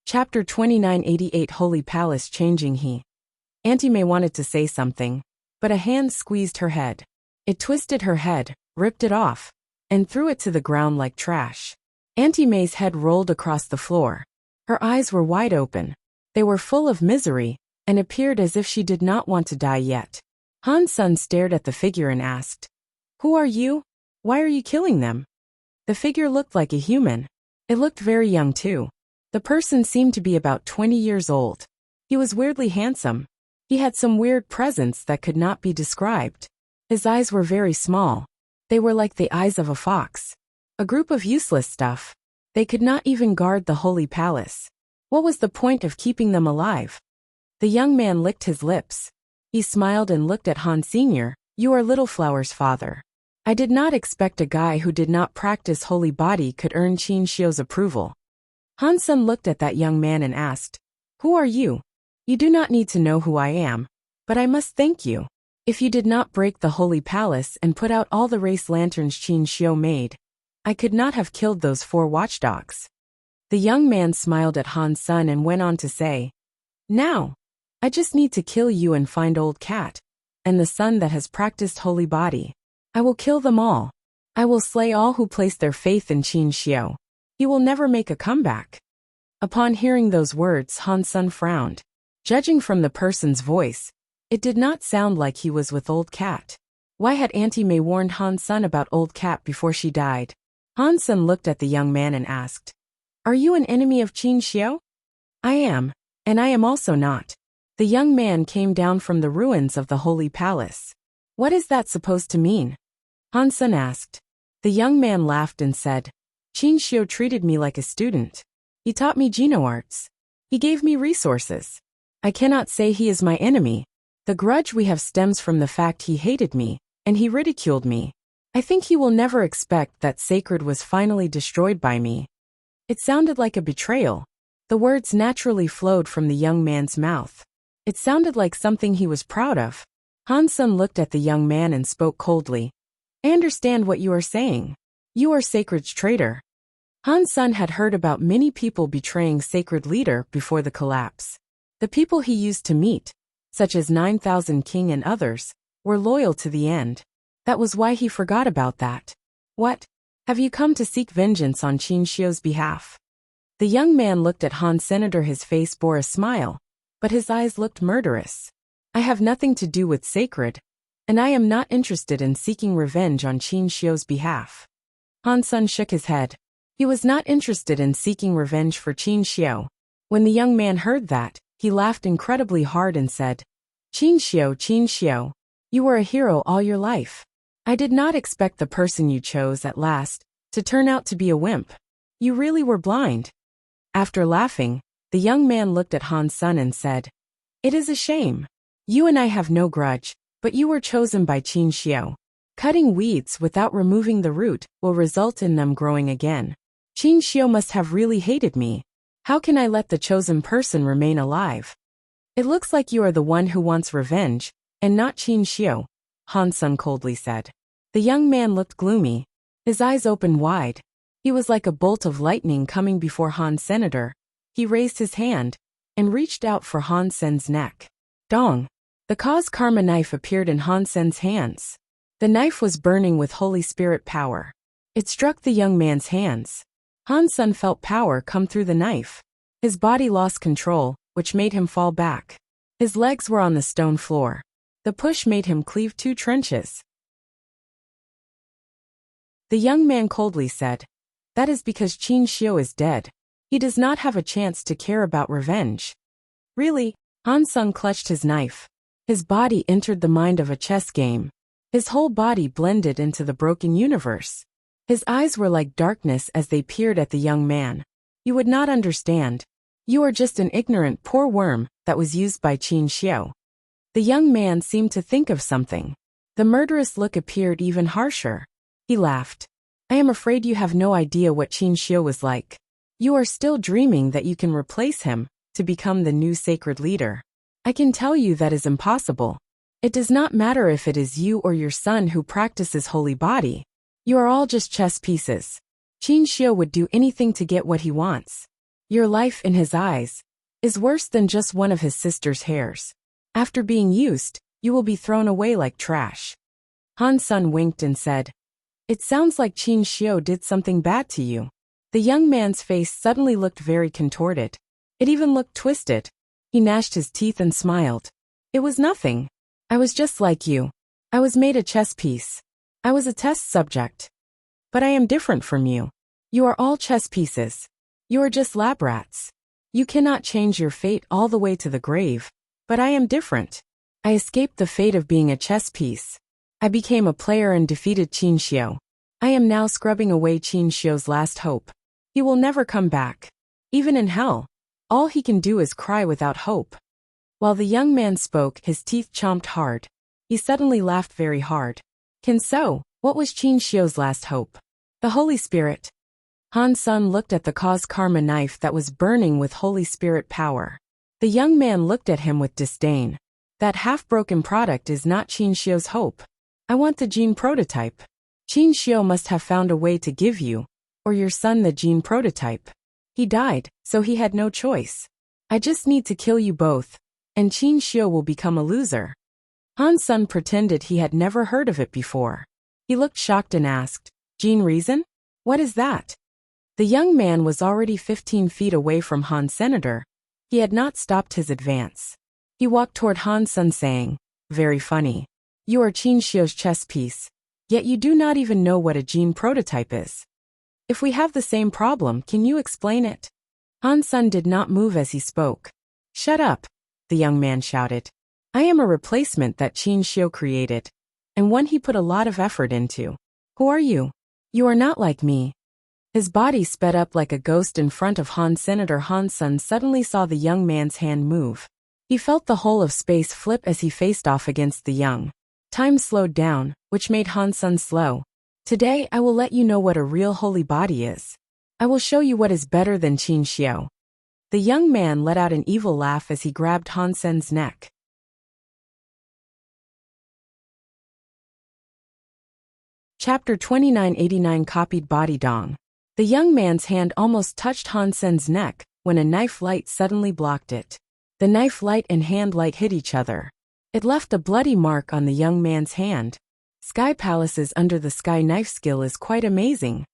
Chapter 2988 Holy Palace Changing. Auntie May wanted to say something, but a hand squeezed her head. It twisted her head, ripped it off, and threw it to the ground like trash. Auntie May's head rolled across the floor. Her eyes were wide open. They were full of misery, and appeared as if she did not want to die yet. Han Sen stared at the figure and asked, "Who are you? Why are you killing them?" The figure looked like a human. It looked very young too. The person seemed to be about 20 years old. He was weirdly handsome. He had some weird presence that could not be described. His eyes were very small. They were like the eyes of a fox. A group of useless stuff. They could not even guard the Holy Palace. What was the point of keeping them alive? The young man licked his lips. He smiled and looked at Han Sr. You are Little Flower's father. I did not expect a guy who did not practice holy body could earn Qin Xiu's approval. Han Sen looked at that young man and asked, "Who are you? You do not need to know who I am, but I must thank you. If you did not break the Holy Palace and put out all the race lanterns Qin Xiu made, I could not have killed those 4 watchdogs." The young man smiled at Han Sen and went on to say, "Now, I just need to kill you and find old cat, and the son that has practiced holy body. I will kill them all. I will slay all who place their faith in Qin Xiu. He will never make a comeback." Upon hearing those words, Han Sen frowned. Judging from the person's voice, it did not sound like he was with old cat. Why had Auntie May warned Han Sen about old cat before she died? Han Sen looked at the young man and asked, "Are you an enemy of Qin Xiu?" "I am, and I am also not." The young man came down from the ruins of the Holy Palace. "What is that supposed to mean?" Han Sen asked. The young man laughed and said, "Qin Xiu treated me like a student. He taught me Geno arts. He gave me resources. I cannot say he is my enemy. The grudge we have stems from the fact he hated me, and he ridiculed me. I think he will never expect that sacred was finally destroyed by me." It sounded like a betrayal. The words naturally flowed from the young man's mouth. It sounded like something he was proud of. Han Sen looked at the young man and spoke coldly. "I understand what you are saying. You are Sacred's traitor." Han Sen had heard about many people betraying Sacred leader before the collapse. The people he used to meet, such as 9,000 King and others, were loyal to the end. That was why he forgot about that. "What? Have you come to seek vengeance on Qin Xiu's behalf?" The young man looked at Han Senator. His face bore a smile, but his eyes looked murderous. "I have nothing to do with Sacred, and I am not interested in seeking revenge on Qin Xiu's behalf." Han Sen shook his head. He was not interested in seeking revenge for Qin Xiu. When the young man heard that, he laughed incredibly hard and said, Qin Xiu, you were a hero all your life. I did not expect the person you chose at last to turn out to be a wimp. You really were blind." After laughing, the young man looked at Han Sen and said, "It is a shame. You and I have no grudge, but you were chosen by Qin Xiu. Cutting weeds without removing the root will result in them growing again. Qin Xiu must have really hated me. How can I let the chosen person remain alive? It looks like you are the one who wants revenge, and not Qin Xiu," Han Sen coldly said. The young man looked gloomy. His eyes opened wide. He was like a bolt of lightning coming before Han Senator. He raised his hand and reached out for Han Sen's neck. Dong! The cause karma knife appeared in Han Sen's hands. The knife was burning with Holy Spirit power. It struck the young man's hands. Han Sen felt power come through the knife. His body lost control, which made him fall back. His legs were on the stone floor. The push made him cleave 2 trenches. The young man coldly said, "That is because Qin Xiu is dead. He does not have a chance to care about revenge." Really? Han Sen clutched his knife. His body entered the mind of a chess game. His whole body blended into the broken universe. His eyes were like darkness as they peered at the young man. "You would not understand. You are just an ignorant poor worm that was used by Qin Xiu." The young man seemed to think of something. The murderous look appeared even harsher. He laughed. "I am afraid you have no idea what Qin Xiu was like. You are still dreaming that you can replace him to become the new sacred leader. I can tell you that is impossible. It does not matter if it is you or your son who practices holy body. You are all just chess pieces. Qin Xiu would do anything to get what he wants. Your life in his eyes is worse than just one of his sister's hairs. After being used, you will be thrown away like trash." Han Sen winked and said, "It sounds like Qin Xiu did something bad to you." The young man's face suddenly looked very contorted. It even looked twisted. He gnashed his teeth and smiled. "It was nothing. I was just like you. I was made a chess piece. I was a test subject. But I am different from you. You are all chess pieces. You are just lab rats. You cannot change your fate all the way to the grave. But I am different. I escaped the fate of being a chess piece. I became a player and defeated Qin Xiu. I am now scrubbing away Qin Xiu's last hope. He will never come back. Even in hell, all he can do is cry without hope." While the young man spoke, his teeth chomped hard. He suddenly laughed very hard. What was Qin Xiu's last hope? The Holy Spirit. Han Sen looked at the cause karma knife that was burning with Holy Spirit power. The young man looked at him with disdain. "That half-broken product is not Qin Xiu's hope. I want the gene prototype. Qin Xiu must have found a way to give you, or your son, the gene prototype. He died, so he had no choice. I just need to kill you both, and Qin Xiu will become a loser." Han Sen pretended he had never heard of it before. He looked shocked and asked, "Gene reason? What is that?" The young man was already 15 feet away from Han Senator. He had not stopped his advance. He walked toward Han Sen saying, "Very funny. You are Qin Xiu's chess piece, yet you do not even know what a gene prototype is. If we have the same problem, can you explain it?" Han Sen did not move as he spoke. "Shut up," the young man shouted. "I am a replacement that Qin Xiu created, and one he put a lot of effort into. Who are you? You are not like me." His body sped up like a ghost in front of Han Senator. Han Sen suddenly saw the young man's hand move. He felt the whole of space flip as he faced off against the young. Time slowed down, which made Han Sen slow. "Today I will let you know what a real holy body is. I will show you what is better than Qin Xiu." The young man let out an evil laugh as he grabbed Han Sen's neck. Chapter 2989 Copied Body Dong. The young man's hand almost touched Han Sen's neck when a knife light suddenly blocked it. The knife light and hand light hit each other. It left a bloody mark on the young man's hand. Sky Palaces under the sky knife skill is quite amazing.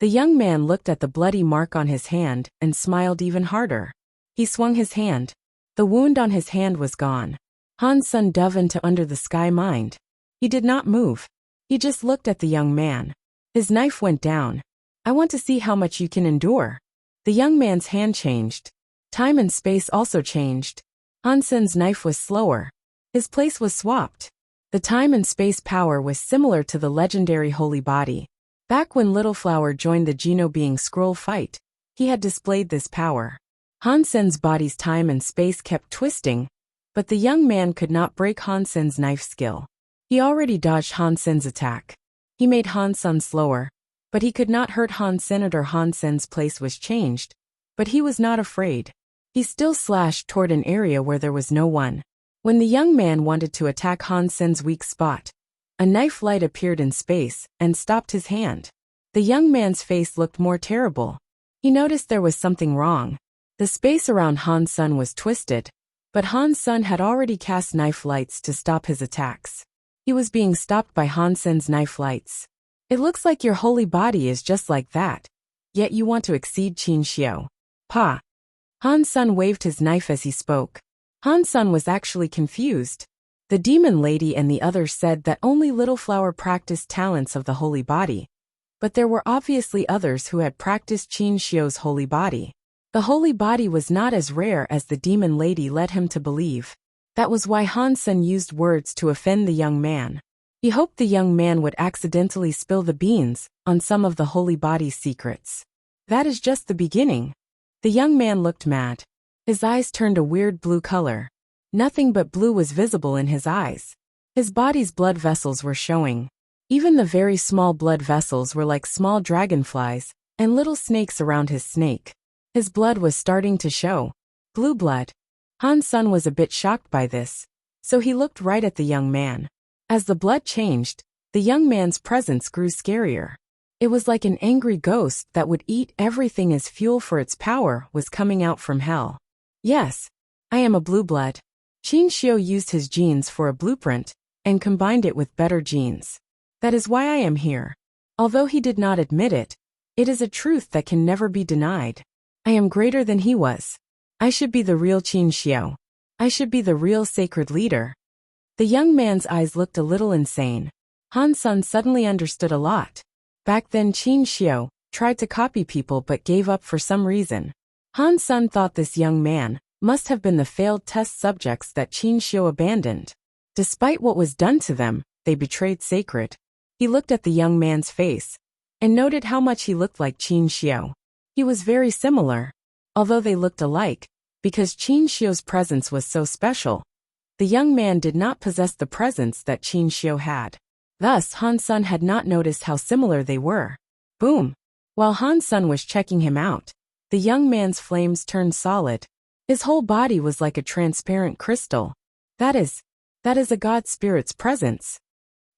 The young man looked at the bloody mark on his hand and smiled even harder. He swung his hand. The wound on his hand was gone. Han Sen dove into under the sky mind. He did not move. He just looked at the young man. His knife went down. "I want to see how much you can endure." The young man's hand changed. Time and space also changed. Han Sen's knife was slower. His place was swapped. The time and space power was similar to the legendary holy body. Back when Little Flower joined the Geno Being Scroll fight, he had displayed this power. Han Sen's body's time and space kept twisting, but the young man could not break Han Sen's knife skill. He already dodged Han Sen's attack. He made Han Sen slower, but he could not hurt Han Senator. Han Sen's place was changed, but he was not afraid. He still slashed toward an area where there was no one. When the young man wanted to attack Han Sen's weak spot, a knife light appeared in space and stopped his hand. The young man's face looked more terrible. He noticed there was something wrong. The space around Han Sen was twisted, but Han Sen had already cast knife lights to stop his attacks. He was being stopped by Han Sen's knife lights. "It looks like your holy body is just like that. yet you want to exceed Qin Xiu. Pa. Han Sun waved his knife as he spoke. Han Sun was actually confused. The demon lady and the others said that only Little Flower practiced talents of the holy body. But there were obviously others who had practiced Qin Xiu's holy body. The holy body was not as rare as the demon lady led him to believe. That was why Han Sun used words to offend the young man. He hoped the young man would accidentally spill the beans on some of the holy body's secrets. That is just the beginning. The young man looked mad. His eyes turned a weird blue color. Nothing but blue was visible in his eyes. His body's blood vessels were showing. Even the very small blood vessels were like small dragonflies and little snakes around his snake. His blood was starting to show. Blue blood. Han Sun was a bit shocked by this, so he looked right at the young man. As the blood changed, the young man's presence grew scarier. It was like an angry ghost that would eat everything as fuel for its power was coming out from hell. Yes, I am a blue blood. Qin Xiu used his genes for a blueprint and combined it with better genes. That is why I am here. Although he did not admit it, it is a truth that can never be denied. I am greater than he was. I should be the real Qin Xiu. I should be the real sacred leader. The young man's eyes looked a little insane. Han Sun suddenly understood a lot. Back then Qin Xiu tried to copy people but gave up for some reason. Han Sun thought this young man must have been the failed test subjects that Qin Xiu abandoned. Despite what was done to them, they betrayed sacred. He looked at the young man's face and noted how much he looked like Qin Xiu. He was very similar, although they looked alike, because Qin Xiu's presence was so special. The young man did not possess the presence that Qin Xiu had. Thus, Han Sun had not noticed how similar they were. Boom! While Han Sun was checking him out, the young man's flames turned solid. His whole body was like a transparent crystal. That is a god spirit's presence.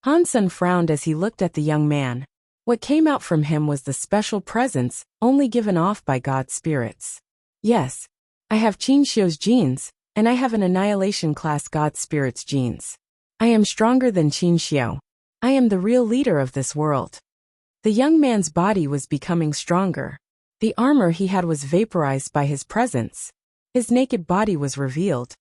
Han Sun frowned as he looked at the young man. What came out from him was the special presence only given off by god spirits. Yes, I have Qin Xiu's genes, and I have an annihilation class god spirit's genes. I am stronger than Qin Xiu. I am the real leader of this world. The young man's body was becoming stronger. The armor he had was vaporized by his presence. His naked body was revealed.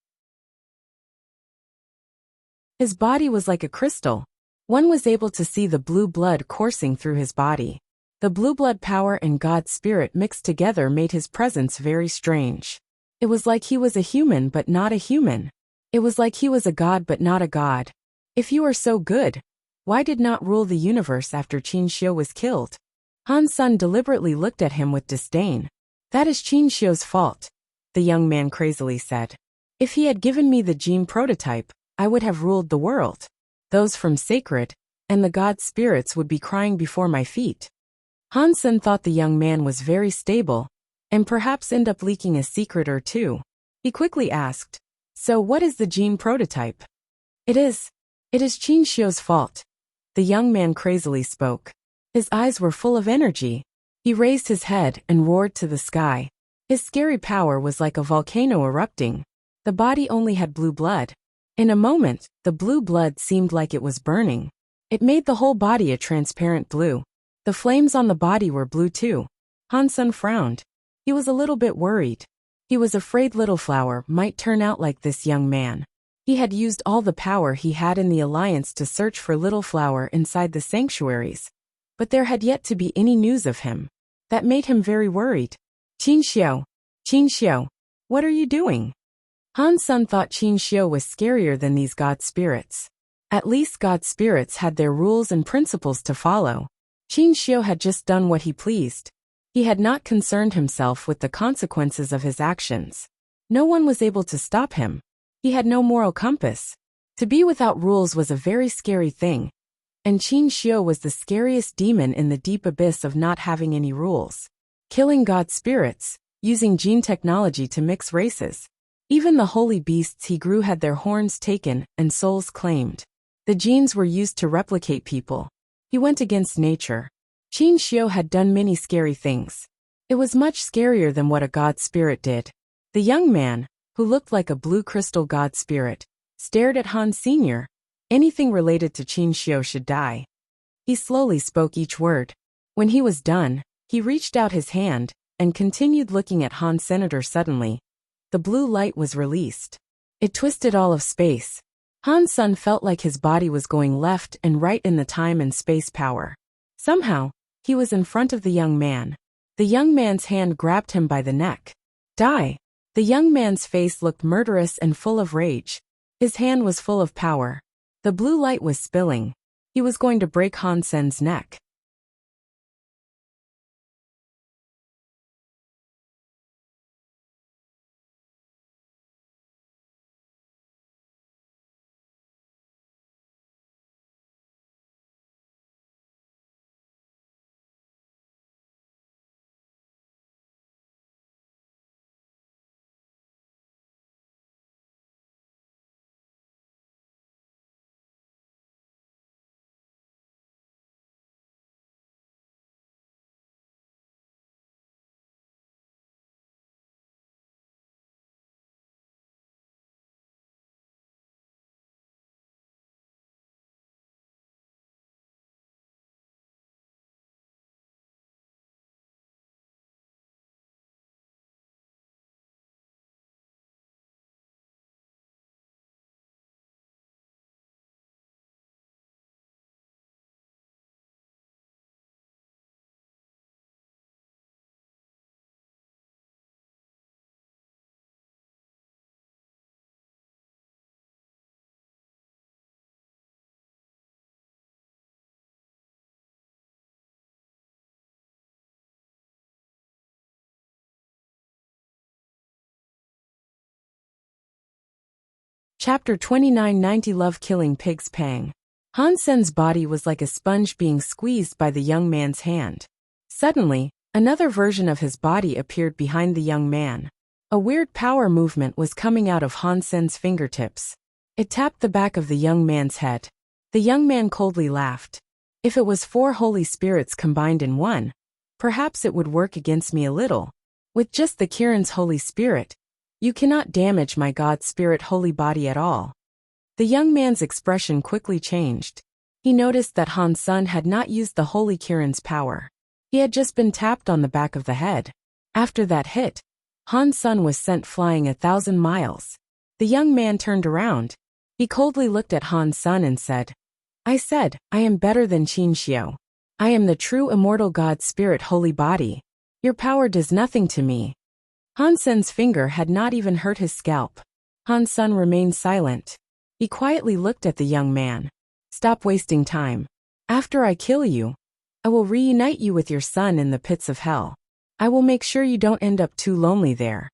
His body was like a crystal. One was able to see the blue blood coursing through his body. The blue blood power and God spirit mixed together made his presence very strange. It was like he was a human but not a human. It was like he was a god but not a god. If you are so good, why did not rule the universe after Qin Xiu was killed? Han Sun deliberately looked at him with disdain. That is Qin Xiu's fault, the young man crazily said. If he had given me the gene prototype, I would have ruled the world. Those from sacred and the god spirits would be crying before my feet. Han Sun thought the young man was very stable and perhaps end up leaking a secret or two. He quickly asked, so what is the gene prototype? It is Qin Xiu's fault. The young man crazily spoke. His eyes were full of energy. He raised his head and roared to the sky. His scary power was like a volcano erupting. The body only had blue blood. In a moment, the blue blood seemed like it was burning. It made the whole body a transparent blue. The flames on the body were blue too. Han Sun frowned. He was a little bit worried. He was afraid Little Flower might turn out like this young man. He had used all the power he had in the alliance to search for Little Flower inside the sanctuaries. But there had yet to be any news of him. That made him very worried. Qin Xiu, what are you doing? Han Sun thought Qin Xiu was scarier than these god spirits. At least god spirits had their rules and principles to follow. Qin Xiu had just done what he pleased. He had not concerned himself with the consequences of his actions. No one was able to stop him. He had no moral compass. To be without rules was a very scary thing. And Qin Xiu was the scariest demon in the deep abyss of not having any rules. Killing god spirits, using gene technology to mix races. Even the holy beasts he grew had their horns taken and souls claimed. The genes were used to replicate people. He went against nature. Qin Xiu had done many scary things. It was much scarier than what a god spirit did. The young man, who looked like a blue crystal god spirit, stared at Han Sr. Anything related to Qin Xiu should die. He slowly spoke each word. When he was done, He reached out his hand and continued looking at Han Senator. Suddenly, the blue light was released. It twisted all of space. Han Sen felt like his body was going left and right in the time and space power. Somehow, he was in front of the young man. The young man's hand grabbed him by the neck. Die! The young man's face looked murderous and full of rage. His hand was full of power. The blue light was spilling. He was going to break Han Sen's neck. Chapter 2990 Love Killing Pigs. Pang. Han Sen's body was like a sponge being squeezed by the young man's hand. Suddenly, another version of his body appeared behind the young man. A weird power movement was coming out of Han Sen's fingertips. It tapped the back of the young man's head. The young man coldly laughed. If it was 4 holy spirits combined in one, perhaps it would work against me a little. With just the Kirin's holy spirit, you cannot damage my God spirit holy body at all. The young man's expression quickly changed. He noticed that Han Sen had not used the holy Kirin's power. He had just been tapped on the back of the head. After that hit, Han Sen was sent flying 1,000 miles. The young man turned around. He coldly looked at Han Sen and said, I am better than Qin Xiao. I am the true immortal God spirit holy body. Your power does nothing to me. Han Sen's finger had not even hurt his scalp. Han Sen remained silent. He quietly looked at the young man. Stop wasting time. After I kill you, I will reunite you with your son in the pits of hell. I will make sure you don't end up too lonely there.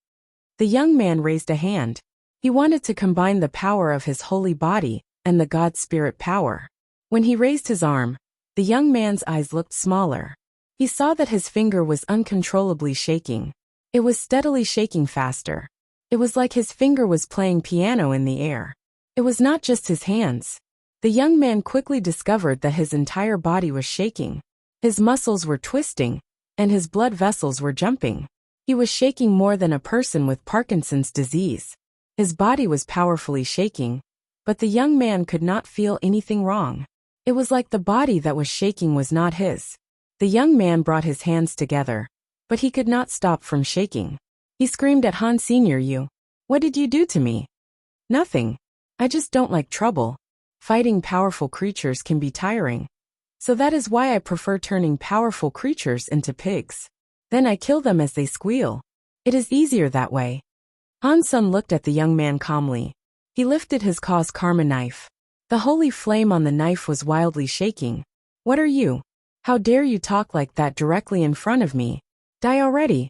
The young man raised a hand. He wanted to combine the power of his holy body and the God spirit power. When he raised his arm, the young man's eyes looked smaller. He saw that his finger was uncontrollably shaking. It was steadily shaking faster. It was like his finger was playing piano in the air. It was not just his hands. The young man quickly discovered that his entire body was shaking. His muscles were twisting, and his blood vessels were jumping. He was shaking more than a person with Parkinson's disease. His body was powerfully shaking, but the young man could not feel anything wrong. It was like the body that was shaking was not his. The young man brought his hands together, but he could not stop from shaking. He screamed at Han Senior, what did you do to me? Nothing. I just don't like trouble. Fighting powerful creatures can be tiring. So that is why I prefer turning powerful creatures into pigs. Then I kill them as they squeal. It is easier that way. Han Sen looked at the young man calmly. He lifted his cause karma knife. The holy flame on the knife was wildly shaking. What are you? How dare you talk like that directly in front of me? Die already.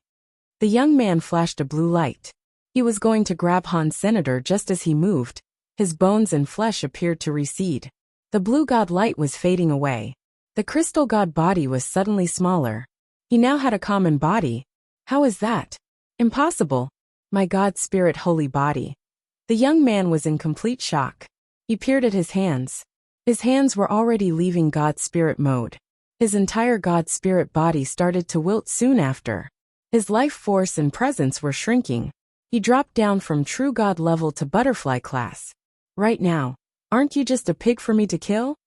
The young man flashed a blue light. He was going to grab Han Senator just as he moved. His bones and flesh appeared to recede. The blue god light was fading away. The crystal god body was suddenly smaller. He now had a common body. How is that? Impossible. My God spirit holy body. The young man was in complete shock. He peered at his hands. His hands were already leaving God spirit mode. His entire God spirit body started to wilt soon after. His life force and presence were shrinking. He dropped down from true God level to butterfly class. Right now, aren't you just a pig for me to kill?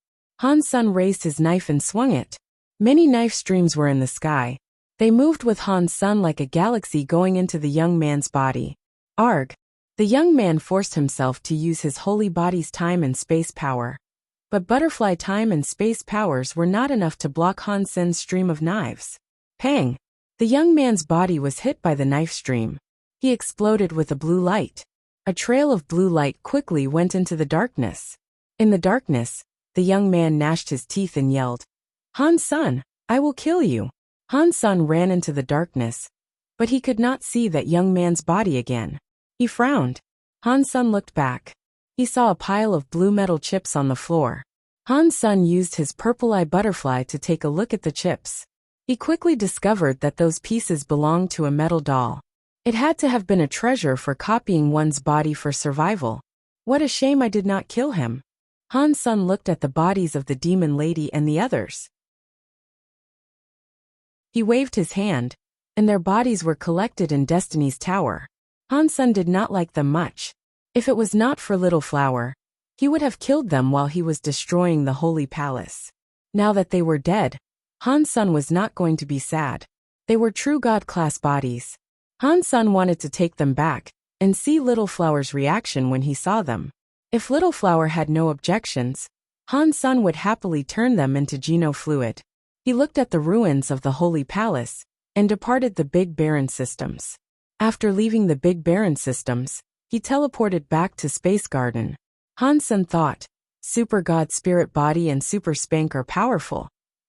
Han Sen raised his knife and swung it. Many knife streams were in the sky. They moved with Han's Sun like a galaxy going into the young man's body. Arg! The young man forced himself to use his holy body's time and space power. But butterfly time and space powers were not enough to block Han Sen's stream of knives. Pang! The young man's body was hit by the knife stream. He exploded with a blue light. A trail of blue light quickly went into the darkness. In the darkness, the young man gnashed his teeth and yelled, "Han Sun, I will kill you." Han Sun ran into the darkness, but he could not see that young man's body again. He frowned. Han Sun looked back. He saw a pile of blue metal chips on the floor. Han Sun used his purple eye butterfly to take a look at the chips. He quickly discovered that those pieces belonged to a metal doll. It had to have been a treasure for copying one's body for survival. What a shame I did not kill him. Han Sun looked at the bodies of the demon lady and the others. He waved his hand, and their bodies were collected in Destiny's Tower. Han Sun did not like them much. If it was not for Little Flower, he would have killed them while he was destroying the Holy Palace. Now that they were dead, Han Sun was not going to be sad. They were true God-class bodies. Han Sun wanted to take them back and see Little Flower's reaction when he saw them. If Little Flower had no objections, Han Sun would happily turn them into Geno fluid. He looked at the ruins of the Holy Palace and departed the Big Baron systems. After leaving the Big Baron systems, he teleported back to Space Garden. Han Sun thought, Super God Spirit Body and Super Spank are powerful,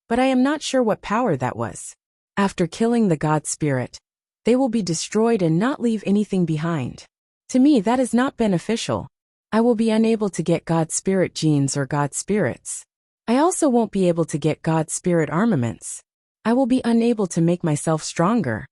but I am not sure what power that was. After killing the God Spirit, they will be destroyed and not leave anything behind. To me, that is not beneficial. I will be unable to get God Spirit genes or God Spirits. I also won't be able to get God Spirit armaments. I will be unable to make myself stronger.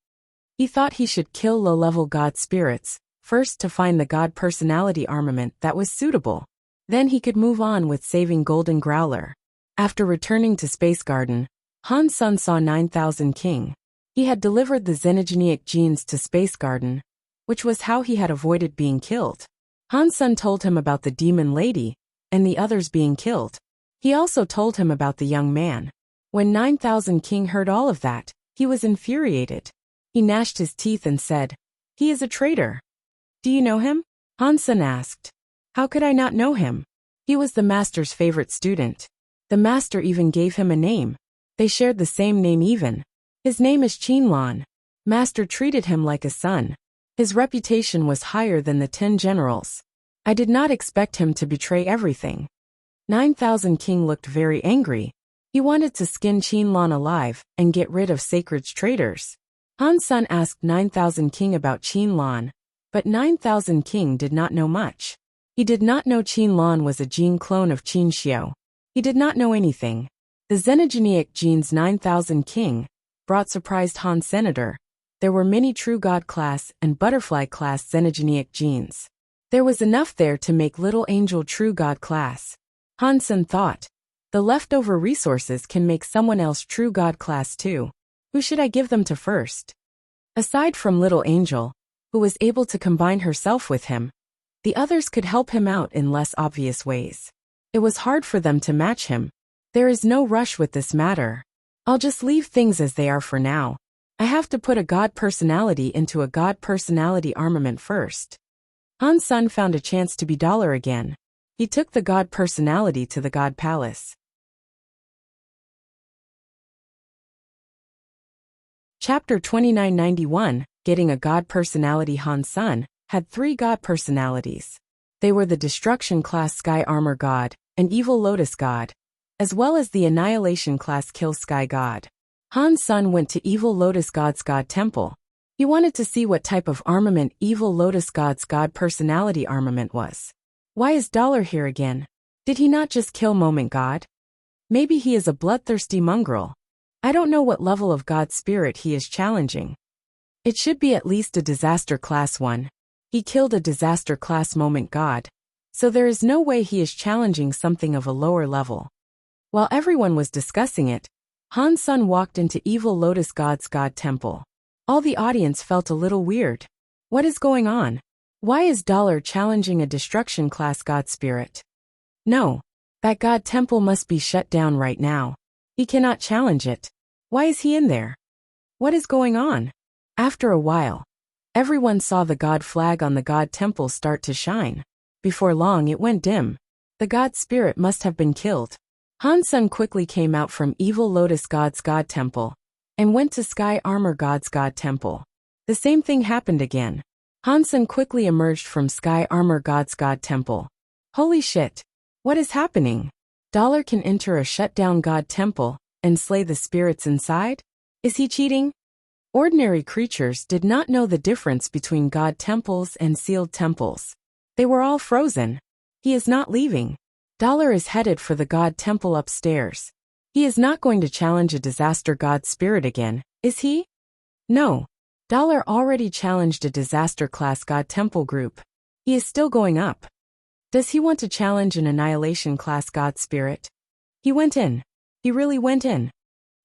He thought he should kill low-level God Spirits, first to find the God Personality armament that was suitable. Then he could move on with saving Golden Growler. After returning to Space Garden, Han Sun saw 9000 King. He had delivered the xenogeneic genes to Space Garden, which was how he had avoided being killed. Han Sun told him about the demon lady and the others being killed. He also told him about the young man. When 9000 King heard all of that, he was infuriated. He gnashed his teeth and said, "He is a traitor." "Do you know him?" Han Sun asked. "How could I not know him? He was the master's favorite student. The master even gave him a name. They shared the same name even. His name is Qianlan. Master treated him like a son. His reputation was higher than the 10 generals. I did not expect him to betray everything." 9000 King looked very angry. He wanted to skin Qianlan alive and get rid of Sacred's traitors. Han Sun asked 9000 King about Qianlan, but 9000 King did not know much. He did not know Qianlan was a gene clone of Qin Xiao. He did not know anything. The xenogeneic genes 9000 King brought surprised Han Senator. There were many true God class and butterfly class xenogeneic genes. There was enough there to make Little Angel true God class. Han Sun thought, the leftover resources can make someone else true God class too. Who should I give them to first? Aside from Little Angel, who was able to combine herself with him, the others could help him out in less obvious ways. It was hard for them to match him. There is no rush with this matter. I'll just leave things as they are for now. I have to put a God personality into a God personality armament first. Han Sun found a chance to be dollar again. He took the God personality to the God Palace. Chapter 2991, Getting a God Personality. Han Sun had 3 God personalities. They were the Destruction class Sky Armor God, and Evil Lotus God, as well as the Annihilation class Kill Sky God. Han Sun went to Evil Lotus God's God Temple. He wanted to see what type of armament Evil Lotus God's God personality armament was. Why is Dollar here again? Did he not just kill Moment God? Maybe he is a bloodthirsty mongrel. I don't know what level of God spirit he is challenging. It should be at least a disaster class 1. He killed a disaster class Moment God, so there is no way he is challenging something of a lower level. While everyone was discussing it, Han Sun walked into Evil Lotus God's God Temple. All the audience felt a little weird. What is going on? Why is Dollar challenging a destruction class God spirit? No. That God Temple must be shut down right now. He cannot challenge it. Why is he in there? What is going on? After a while, everyone saw the god flag on the god temple start to shine. Before long it went dim. The god spirit must have been killed. Han Sen quickly came out from Evil Lotus God's god temple and went to Sky Armor God's god temple. The same thing happened again. Han Sen quickly emerged from Sky Armor God's god temple. Holy shit! What is happening? Dollar can enter a shut-down god temple and slay the spirits inside? Is he cheating? Ordinary creatures did not know the difference between god temples and sealed temples. They were all frozen. He is not leaving. Dollar is headed for the god temple upstairs. He is not going to challenge a disaster god spirit again, is he? No. Dollar already challenged a disaster class god temple group. He is still going up. Does he want to challenge an annihilation class god spirit? He went in. He really went in.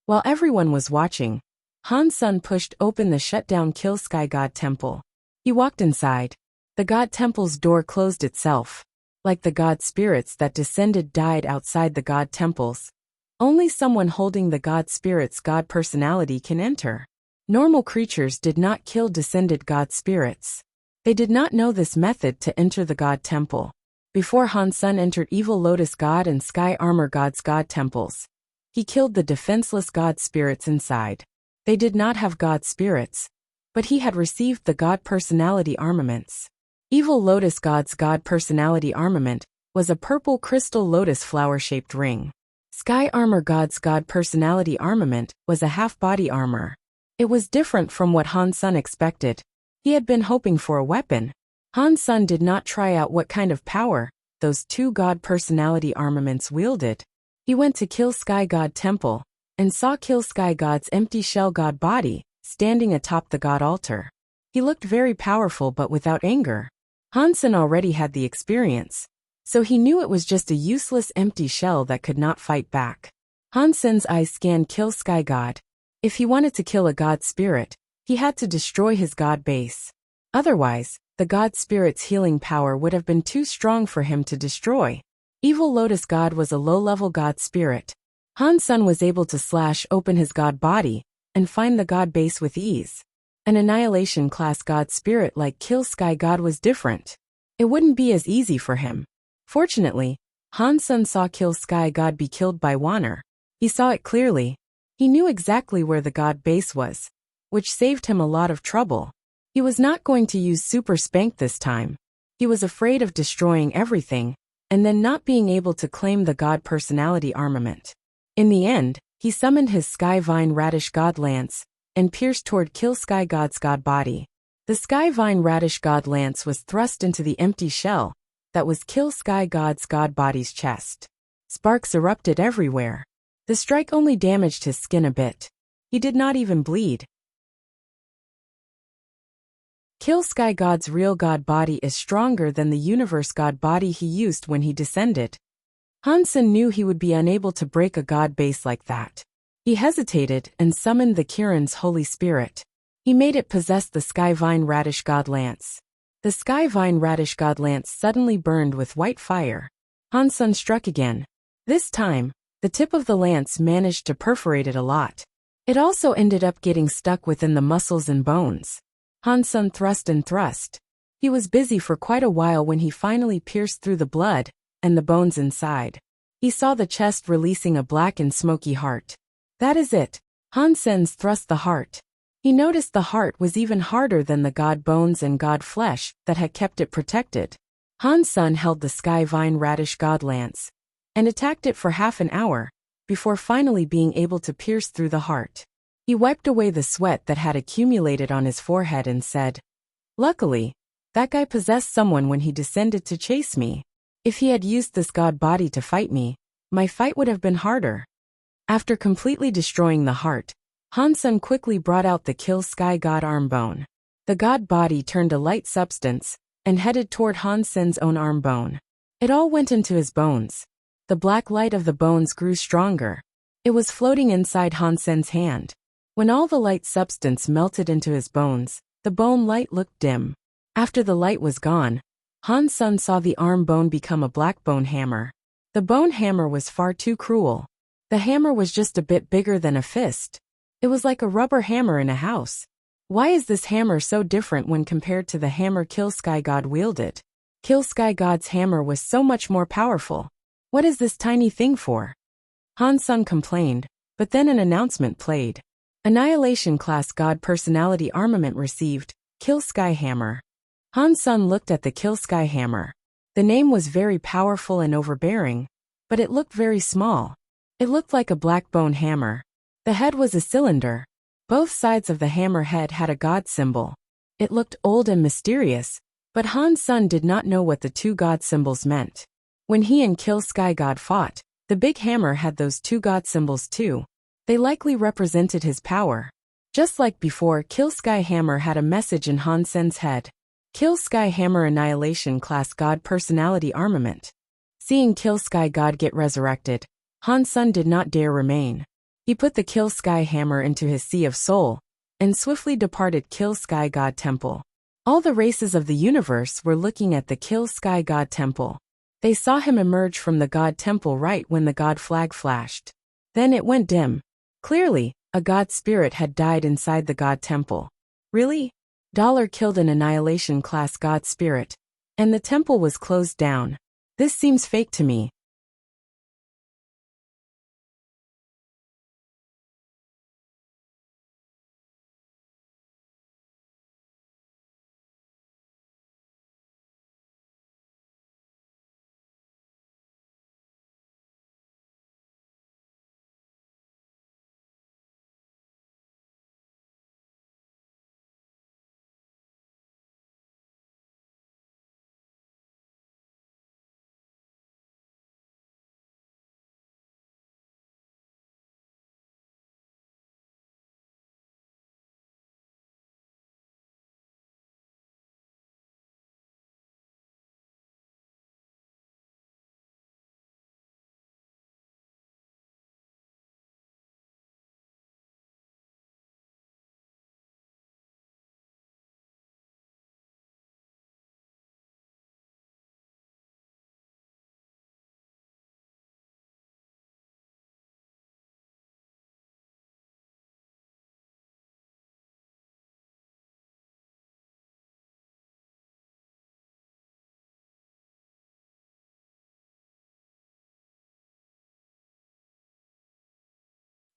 While everyone was watching, Han Sen pushed open the shut-down Kill Sky God Temple. He walked inside. The God Temple's door closed itself. Like the God spirits that descended died outside the God Temples. Only someone holding the God Spirit's God personality can enter. Normal creatures did not kill descended God spirits. They did not know this method to enter the God Temple. Before Han Sen entered Evil Lotus God and Sky Armor God's God Temples, he killed the defenseless God spirits inside. They did not have God spirits, but he had received the God personality armaments. Evil Lotus God's God personality armament was a purple crystal lotus flower-shaped ring. Sky Armor God's God personality armament was a half-body armor. It was different from what Han Sen expected. He had been hoping for a weapon. Han Sen did not try out what kind of power those two God personality armaments wielded. He went to Kill Sky God Temple and saw Kill Sky God's empty shell god body standing atop the god altar. He looked very powerful but without anger. Han Sen already had the experience, so he knew it was just a useless empty shell that could not fight back. Han Sen's eyes scanned Kill Sky God. If he wanted to kill a god spirit, he had to destroy his god base. Otherwise, the god spirit's healing power would have been too strong for him to destroy. Evil Lotus God was a low-level god spirit. Han Sen was able to slash open his god body and find the god base with ease. An annihilation class god spirit like Kill Sky God was different. It wouldn't be as easy for him. Fortunately, Han Sen saw Kill Sky God be killed by Wanner. He saw it clearly. He knew exactly where the god base was, which saved him a lot of trouble. He was not going to use Super Spank this time. He was afraid of destroying everything and then not being able to claim the god personality armament. In the end, he summoned his Sky Vine Radish God Lance and pierced toward Kill Sky God's god body. The Sky Vine Radish God Lance was thrust into the empty shell that was Kill Sky God's god body's chest. Sparks erupted everywhere. The strike only damaged his skin a bit. He did not even bleed. Kill Sky God's real god body is stronger than the universe god body he used when he descended. Han Sen knew he would be unable to break a god base like that. He hesitated and summoned the Kirin's Holy Spirit. He made it possess the Sky Vine Radish God Lance. The Sky Vine Radish God Lance suddenly burned with white fire. Han Sen struck again. This time, the tip of the lance managed to perforate it a lot. It also ended up getting stuck within the muscles and bones. Han Sen thrust and thrust. He was busy for quite a while when he finally pierced through the blood and the bones inside. He saw the chest releasing a black and smoky heart. That is it. Han Sen's thrust the heart. He noticed the heart was even harder than the god bones and god flesh that had kept it protected. Han Sen held the Sky Vine Radish God Lance and attacked it for half an hour before finally being able to pierce through the heart. He wiped away the sweat that had accumulated on his forehead and said, "Luckily, that guy possessed someone when he descended to chase me. If he had used this god body to fight me, my fight would have been harder." After completely destroying the heart, Han Sen quickly brought out the Kill Sky God arm bone. The god body turned a light substance and headed toward Han Sen's own arm bone. It all went into his bones. The black light of the bones grew stronger. It was floating inside Han Sen's hand. When all the light substance melted into his bones, the bone light looked dim. After the light was gone, Han Sen saw the arm bone become a black bone hammer. The bone hammer was far too cruel. The hammer was just a bit bigger than a fist. It was like a rubber hammer in a house. Why is this hammer so different when compared to the hammer Kill Sky God wielded? Kill Sky God's hammer was so much more powerful. What is this tiny thing for? Han Sung complained, but then an announcement played. Annihilation Class God Personality Armament received, Kill Sky Hammer. Han Sung looked at the Kill Sky Hammer. The name was very powerful and overbearing, but it looked very small. It looked like a black bone hammer. The head was a cylinder. Both sides of the hammer head had a god symbol. It looked old and mysterious, but Han Sung did not know what the two god symbols meant. When he and Kill Sky God fought, the big hammer had those two god symbols too. They likely represented his power. Just like before, Kill Sky Hammer had a message in Han Sen's head. Kill Sky Hammer Annihilation Class God Personality Armament. Seeing Kill Sky God get resurrected, Han Sung did not dare remain. He put the Kill Sky Hammer into his Sea of Soul, and swiftly departed Kill Sky God Temple. All the races of the universe were looking at the Kill Sky God Temple. They saw him emerge from the God Temple right when the God flag flashed. Then it went dim. Clearly, a God spirit had died inside the God Temple. Really? Dollar killed an Annihilation Class God spirit, and the temple was closed down. This seems fake to me.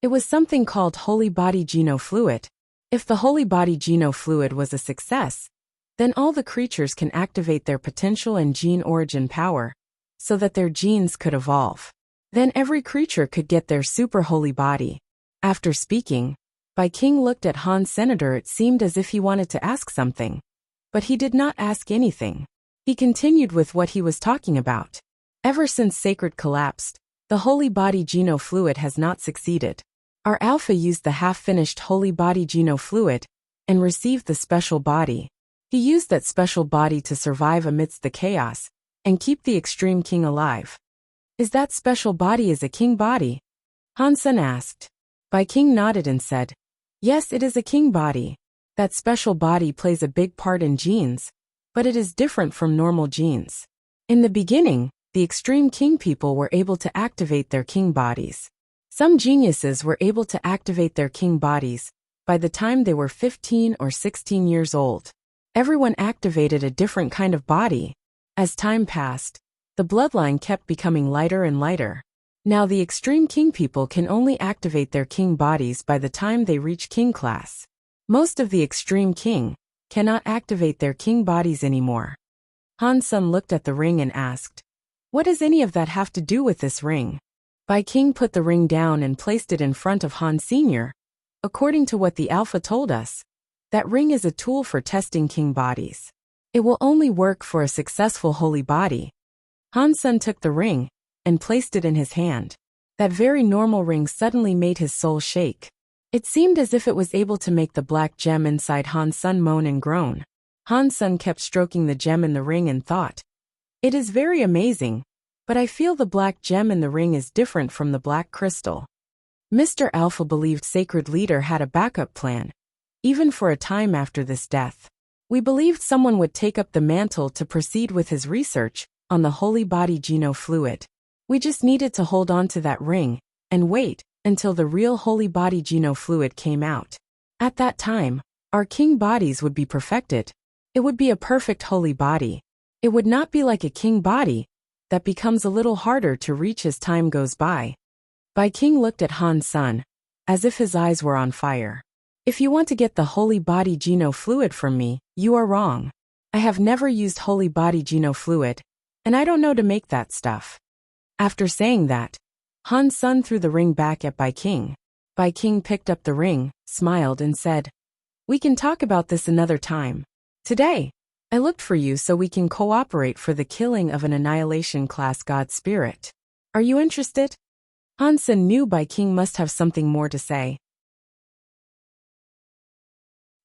It was something called Holy Body Geno Fluid. If the Holy Body Geno Fluid was a success, then all the creatures can activate their potential and gene origin power, so that their genes could evolve. Then every creature could get their super holy body. After speaking, Bai King looked at Han Senator. It seemed as if he wanted to ask something, but he did not ask anything. He continued with what he was talking about. Ever since Sacred collapsed, the Holy Body Geno Fluid has not succeeded. Our Alpha used the half-finished Holy Body Geno Fluid and received the special body. He used that special body to survive amidst the chaos and keep the Extreme King alive. Is that special body a king body? Han Sen asked. Bai King nodded and said, yes, it is a king body. That special body plays a big part in genes, but it is different from normal genes. In the beginning, the Extreme King people were able to activate their king bodies. Some geniuses were able to activate their king bodies by the time they were 15 or 16 years old. Everyone activated a different kind of body. As time passed, the bloodline kept becoming lighter and lighter. Now the Extreme King people can only activate their king bodies by the time they reach king class. Most of the Extreme King cannot activate their king bodies anymore. Han Sen looked at the ring and asked, what does any of that have to do with this ring? Bai King put the ring down and placed it in front of Han Sr. According to what the Alpha told us, that ring is a tool for testing king bodies. It will only work for a successful holy body. Han Sen took the ring and placed it in his hand. That very normal ring suddenly made his soul shake. It seemed as if it was able to make the black gem inside Han Sen moan and groan. Han Sen kept stroking the gem in the ring and thought, it is very amazing, but I feel the black gem in the ring is different from the black crystal. Mr. Alpha believed Sacred Leader had a backup plan, even for a time after this death. We believed someone would take up the mantle to proceed with his research on the Holy Body Geno Fluid. We just needed to hold on to that ring and wait until the real holy body Geno fluid came out. At that time, our king bodies would be perfected. It would be a perfect holy body. It would not be like a king body that becomes a little harder to reach as time goes by. Bai King looked at Han Sun, as if his eyes were on fire. If you want to get the holy body Geno fluid from me, you are wrong. I have never used holy body Geno fluid, and I don't know to make that stuff. After saying that, Han Sun threw the ring back at Bai King. Bai King picked up the ring, smiled and said, "We can talk about this another time. Today, I looked for you so we can cooperate for the killing of an annihilation class god spirit. Are you interested?" Han Sun knew Bai King must have something more to say.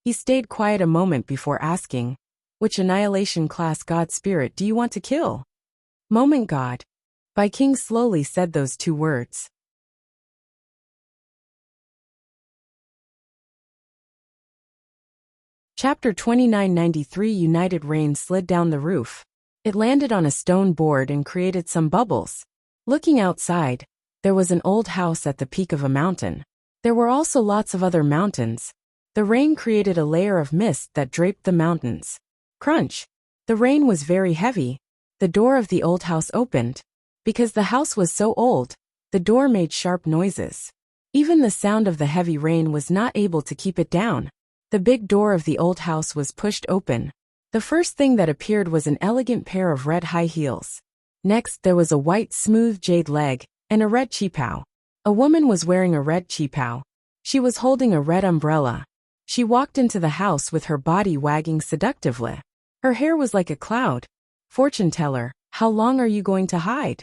He stayed quiet a moment before asking, "Which annihilation class god spirit do you want to kill?" "Moment god." Bai King slowly said those two words. Chapter 2993 United Rain slid down the roof. It landed on a stone board and created some bubbles. Looking outside, there was an old house at the peak of a mountain. There were also lots of other mountains. The rain created a layer of mist that draped the mountains. Crunch! The rain was very heavy. The door of the old house opened. Because the house was so old, the door made sharp noises. Even the sound of the heavy rain was not able to keep it down. The big door of the old house was pushed open. The first thing that appeared was an elegant pair of red high heels. Next, there was a white smooth jade leg and a red qipao. A woman was wearing a red qipao. She was holding a red umbrella. She walked into the house with her body wagging seductively. Her hair was like a cloud. "Fortune teller, how long are you going to hide?"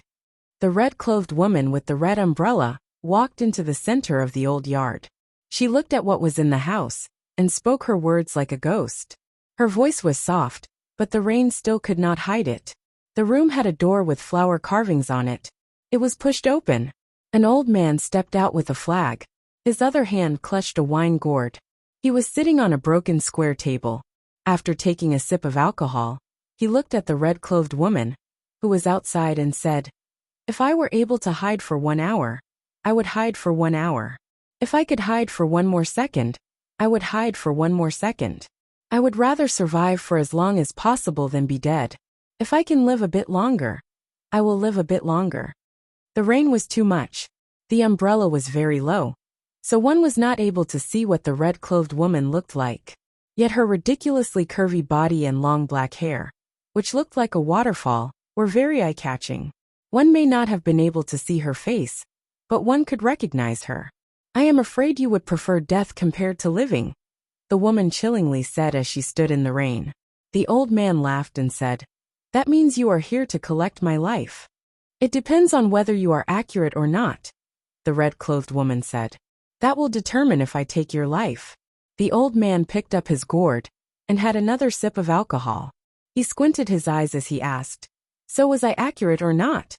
The red-clothed woman with the red umbrella walked into the center of the old yard. She looked at what was in the house and spoke her words like a ghost. Her voice was soft, but the rain still could not hide it. The room had a door with flower carvings on it. It was pushed open. An old man stepped out with a flag. His other hand clutched a wine gourd. He was sitting on a broken square table. After taking a sip of alcohol, he looked at the red-clothed woman, who was outside, and said, "If I were able to hide for 1 hour, I would hide for 1 hour. If I could hide for 1 more second, I would hide for 1 more second. I would rather survive for as long as possible than be dead. If I can live a bit longer, I will live a bit longer." The rain was too much. The umbrella was very low, so one was not able to see what the red-clothed woman looked like. Yet her ridiculously curvy body and long black hair, which looked like a waterfall, were very eye-catching. One may not have been able to see her face, but one could recognize her. "I am afraid you would prefer death compared to living," the woman chillingly said as she stood in the rain. The old man laughed and said, "That means you are here to collect my life." "It depends on whether you are accurate or not," the red-clothed woman said. "That will determine if I take your life." The old man picked up his gourd and had another sip of alcohol. He squinted his eyes as he asked, "So was I accurate or not?"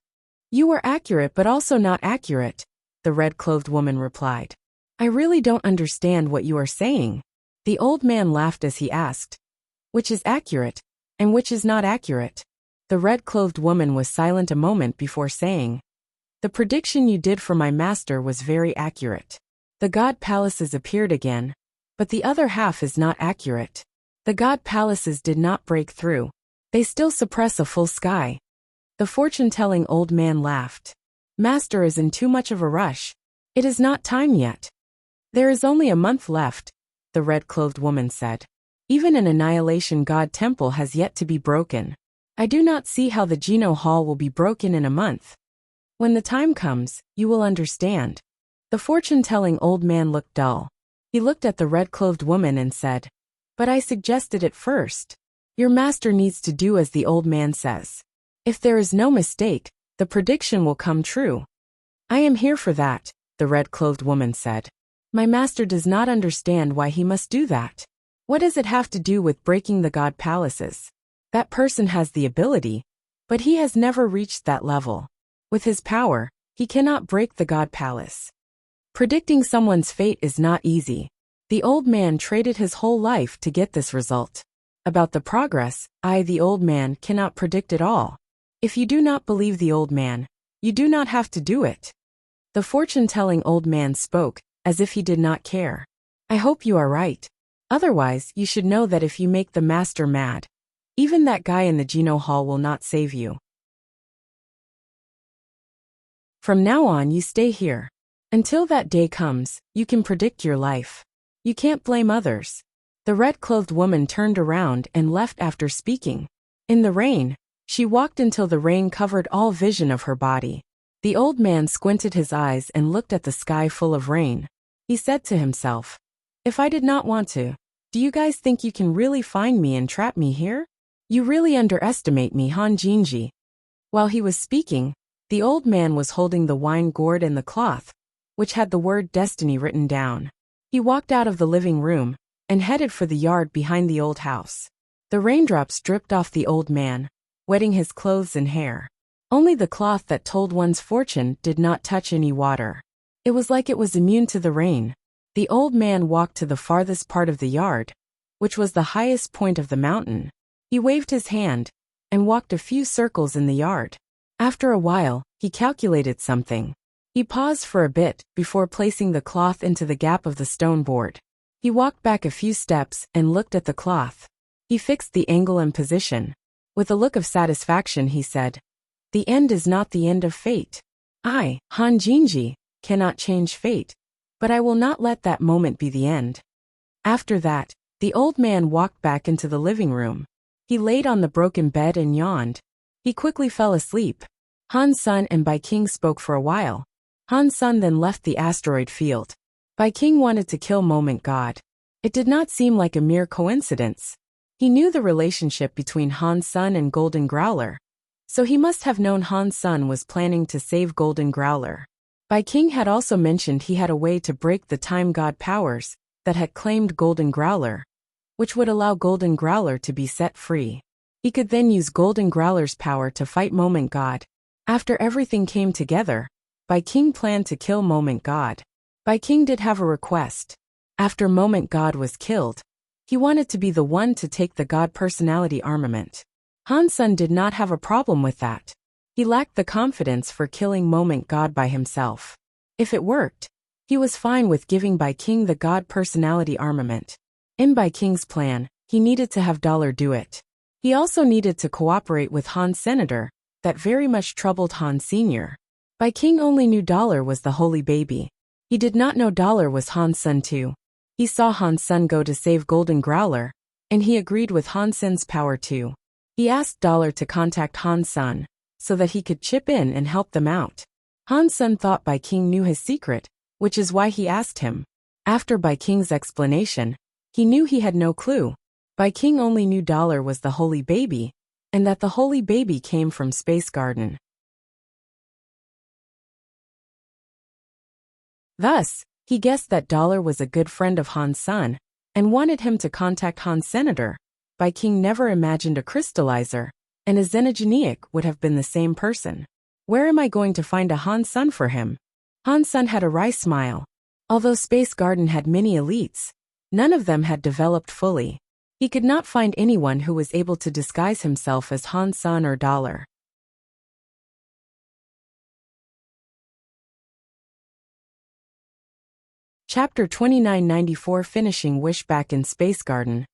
"You were accurate but also not accurate," the red-clothed woman replied. "I really don't understand what you are saying." The old man laughed as he asked, "Which is accurate, and which is not accurate?" The red-clothed woman was silent a moment before saying, "The prediction you did for my master was very accurate. The god palaces appeared again, but the other half is not accurate. The god palaces did not break through. They still suppress a full sky." The fortune-telling old man laughed. "Master is in too much of a rush. It is not time yet." "There is only a month left," the red-clothed woman said. "Even an annihilation god temple has yet to be broken. I do not see how the Geno Hall will be broken in a month. When the time comes, you will understand." The fortune-telling old man looked dull. He looked at the red-clothed woman and said, "But I suggested it first. Your master needs to do as the old man says. If there is no mistake, the prediction will come true." "I am here for that," the red-clothed woman said. "My master does not understand why he must do that. What does it have to do with breaking the god palaces? That person has the ability, but he has never reached that level. With his power, he cannot break the god palace. Predicting someone's fate is not easy. The old man traded his whole life to get this result. About the progress, I, the old man, cannot predict it all. If you do not believe the old man, you do not have to do it." The fortune-telling old man spoke, as if he did not care. I hope you are right. Otherwise, you should know that if you make the master mad, even that guy in the Geno Hall will not save you. From now on, you stay here. Until that day comes, you can predict your life. You can't blame others. The red-clothed woman turned around and left after speaking. In the rain, she walked until the rain covered all vision of her body. The old man squinted his eyes and looked at the sky full of rain. He said to himself, if I did not want to, do you guys think you can really find me and trap me here? You really underestimate me, Han Jinji. While he was speaking, the old man was holding the wine gourd and the cloth, which had the word destiny written down. He walked out of the living room and headed for the yard behind the old house. The raindrops dripped off the old man, wetting his clothes and hair. Only the cloth that told one's fortune did not touch any water. It was like it was immune to the rain. The old man walked to the farthest part of the yard, which was the highest point of the mountain. He waved his hand and walked a few circles in the yard. After a while, he calculated something. He paused for a bit before placing the cloth into the gap of the stone board. He walked back a few steps and looked at the cloth. He fixed the angle and position. With a look of satisfaction, he said, the end is not the end of fate. I, Han Jinji, cannot change fate, but I will not let that moment be the end. After that, the old man walked back into the living room. He laid on the broken bed and yawned. He quickly fell asleep. Han Sun and Bai King spoke for a while. Han Sun then left the asteroid field. Bai King wanted to kill Moment God. It did not seem like a mere coincidence. He knew the relationship between Han Sun and Golden Growler, so he must have known Han Sun was planning to save Golden Growler. Bai King had also mentioned he had a way to break the time god powers that had claimed Golden Growler, which would allow Golden Growler to be set free. He could then use Golden Growler's power to fight Moment God. After everything came together, Bai King planned to kill Moment God. Bai King did have a request. After Moment God was killed, he wanted to be the one to take the God personality armament. Han Sun did not have a problem with that. He lacked the confidence for killing Moment God by himself. If it worked, he was fine with giving Bai King the God personality armament. In Bai King's plan, he needed to have Dollar do it. He also needed to cooperate with Han Senator, that very much troubled Han Sr. Bai King only knew Dollar was the holy baby. He did not know Dollar was Han Sun too. He saw Han Sun go to save Golden Growler, and he agreed with Han Sun's power too. He asked Dollar to contact Han Sun, so that he could chip in and help them out. Han Sun thought Bai King knew his secret, which is why he asked him. After Bai King's explanation, he knew he had no clue. Bai King only knew Dollar was the holy baby, and that the holy baby came from Space Garden. Thus, he guessed that Dollar was a good friend of Han Sun, and wanted him to contact Han Senator. Bai King never imagined a crystallizer, and a xenogeniac would have been the same person. Where am I going to find a Han Sun for him? Han Sun had a wry smile. Although Space Garden had many elites, none of them had developed fully. He could not find anyone who was able to disguise himself as Han Sun or Dollar. Chapter 2994 Finishing Wish. Back in Space Garden,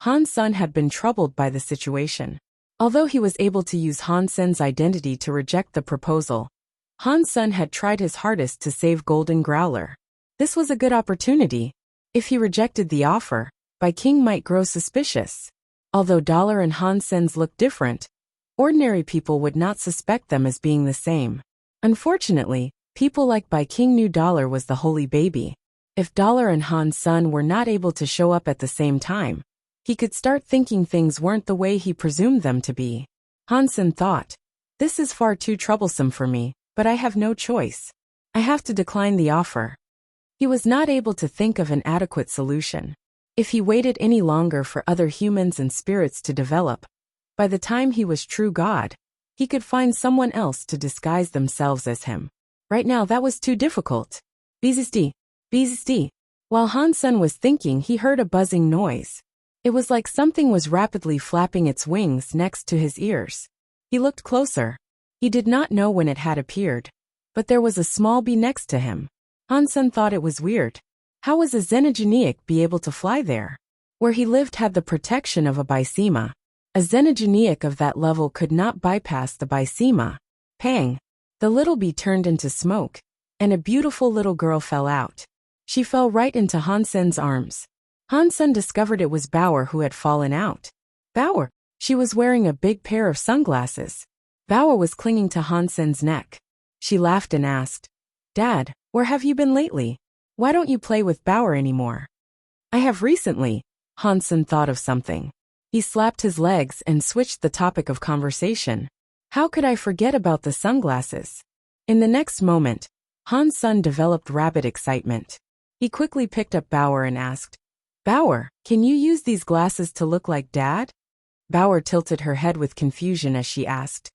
Han Sun had been troubled by the situation. Although he was able to use Han Sen's identity to reject the proposal, Han Sun had tried his hardest to save Golden Growler. This was a good opportunity. If he rejected the offer, Bai King might grow suspicious. Although Dollar and Han Sen's looked different, ordinary people would not suspect them as being the same. Unfortunately, people like Bai King knew Dollar was the holy baby. If Dollar and Han Sun were not able to show up at the same time, he could start thinking things weren't the way he presumed them to be. Han Sun thought, this is far too troublesome for me, but I have no choice. I have to decline the offer. He was not able to think of an adequate solution. If he waited any longer for other humans and spirits to develop, by the time he was true God, he could find someone else to disguise themselves as him. Right now that was too difficult. Beezesti, beezesti. While Han Sun was thinking, he heard a buzzing noise. It was like something was rapidly flapping its wings next to his ears. He looked closer. He did not know when it had appeared, but there was a small bee next to him. Han-sun thought it was weird. How was a xenogeniac be able to fly there? Where he lived had the protection of a bysema. A xenogeniac of that level could not bypass the bysema. Pang! The little bee turned into smoke, and a beautiful little girl fell out. She fell right into Han-sun's arms. Han-sun discovered it was Bauer who had fallen out. Bauer! She was wearing a big pair of sunglasses. Bauer was clinging to Han-sun's neck. She laughed and asked, "Dad, where have you been lately? Why don't you play with Bauer anymore?" "I have recently." Han-sun thought of something. He slapped his legs and switched the topic of conversation. How could I forget about the sunglasses? In the next moment, Han-sun developed rapid excitement. He quickly picked up Bauer and asked, "Bauer, can you use these glasses to look like Dad?" Bauer tilted her head with confusion as she asked,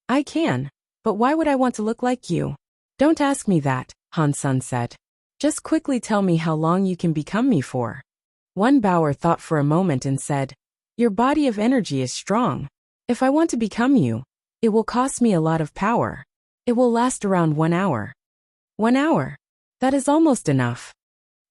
"I can, but why would I want to look like you?" "Don't ask me that," Han-sun said. "Just quickly tell me how long you can become me for." One Bauer thought for a moment and said, "Your body of energy is strong. If I want to become you, it will cost me a lot of power. It will last around 1 hour. 1 hour? That is almost enough."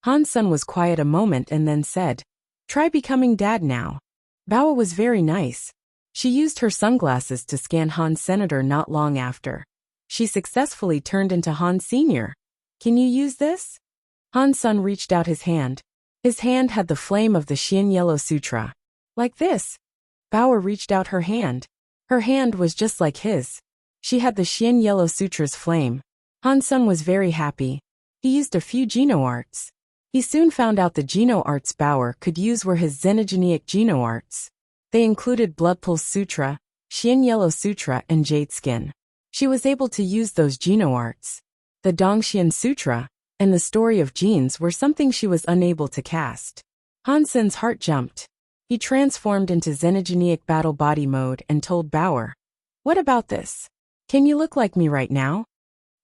Han-sun was quiet a moment and then said, "Try becoming Dad now." Bauer was very nice. She used her sunglasses to scan Han Senator not long after. She successfully turned into Han Senior. "Can you use this?" Han-sun reached out his hand. His hand had the flame of the Xian Yellow Sutra. "Like this." Bauer reached out her hand. Her hand was just like his. She had the Xian Yellow Sutra's flame. Han-sun was very happy. He used a few Geno arts. He soon found out the Geno arts Bauer could use were his xenogeniac Geno arts. They included Blood Pulse Sutra, Xian Yellow Sutra, and Jade Skin. She was able to use those Geno arts. The Dongxian Sutra and the Story of Genes were something she was unable to cast. Han-sun's heart jumped. He transformed into xenogeniac battle body mode and told Bauer, "What about this? Can you look like me right now?"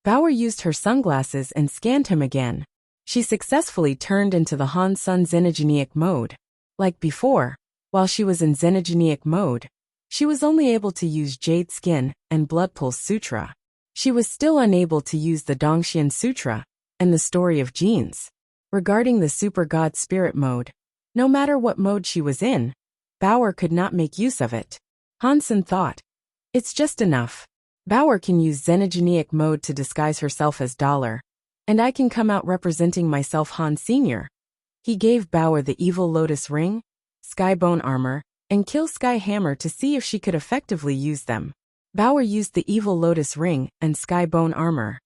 Bauer used her sunglasses and scanned him again. She successfully turned into the Han-sun xenogeniac mode. Like before, while she was in xenogeniac mode, she was only able to use Jade Skin and Blood Pulse Sutra. She was still unable to use the Dongxian Sutra and the Story of Genes. Regarding the Super God Spirit mode, no matter what mode she was in, Bauer could not make use of it. Han-sun thought, "It's just enough. Bauer can use xenogeniac mode to disguise herself as Dollar, and I can come out representing myself Han Senior." He gave Bauer the Evil Lotus Ring, Skybone Armor, and Kill Sky Hammer to see if she could effectively use them. Bauer used the Evil Lotus Ring and Skybone Armor.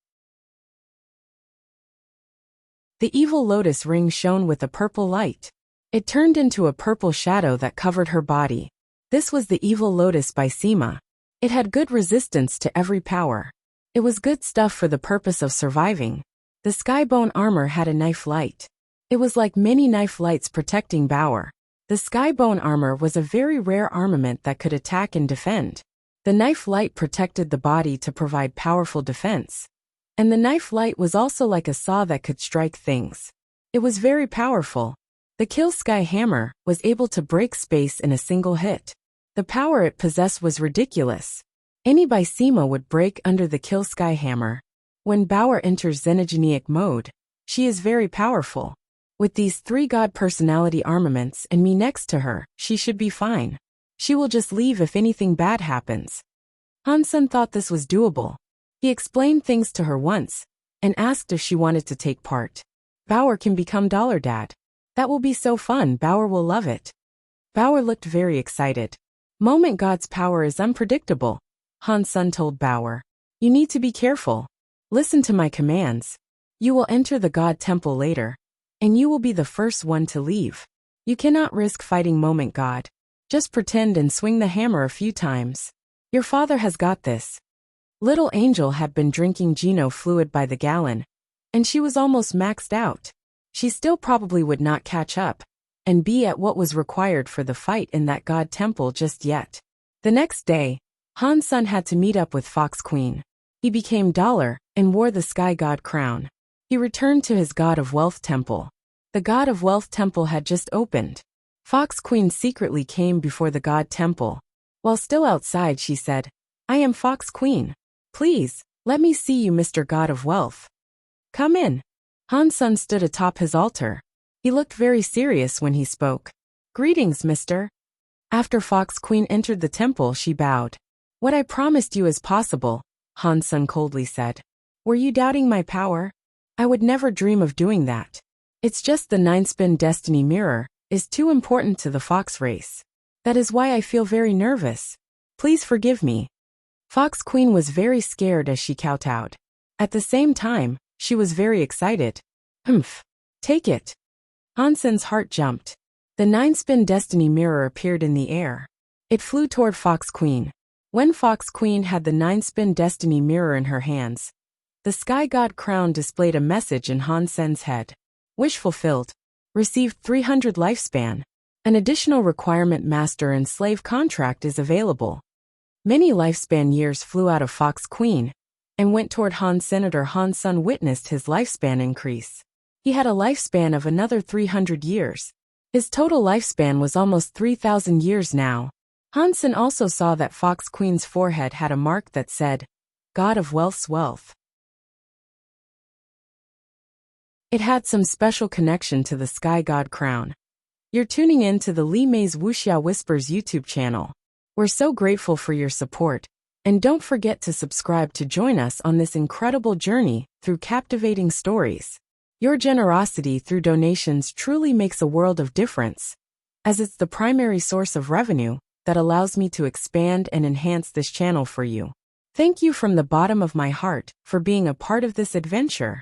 The Evil Lotus Ring shone with a purple light. It turned into a purple shadow that covered her body. This was the Evil Lotus by Sema. It had good resistance to every power. It was good stuff for the purpose of surviving. The Skybone Armor had a knife light. It was like many knife lights protecting Bauer. The Skybone Armor was a very rare armament that could attack and defend. The knife light protected the body to provide powerful defense. And the knife light was also like a saw that could strike things. It was very powerful. The Kill Sky Hammer was able to break space in a single hit. The power it possessed was ridiculous. Any Bysema would break under the Kill Sky Hammer. When Bauer enters xenogeniac mode, she is very powerful. With these 3 God personality armaments and me next to her, she should be fine. She will just leave if anything bad happens. Han-sun thought this was doable. He explained things to her once and asked if she wanted to take part. Bauer can become Dollar Dad. That will be so fun. Bauer will love it. Bauer looked very excited. Moment God's power is unpredictable. Han-sun told Bauer, "You need to be careful. Listen to my commands. You will enter the God Temple later, and you will be the first one to leave. You cannot risk fighting Moment God. Just pretend and swing the hammer a few times. Your father has got this." Little Angel had been drinking Geno fluid by the gallon, and she was almost maxed out. She still probably would not catch up and be at what was required for the fight in that God Temple just yet. The next day, Han-sun had to meet up with Fox Queen. He became Dollar and wore the Sky God crown. He returned to his God of Wealth Temple. The God of Wealth Temple had just opened. Fox Queen secretly came before the God Temple. While still outside, she said, "I am Fox Queen. Please, Let me see you, Mr. God of Wealth. Come in. Han Sen stood atop his altar. He looked very serious when he spoke. Greetings, mister. After Fox Queen entered the temple, she bowed. What I promised you is possible, Han Sen coldly said. Were you doubting my power? I would never dream of doing that. It's just the 9-spin destiny mirror is too important to the fox race. That is why I feel very nervous. Please forgive me. Fox Queen was very scared as she kowtowed. At the same time, she was very excited. Humph. Take it. Han Sen's heart jumped. The 9-spin destiny mirror appeared in the air. It flew toward Fox Queen. When Fox Queen had the 9-spin destiny mirror in her hands, the Sky God crown displayed a message in Han Sen's head. Wish fulfilled. Received 300 lifespan. An additional requirement master and slave contract is available. Many lifespan years flew out of Fox Queen and went toward Han. Senator Han Sen witnessed his lifespan increase. He had a lifespan of another 300 years. His total lifespan was almost 3,000 years now. Han Sen also saw that Fox Queen's forehead had a mark that said, God of Wealth's Wealth. It had some special connection to the Sky God crown. You're tuning in to the Li Mei's Wuxia Whispers YouTube channel. We're so grateful for your support, and don't forget to subscribe to join us on this incredible journey through captivating stories. Your generosity through donations truly makes a world of difference, as it's the primary source of revenue that allows me to expand and enhance this channel for you. Thank you from the bottom of my heart for being a part of this adventure.